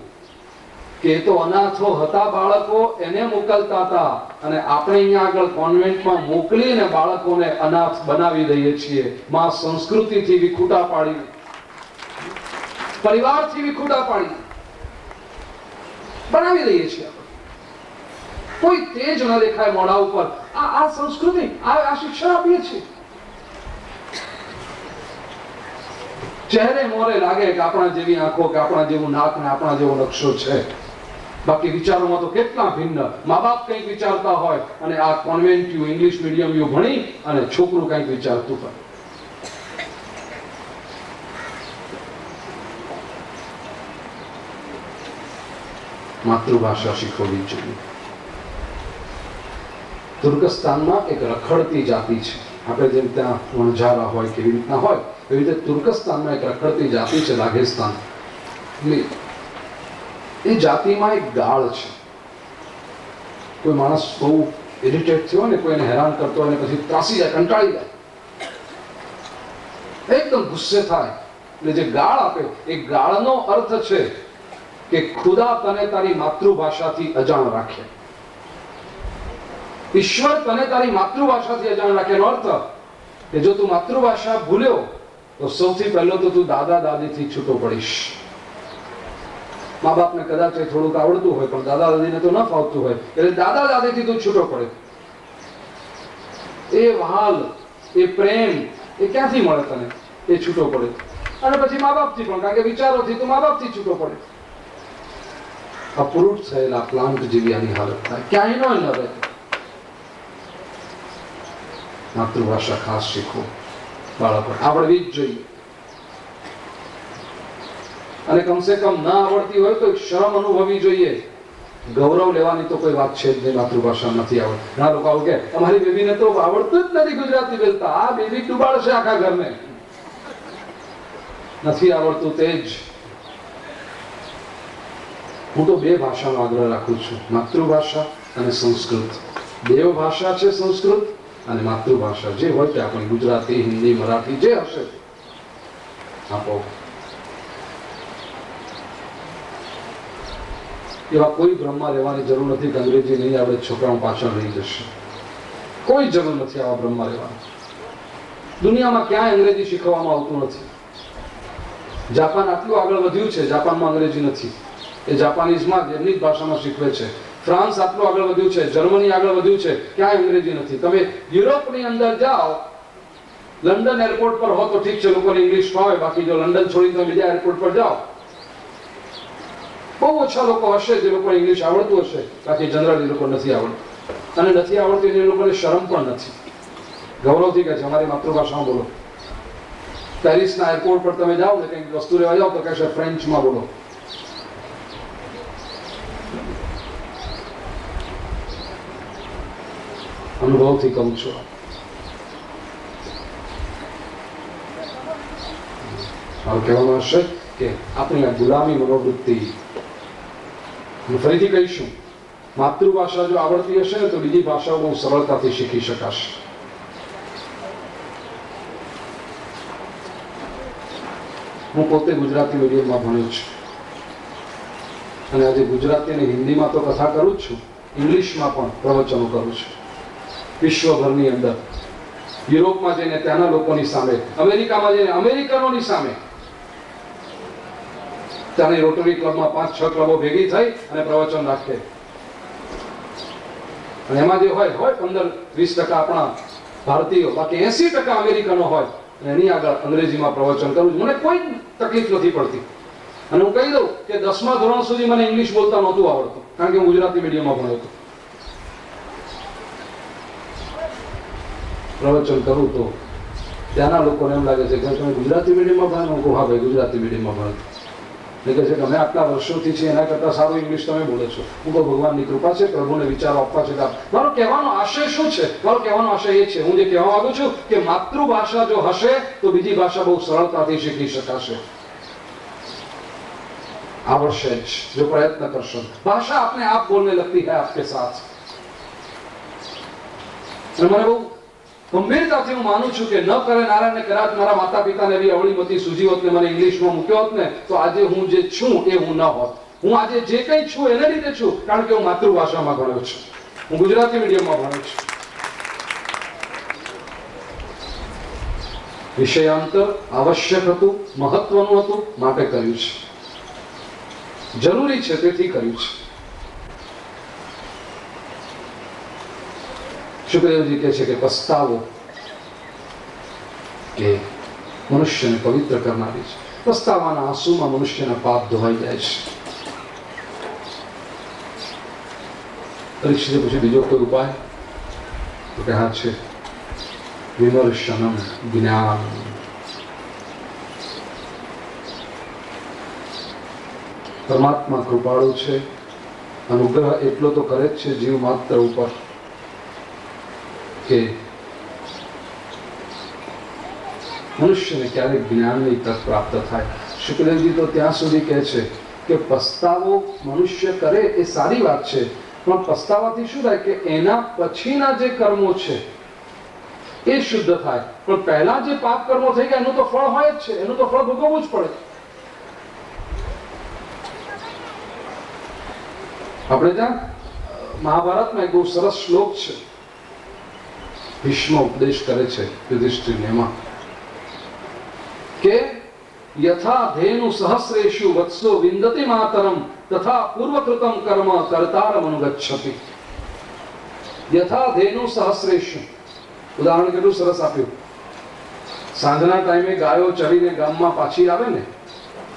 કે એ તો અનાથો હતા બાળકો, એને મોકલતા હતા, અને આપણે અહીંયા આગળ કોન્વેન્ટમાં મોકલીને બાળકોને અનાથ બનાવી દઈએ છીએ. માં સંસ્કૃતિથી વિખૂટા પાડી, પરિવારથી વિખૂટા પાડી બનાવી દઈએ છીએ. કોઈ તેજ ન દેખાય મોઢા ઉપર. આ સંસ્કૃતિ, આ શિક્ષણ આપીએ છીએ. ચહેરે મોરે લાગે કે આપણા જેવી આંખો, કે આપણા જેવું નાક ને આપણા જેવો નકશો છે. બાકી વિચારોમાં તો કેટલા ભિન્ન. મા બાપ કંઈક વિચારતા હોય અને આ convent you English medium you ભણી અને છોકરું કંઈક વિચારતું હોય. માતૃભાષા શીખવવી જોઈએ. તુર્કસ્તાનમાં એક રખડતી જાતિ છે. આપણે જેમ ત્યાં વણઝારા હોય કેવી રીતના હોય એવી રીતે તુર્કસ્તાનમાં એક રખડતી જાતિ છે, દાગેસ્તાન. એ જાતિમાં એક ગાળ છે. કોઈ માણસ બહુ ઇરિટેટ થયો ને, કોઈ એને હેરાન કરતો હોય પછી ત્રાસી જાય, કંટાળી જાય, એકદમ ગુસ્સે થાય એટલે જે ગાળ આપે, એ ગાળનો અર્થ છે કે ખુદા તને તારી માતૃભાષાથી અજાણ રાખે. ઈશ્વર તને તારી માતૃભાષાથી અજાણ રાખે એનો અર્થ કે જો તું માતૃભાષા ભૂલ્યો તો સૌથી પહેલો તો તું દાદા દાદીથી છૂટો પડીશ. મા બાપને કદાચ થોડુંક આવડતું હોય પણ દાદા દાદીને તો ન ફાવતું હોય, એટલે દાદા દાદીથી તું છૂટો પડે. એ વહાલ, એ પ્રેમ, એ ક્યાંથી મળે તને? એ છૂટો પડે. અને પછી મા બાપથી પણ, કારણ કે વિચારોથી તું મા બાપથી છૂટો પડે. અપરૂટ થયેલા પ્લાન્ટ જેવી આની હાલત થાય, ક્યાંય ન રહે. માતૃભાષા ખાસ શીખવો બાળકો, આવડવી જ જોઈએ. અને કમસે કમ ના આવડતી હોય તો શરમ અનુભવવી જોઈએ. ગૌરવ લેવાની તો કોઈ વાત છે જ નહીં. માતૃભાષા નથી આવડતી. ઘણા લોકો આવું કે અમારી બેબીને તો આવડતું જ નથી ગુજરાતી બોલતા, આ બેબી ડૂબાડશે આખા ઘરને. નથી આવડતું તે જ. હું તો 2 ભાષાનો આગ્રહ રાખું છું, માતૃભાષા અને સંસ્કૃત. દેવ ભાષા છે સંસ્કૃત, અને માતૃભાષા જે હોય તે આપણી ગુજરાતી, હિન્દી, મરાઠી જે હશે આપો. એવા કોઈ બ્રહ્મા લેવાની જરૂર નથી કે અંગ્રેજી નહીં આવડે છોકરાઓ પાછળ રહી જશે. કોઈ જરૂર નથી આવા બ્રહ્મા લેવાની. દુનિયામાં ક્યાંય અંગ્રેજી શીખવવામાં આવતું નથી. જાપાન આટલું આગળ વધ્યું છે, જાપાનમાં અંગ્રેજી નથી. એ જાપાનીઝમાં એમની જ ભાષામાં શીખવે છે. ફ્રાન્સ આટલું આગળ વધ્યું છે, જર્મની આગળ વધ્યું છે, ક્યાંય અંગ્રેજી નથી. તમે યુરોપની અંદર જાઓ, લંડન એરપોર્ટ પર હો તો ઠીક છે, લોકોને ઇંગ્લિશ ફાવે. બાકી જો લંડન છોડી તમે બીજા એરપોર્ટ પર જાઓ, બહુ ઓછા લોકો હશે જે લોકોને ઇંગ્લિશ આવડતું હશે. બાકી જનરલી લોકો નથી આવડતું. અને નથી આવડતું એ લોકોને શરમ પણ નથી. ગૌરવથી કહે છે અમારી માતૃભાષામાં બોલો. પેરિસના એરપોર્ટ પર તમે જાઓ ને કંઈક વસ્તુ લેવા જાઓ તો કહેશે ફ્રેન્ચમાં બોલો. અનુભવથી કહું છું. મારું કહેવાનું હશે કે આપણી આ ગુલામી મનોવૃત્તિ, હું ફરીથી કહીશું, માતૃભાષા જો આવડતી હશે ને તો બીજી ભાષાઓ બહુ સરળતાથી શીખી શકાશે. હું પોતે ગુજરાતી મીડિયમમાં ભણ્યો છું અને આજે ગુજરાતી અને હિન્દીમાં તો કથા કરું જ છું, ઇંગ્લિશમાં પણ પ્રવચનો કરું છું. વિશ્વભરની અંદર, યુરોપમાં જઈને ત્યાંના લોકોની સામે, અમેરિકામાં જઈને અમેરિકનોની સામે, ત્યાંની રોટરી ક્લબમાં 5-6 ક્લબો ભેગી થઈ અને પ્રવચન રાખે. અને એમાં જે હોય 15-20% આપણા ભારતીયો, બાકી 80% અમેરિકનો હોય. અને એની આગળ અંગ્રેજીમાં પ્રવચન કરું છું. મને કોઈ તકલીફ નથી પડતી. અને હું કહી દઉં કે 10મા ધોરણ સુધી મને ઇંગ્લિશ બોલતા નહોતું આવડતું, કારણ કે હું ગુજરાતી મીડિયમમાં ભણ્યો હતો. પ્રવચન કરું તો ત્યાંના લોકોને એમ લાગે છે કે તમે ગુજરાતી મીડિયમમાં ભણો? હા ભાઈ, ગુજરાતી મીડિયમમાં ભણો. એ કહે છે કે અમે આટલા વર્ષોથી છે, એના કરતાં સારું ઇંગ્લિશ તમે બોલો છો. હું કહું ભગવાનની કૃપા છે, પ્રભુને વિચારો આપવા છે. મારો કહેવાનો આશય શું છે? મારો કહેવાનો આશય એ છે, હું જે કહેવા માંગુ છું કે માતૃભાષા જો હશે તો બીજી ભાષા બહુ સરળતાથી શીખી શકાશે. आवश्य जो प्रयत्न करशो. भाषा अपने आप बोलने लगती है आपके साथ. मैं बहू गंभीरताથી હું માનું છું કે ન કરે નારાયણ ને કદાચ મારા માતા પિતાને એવી અવળીમતી સૂજી હોત ને મને ઇંગ્લિશમાં મૂક્યો હોત ને તો આજે હું જે છું એ હું ન હોત. હું આજે જે કંઈ છું એને લીધે છું કારણ કે હું માતૃભાષામાં ભણ્યો છું. હું ગુજરાતી મીડિયમમાં ભણ્યો છું. વિષયાંતર આવશ્યક હતું, મહત્વનું હતું, માટે કર્યું છે. જરૂરી છે તેથી કર્યું છે. શુક્રદેવજી કહે છે કે પસ્તાવો કે મનુષ્યને પવિત્ર કરનારી છે. પસ્તાવાના આંસુમાં મનુષ્યના પાપ ધોવાઈ જાય છે. પરીક્ષિતે પૂછ્યું બીજો કોઈ ઉપાય? તો કે હા છે, વિમર્શનમ, જ્ઞાન. પરમાત્મા કૃપાળુ છે, અનુગ્રહ એટલો તો કરે જ છે જીવ માત્ર ઉપર કે મનુષ્યને ક્યારેક જ્ઞાનની તક પ્રાપ્ત થાય. શુક્લદેવજી તો ત્યાં સુધી કહે છે કે પસ્તાવો મનુષ્ય કરે એ સારી વાત છે, પણ પસ્તાવાથી શું થાય કે એના પછીના જે કર્મો છે એ શુદ્ધ થાય. પણ પહેલા જે પાપ કર્મો થઈ ગયા એનું તો ફળ હોય જ છે, એનું તો ફળ ભોગવવું જ પડે. આપણે ત્યાં મહાભારતમાં એક બહુ સરસ શ્લોક છે. ભીષ્મ ઉપદેશ કરે છે યુધિષ્ઠિરને એમાં કે યથા ધેનુ સહસ્રેષુ વત્સો વિંદતિ માતરમ તથા પૂર્વકૃતમ કર્મ કર્તારમ અનુગચ્છતિ. યથા ધેનુ સહસ્રેષુ. ઉદાહરણ કેટલું સરસ આપ્યું. સાંજના ટાઈમે ગાયો ચરીને ગામમાં પાછી આવે ને,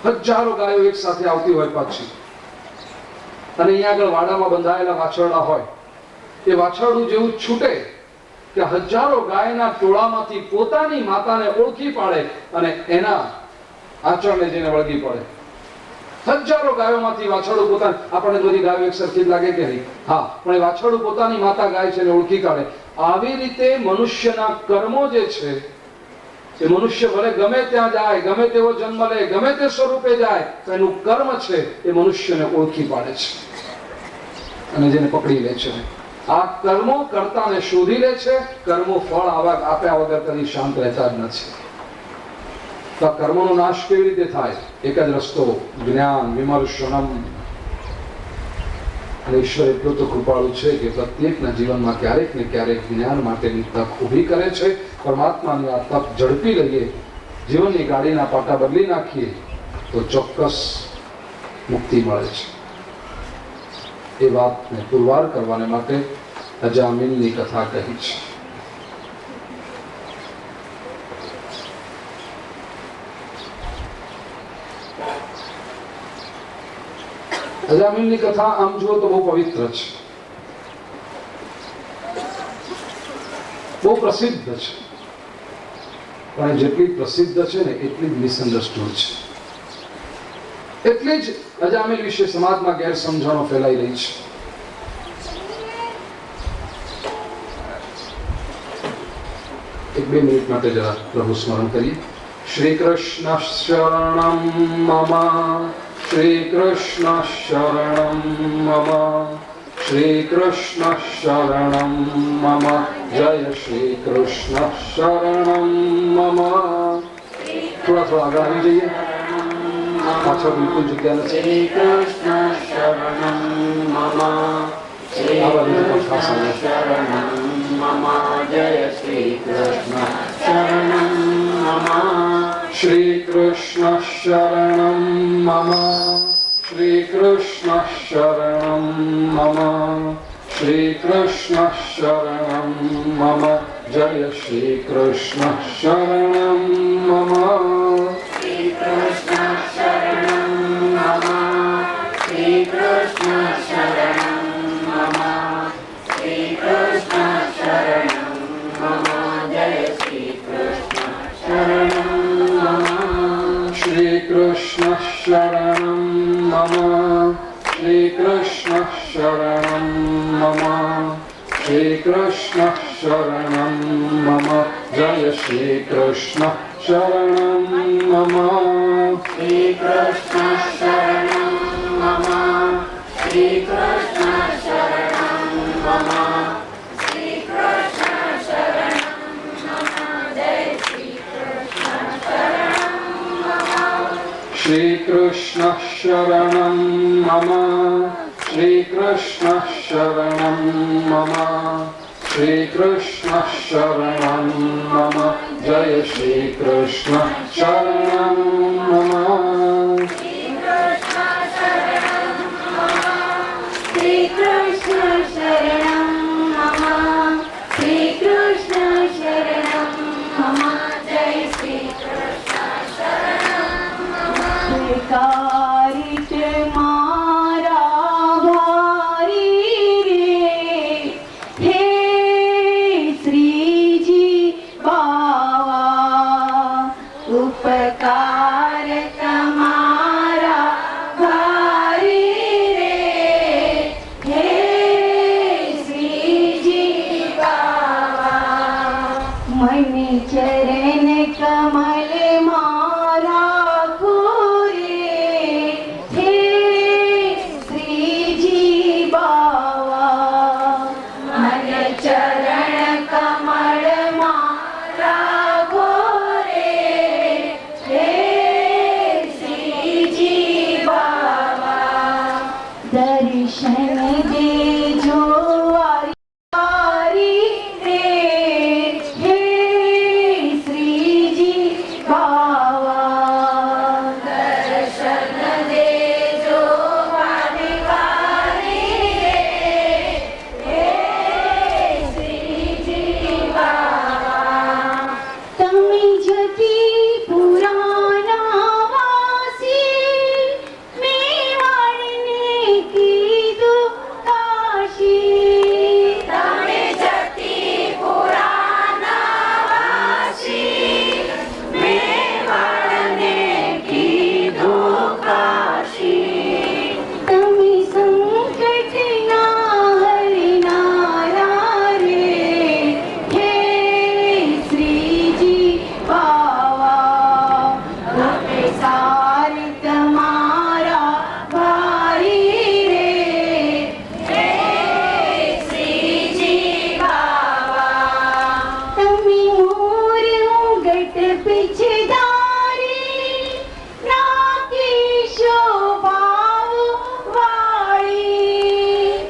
હજારો ગાયો એક સાથે આવતી હોય પાછી, અને અહીંયા આગળ વાડામાં બંધાયેલા વાછરડા હોય. એ વાછરડું જેવું છૂટે કે હજારો ગાયના ટોળામાંથી પોતાની માતાને ઓળખી પાડે અને એના આચરણને જઈને વળગી પડે. હજારો ગાયોમાંથી વાછરડું પોતાની, આપણને બધી ગાયો એક સરખી જ લાગે કે નહીં? હા, પણ એ વાછરડું પોતાની માતા ગાય છે એને ઓળખી કાઢે. આવી રીતે મનુષ્યના કર્મો જે છે એ મનુષ્ય ભલે ગમે ત્યાં જાય, ગમે તેવો જન્મ લે, ગમે તે સ્વરૂપે જાય, તો એનું કર્મ છે એ મનુષ્યને ઓળખી પાડે છે અને જેને પકડી લે છે. આ કર્મો કર્તાને શોધી લે છે. કર્મો ફળ આપ્યા વગર કદી શાંત રહેતા જ નથી. તો આ કર્મોનો નાશ કેવી રીતે થાય? એક જ રસ્તો, જ્ઞાન, વિમર્શનમ. અને ઈશ્વર એટલો તો કૃપાળુ છે કે પ્રત્યેકના જીવનમાં ક્યારેક ને ક્યારેક જ્ઞાન માટેની તક ઊભી કરે છે. પરમાત્માની આ તક ઝડપી લઈએ, જીવનની ગાડીના પાટા બદલી નાખીએ તો ચોક્કસ મુક્તિ મળે છે. એ વાતને પુરવાર કરવાને માટે અજામિલની કથા કહી છે. અજામિલની કથા આમ જુઓ તો બહુ પવિત્ર છે, બહુ પ્રસિદ્ધ છે, પણ જેટલી પ્રસિદ્ધ છે ને એટલી જ મિસઅન્ડરસ્ટુડ છે. એટલે જ અજામિલ વિશે સમાજમાં ગેરસમજણો ફેલાઈ રહી છે. એક બે મિનિટ માટે જરા પ્રભુ સ્મરણ કરીએ. શ્રી કૃષ્ણ શરણમ મમ, શ્રી કૃષ્ણ શરણમ મમ, શ્રી કૃષ્ણ શરણમ મમ, જય શ્રી કૃષ્ણ શરણમ મમ. થોડા થોડા આગળ આવી જઈએ, પાછળ બિલકુલ જગ્યા નથી.
શ્રી કૃષ્ણ શરણમ મમ, શ્રી કૃષ્ણ શરણમ મમ, જય શ્રી કૃષ્ણ શરણમ મમ,
શ્રી કૃષ્ણ શરણમ મમ, શ્રી કૃષ્ણ શરણમ મમ, શ્રી કૃષ્ણ શરણમ મમ, जय श्री कृष्ण शरणं मम
श्री कृष्ण शरणं मम श्री कृष्ण शरणं मम श्री कृष्ण शरणं मम जय श्री कृष्ण शरणं मम
श्री कृष्ण शरणं मम श्री कृष्ण शरणं मम श्री कृष्ण शरणं मम जय श्री कृष्ण शरणं मम
श्री कृष्ण शरणं मम श्री कृष्ण शरणं मम श्री कृष्ण शरणं मम जय श्री कृष्ण शरणं मम
श्री कृष्ण शरणं मम श्री कृष्ण शरणं मम श्री कृष्ण शरणं मम जय श्री कृष्ण शरणं मम
श्री कृष्ण शरणं मम
श्री कृष्ण शरणं मम श्री कृष्ण शरणं मम जय श्री कृष्ण शरणं मम स्वीकारित मारा भारी रे हे श्री जी बावा उपकार तमारा भारी रे हे श्री जी बावा मन चरण कमल मारा गोरे हे श्री जी बावा मन चरण कमल मारा गोरे हे श्री जी बाबा दर्शन दे जो आरी रे हे श्री जी बाबा दर्शन दे जो वारी रे हे श्री जी बाबा तमी जति पुराना वासी मेवाड़ने की दुकाशी
तमे जति पुराना वासी मेवाड़ने की दुकाशी
तमी संकट ना हरनारा रे हे श्री जी बावा तमे सार तमारा भारी रे
हे श्री जी बाबा
तमी मोर उगट पिछदारी ना की शोभाव वाली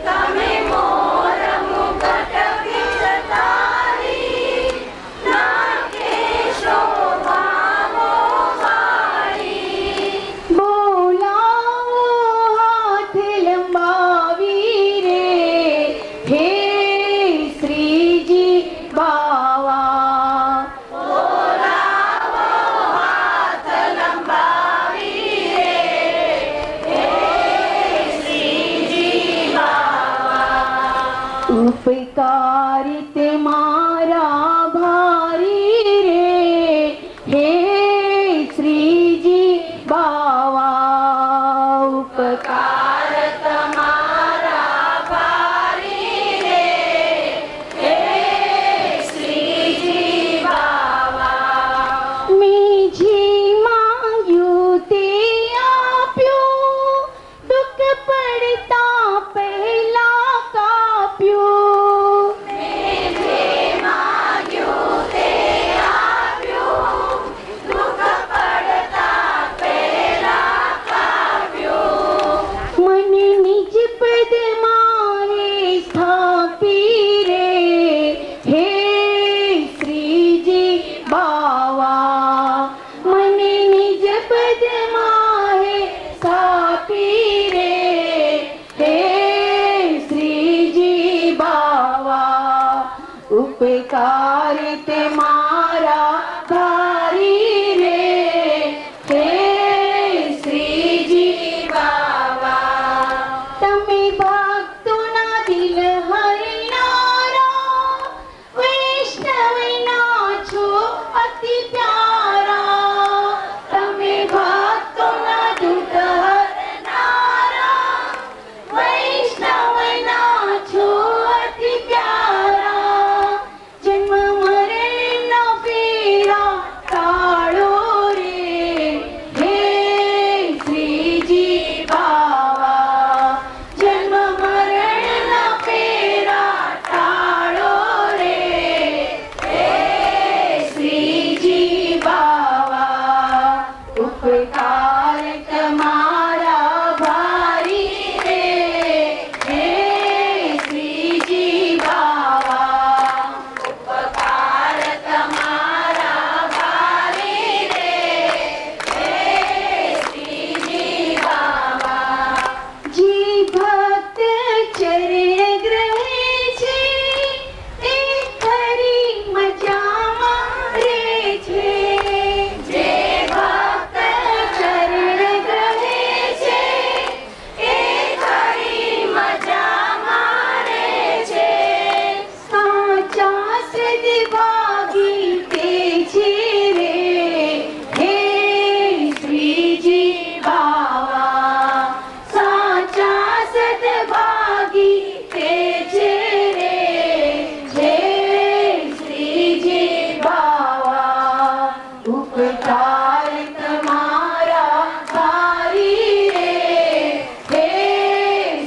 तमे मोर मुकुट विचतारी नाके शोभा मोहारी
बोलाओ हाथ लंबावी रे हे श्री जी बावा
हाथ लंबावी रे हे श्री जी बाबा
उपकारित मारा भारी रे हे श्री जी बावा उपकार
तमारा भारी रे हे श्री जी बाबा
मीठी मांग्यू ते आप्यो दुख पड़ता पहला काप्यो
मेरे मांग
ઉપકારી તે મારા ભારી રે હે શ્રીજી બાવા તમે ભક્તોના દિલ હરનારા વૈષ્ણવના છો અતિ પ્યારા તમે ભક્તોના દુઃખ હરનારા વૈષ્ણવના છો અતિ પ્યારા જન્મ મરણના ફેરા કાળો રે હે શ્રીજી બાવા જન્મ મરણના ફેરા કાળો રે હે શ્રીજી બાવા ઉપકાર તમારા ભારી રે હે શ્રીજી બાવા ઉપકાર તમારા ભારી રે હે શ્રીજી બાવા જી ભક્ત ચરણ ગ્રહે છે એ ખરી મજામાં રે છે જે ભક્ત ચરણ ગ્રહે છે એ ખરી મજામાં રે છે સાચા સદભાગી તે છે રે હે શ્રીજી બાવા સાચા સદભાગી તે છે રે હે શ્રીજી બાવા ઉપકાર તમારા ભારી રે હે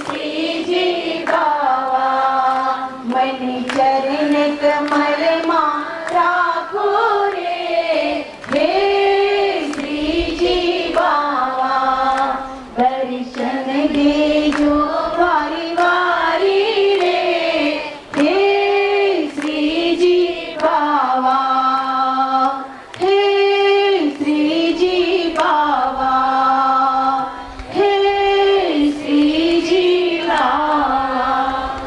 શ્રીજી બાવા મને ચરણ કમલમાં રાખો રે હે શ્રીજી બાવા દર્શન દેજો વારી વારી રે હે શ્રીજી બાવા હે શ્રીજી બાવા હે શ્રીજી બાવા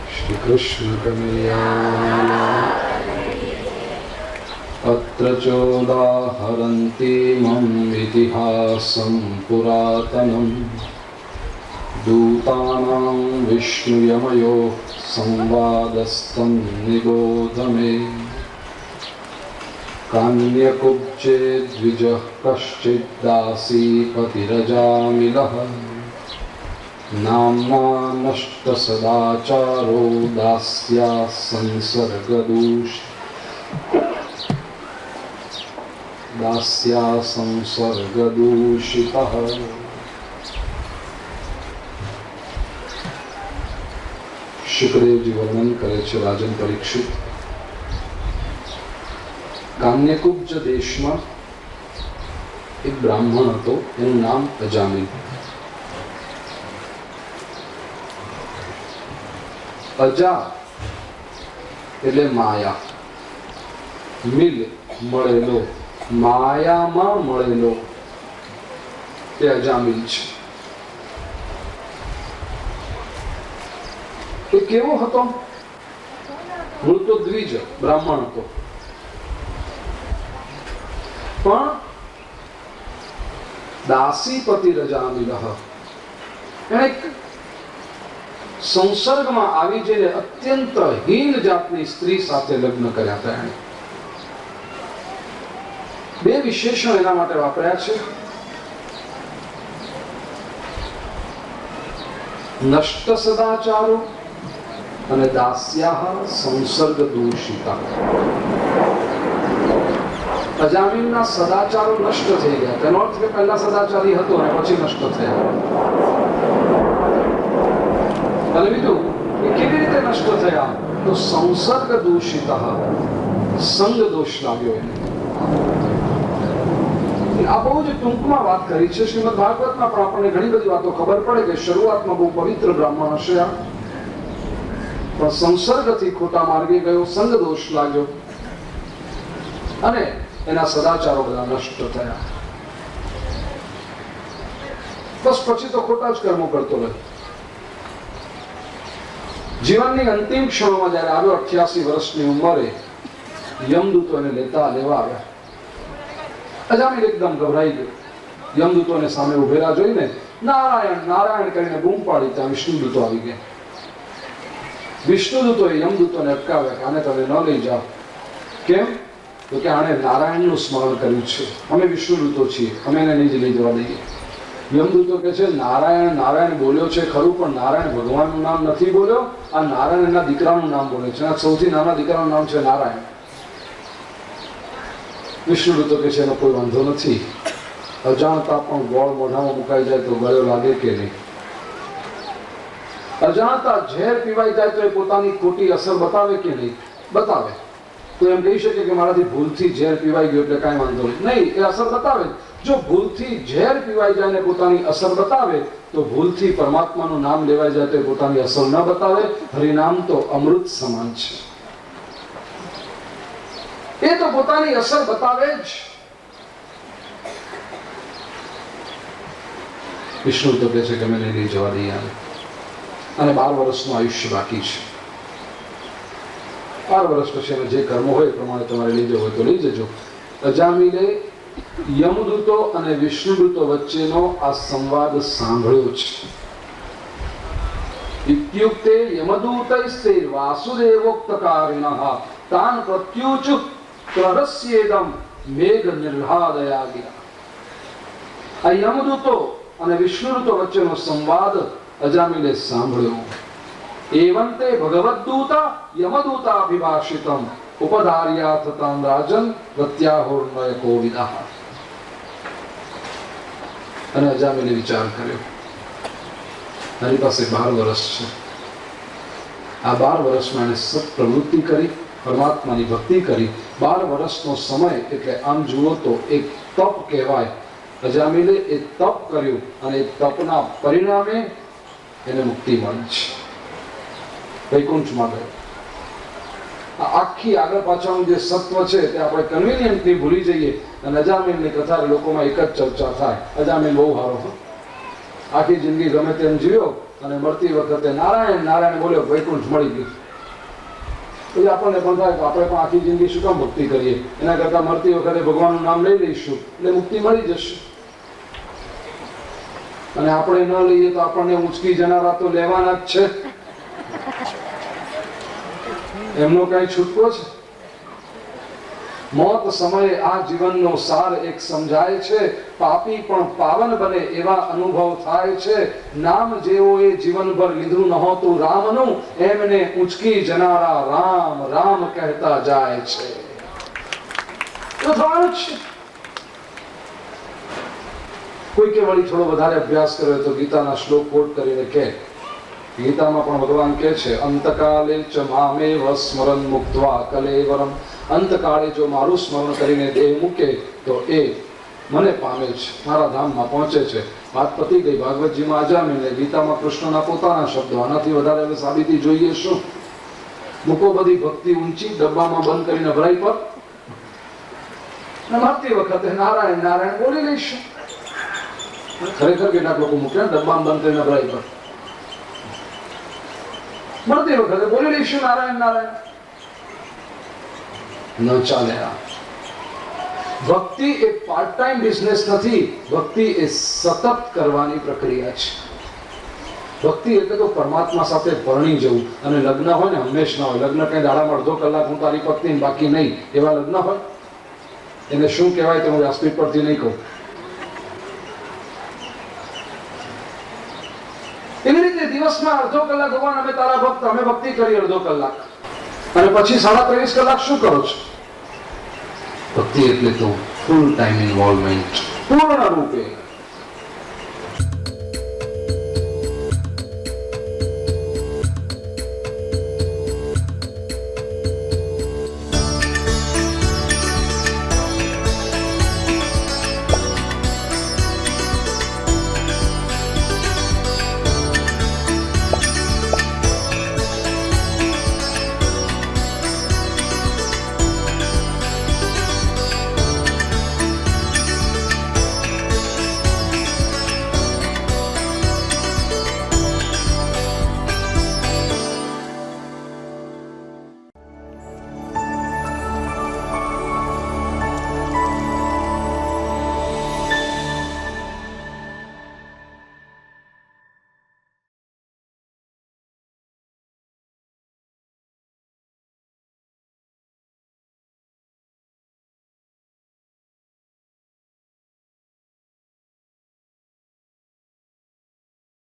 શ્રી કૃષ્ણ કનૈયા અત્ર ચોદાહરન્તિ મમ ઇતિહાસં પુરાતનમ દૂતાનાં વિષ્ણુયમયો સંવાદસ્તં નિબોધ મે કાન્યકુબ્જે દ્વિજઃ કશ્ચિદ દાસીપતિરજામિલઃ નામ્ના નષ્ટ સદાચારો દાસ્યા સંસર્ગદૂષિતઃ શુકદેવજી વર્ણન કરે છે રાજન પરીક્ષિત કાન્યકુબ્જ દેશમાં એક બ્રાહ્મણ હતો એનું નામ અજામિલ અજા એટલે માયા મિલ મળેલો માયામાં મળેલો તે અજામિલ છે એ કેવો હતો મૂળ તો દ્વિજ બ્રાહ્મણ હતો પણ દાસીપતિ રજામિલ એને સંસર્ગમાં આવી જઈને અત્યંત હીન જાતની સ્ત્રી સાથે લગ્ન કર્યા હતા એને બે વિશેષણ એના માટે વાપર્યા છે નષ્ટ સદાચારો અને દાસ્યાહ સંસર્ગ દૂષિતા અજામિલના સદાચારો નષ્ટ થઈ ગયા તેનો અર્થ કે પહેલા સદાચારી હતો અને પછી નષ્ટ થયા અને બીજું એ કેવી રીતે નષ્ટ થયા તો સંસર્ગ દૂષિત સંગ દોષ લાગ્યો એને આ બહુ જ ટૂંકમાં વાત કરી છે શ્રીમદ ભાગવતમાં પણ આપણને ઘણી બધી વાતો ખબર પડે કે શરૂઆતમાં બહુ પવિત્ર બ્રાહ્મણ હશે આ પણ સંસર્ગથી ખોટા માર્ગે ગયો સંગ દોષ લાગ્યો અને એના સદાચારો બધા નષ્ટ થયા બસ પછી તો ખોટા જ કર્મો કરતો રહ્યો જીવનની અંતિમ ક્ષણોમાં જયારે આવ્યો 88 વર્ષની ઉંમરે, યમદૂતો એને લેવા આવ્યા. અજામિલ એકદમ ગભરાઈ ગયો. યમદૂતોને સામે ઉભેલા જોઈને નારાયણ નારાયણ કરીને બૂમ પાડી. ત્યાં વિષ્ણુદૂતો આવી ગયા. વિષ્ણુદૂતોએ યમદૂતોને અટકાવ્યા કે આને તમે ન લઈ જાઓ. કેમ? તો કે આણે નારાયણનું સ્મરણ કર્યું છે, અમે વિષ્ણુદૂતો છીએ, અમે એને નહીં જ લઈ જવા દઈએ. યમદૂતો કે છે નારાયણ નારાયણ બોલ્યો છે ખરું, પણ નારાયણ ભગવાનનું નામ નથી બોલ્યો. આ નારાયણ એના દીકરાનું નામ બોલે છે. આ સૌથી નાના દીકરાનું નામ છે નારાયણ. વિષ્ણુદૂતો કે છે એનો કોઈ વાંધો નથી. અજાણતા પણ ગોળ મોઢામાં મુકાઈ જાય તો ગળ્યો લાગે કે નહીં? અજાણતા ઝેર પીવાઈ જાય તો એ પોતાની ખોટી અસર બતાવે કે નહીં? બતાવે. તો એમ કહી શકે કે મારાથી ભૂલથી ઝેર પીવાઈ ગયું એટલે કાંઈ વાંધો નહીં. એ અસર બતાવે. જો ભૂલથી ઝેર પીવાઈ જાય ને પોતાની અસર બતાવે, તો ભૂલથી પરમાત્માનું નામ લેવાઈ જાય તો એ પોતાની અસર ન બતાવે. હરિનામ તો અમૃત સમાન છે, એ તો પોતાની અસર બતાવે જ. વિષ્ણુ તો કહે છે કે અમે લઈ જવા દઈએ અને 12 વર્ષનું આયુષ્ય બાકી છે. 12 વર્ષ પછી એને જે કર્મ હોય એ પ્રમાણે તમારે લઈ જવું હોય તો લઈ જજો. અજામિલે યમદૂતો અને વિષ્ણુદૂતો વચ્ચેનો આ સંવાદ સાંભળ્યો છે. ઇત્યુક્તે યમદૂતૈસ્તે વાસુદેવોક્તકારિણઃ તાન પ્રત્યુચુ પ્રહસ્યેદમ મેઘ નિર્હાદયા ગયા. આ યમદૂતો અને વિષ્ણુદૂતો વચ્ચેનો સંવાદ અજામિલે સાંભળ્યો. એવંતે ભગવદ્દૂતા યમદૂતાભિભાષિતમ ઉપધાર્યા થતાં રાજન પ્રત્યાહોર્નય કોવિદઃ. અને અજામિલે વિચાર કર્યો, મારી પાસે 12 વર્ષ છે. આ 12 વર્ષમાં એને સત પ્રવૃત્તિ કરી, પરમાત્માની ભક્તિ કરી. 12 વર્ષનો સમય એટલે આમ જુઓ તો એક તપ કહેવાય. અજામિલે એ તપ કર્યું અને એ તપના પરિણામે એને મુક્તિ મળી છે, વૈકુંઠમાં ગયો. આખી આગળ પાછળનું જે સત્વ છે તે આપણે કન્વિનિયન્ટલી ભૂલી જઈએ અને અજામિલની કથા લોકોમાં એક જ ચર્ચા થાય, અજામિલ બહુ સારો, આખી જિંદગી ગમે તેમ જીવ્યો અને મળતી વખતે નારાયણ નારાયણ બોલ્યો, વૈકુંઠ મળી ગયું. પછી આપણને પણ થાય આપણે પણ આખી જિંદગી શું કામ ભક્તિ કરીએ? એના કરતા મળતી વખતે ભગવાનનું નામ લઈ લઈશું એટલે મુક્તિ મળી જશે. અને આપણે ન લઈએ તો આપણને ઉંચકી જનારા તો લેવાના જ છે, એમનો કઈ છૂટકો છે? મોત સમયે આ જીવનનો સાર એક સમજાય છે. પાપી પણ પાવન બને એવા અનુભવ થાય છે. નામ જેવો એ જીવનભર લીધું નહોતું રામનું, એમને ઉંચકી જનારા રામ રામ કહેતા જાય છે. તો થવાનું જ છે. કોઈ કે વળી થોડો વધારે અભ્યાસ કર્યો તો ગીતાના શ્લોક કોટ કરીને કહે, ગીતામાં પણ ભગવાન કહે છે અંતકાલે ચ મામેવ સ્મરન મુક્ત્વા કલેવરમ. અંતકાળે જો મારું સ્મરણ કરીને દેહ મૂકે તો એ મને પામે છે, મારા ધામમાં પહોંચે છે. વાત પતી ગઈ. ભાગવતજીમાં અજામિલે, ગીતામાં કૃષ્ણના પોતાના શબ્દો. આનાથી વધારે હવે સાબિતી જોઈએ શું? મૂકો બધી ભક્તિ ઊંચી, ડબ્બામાં બંધ કરીને ભરાઈ પર, મળતી વખતે નારાયણ નારાયણ બોલી લઈશું. ખરેખર કેટલાક લોકો મૂકે ડબ્બામાં બંધ કરીને ભરાઈ પર, મળતી વખતે બોલી લઈશું નારાયણ નારાયણ. ન ચાલે. આ ભક્તિ એ પાર્ટ ટાઈમ બિઝનેસ નથી. ભક્તિ એ સતત કરવાની પ્રક્રિયા છે. ભક્તિ એટલે તો પરમાત્મા સાથે પરણી જવું. અને લગ્ન હોય ને હંમેશા હોય. લગ્ન કઈ દાડામાં અડધો કલાક હું તારી પત્ની બાકી નહીં, એવા લગ્ન હોય. એને શું કહેવાય તો હું વ્યાસપીઠ પરથી નહીં કહું. એવી રીતે દિવસમાં અડધો કલાક ભગવાન અમે તારા ભક્ત, અમે ભક્તિ કરી અડધો કલાક, અને પછી 23.5 કલાક શું કરો છો? ભક્તિ એટલે તો ફૂલ ટાઈમ ઇન્વોલ્વમેન્ટ, પૂર્ણ રૂપે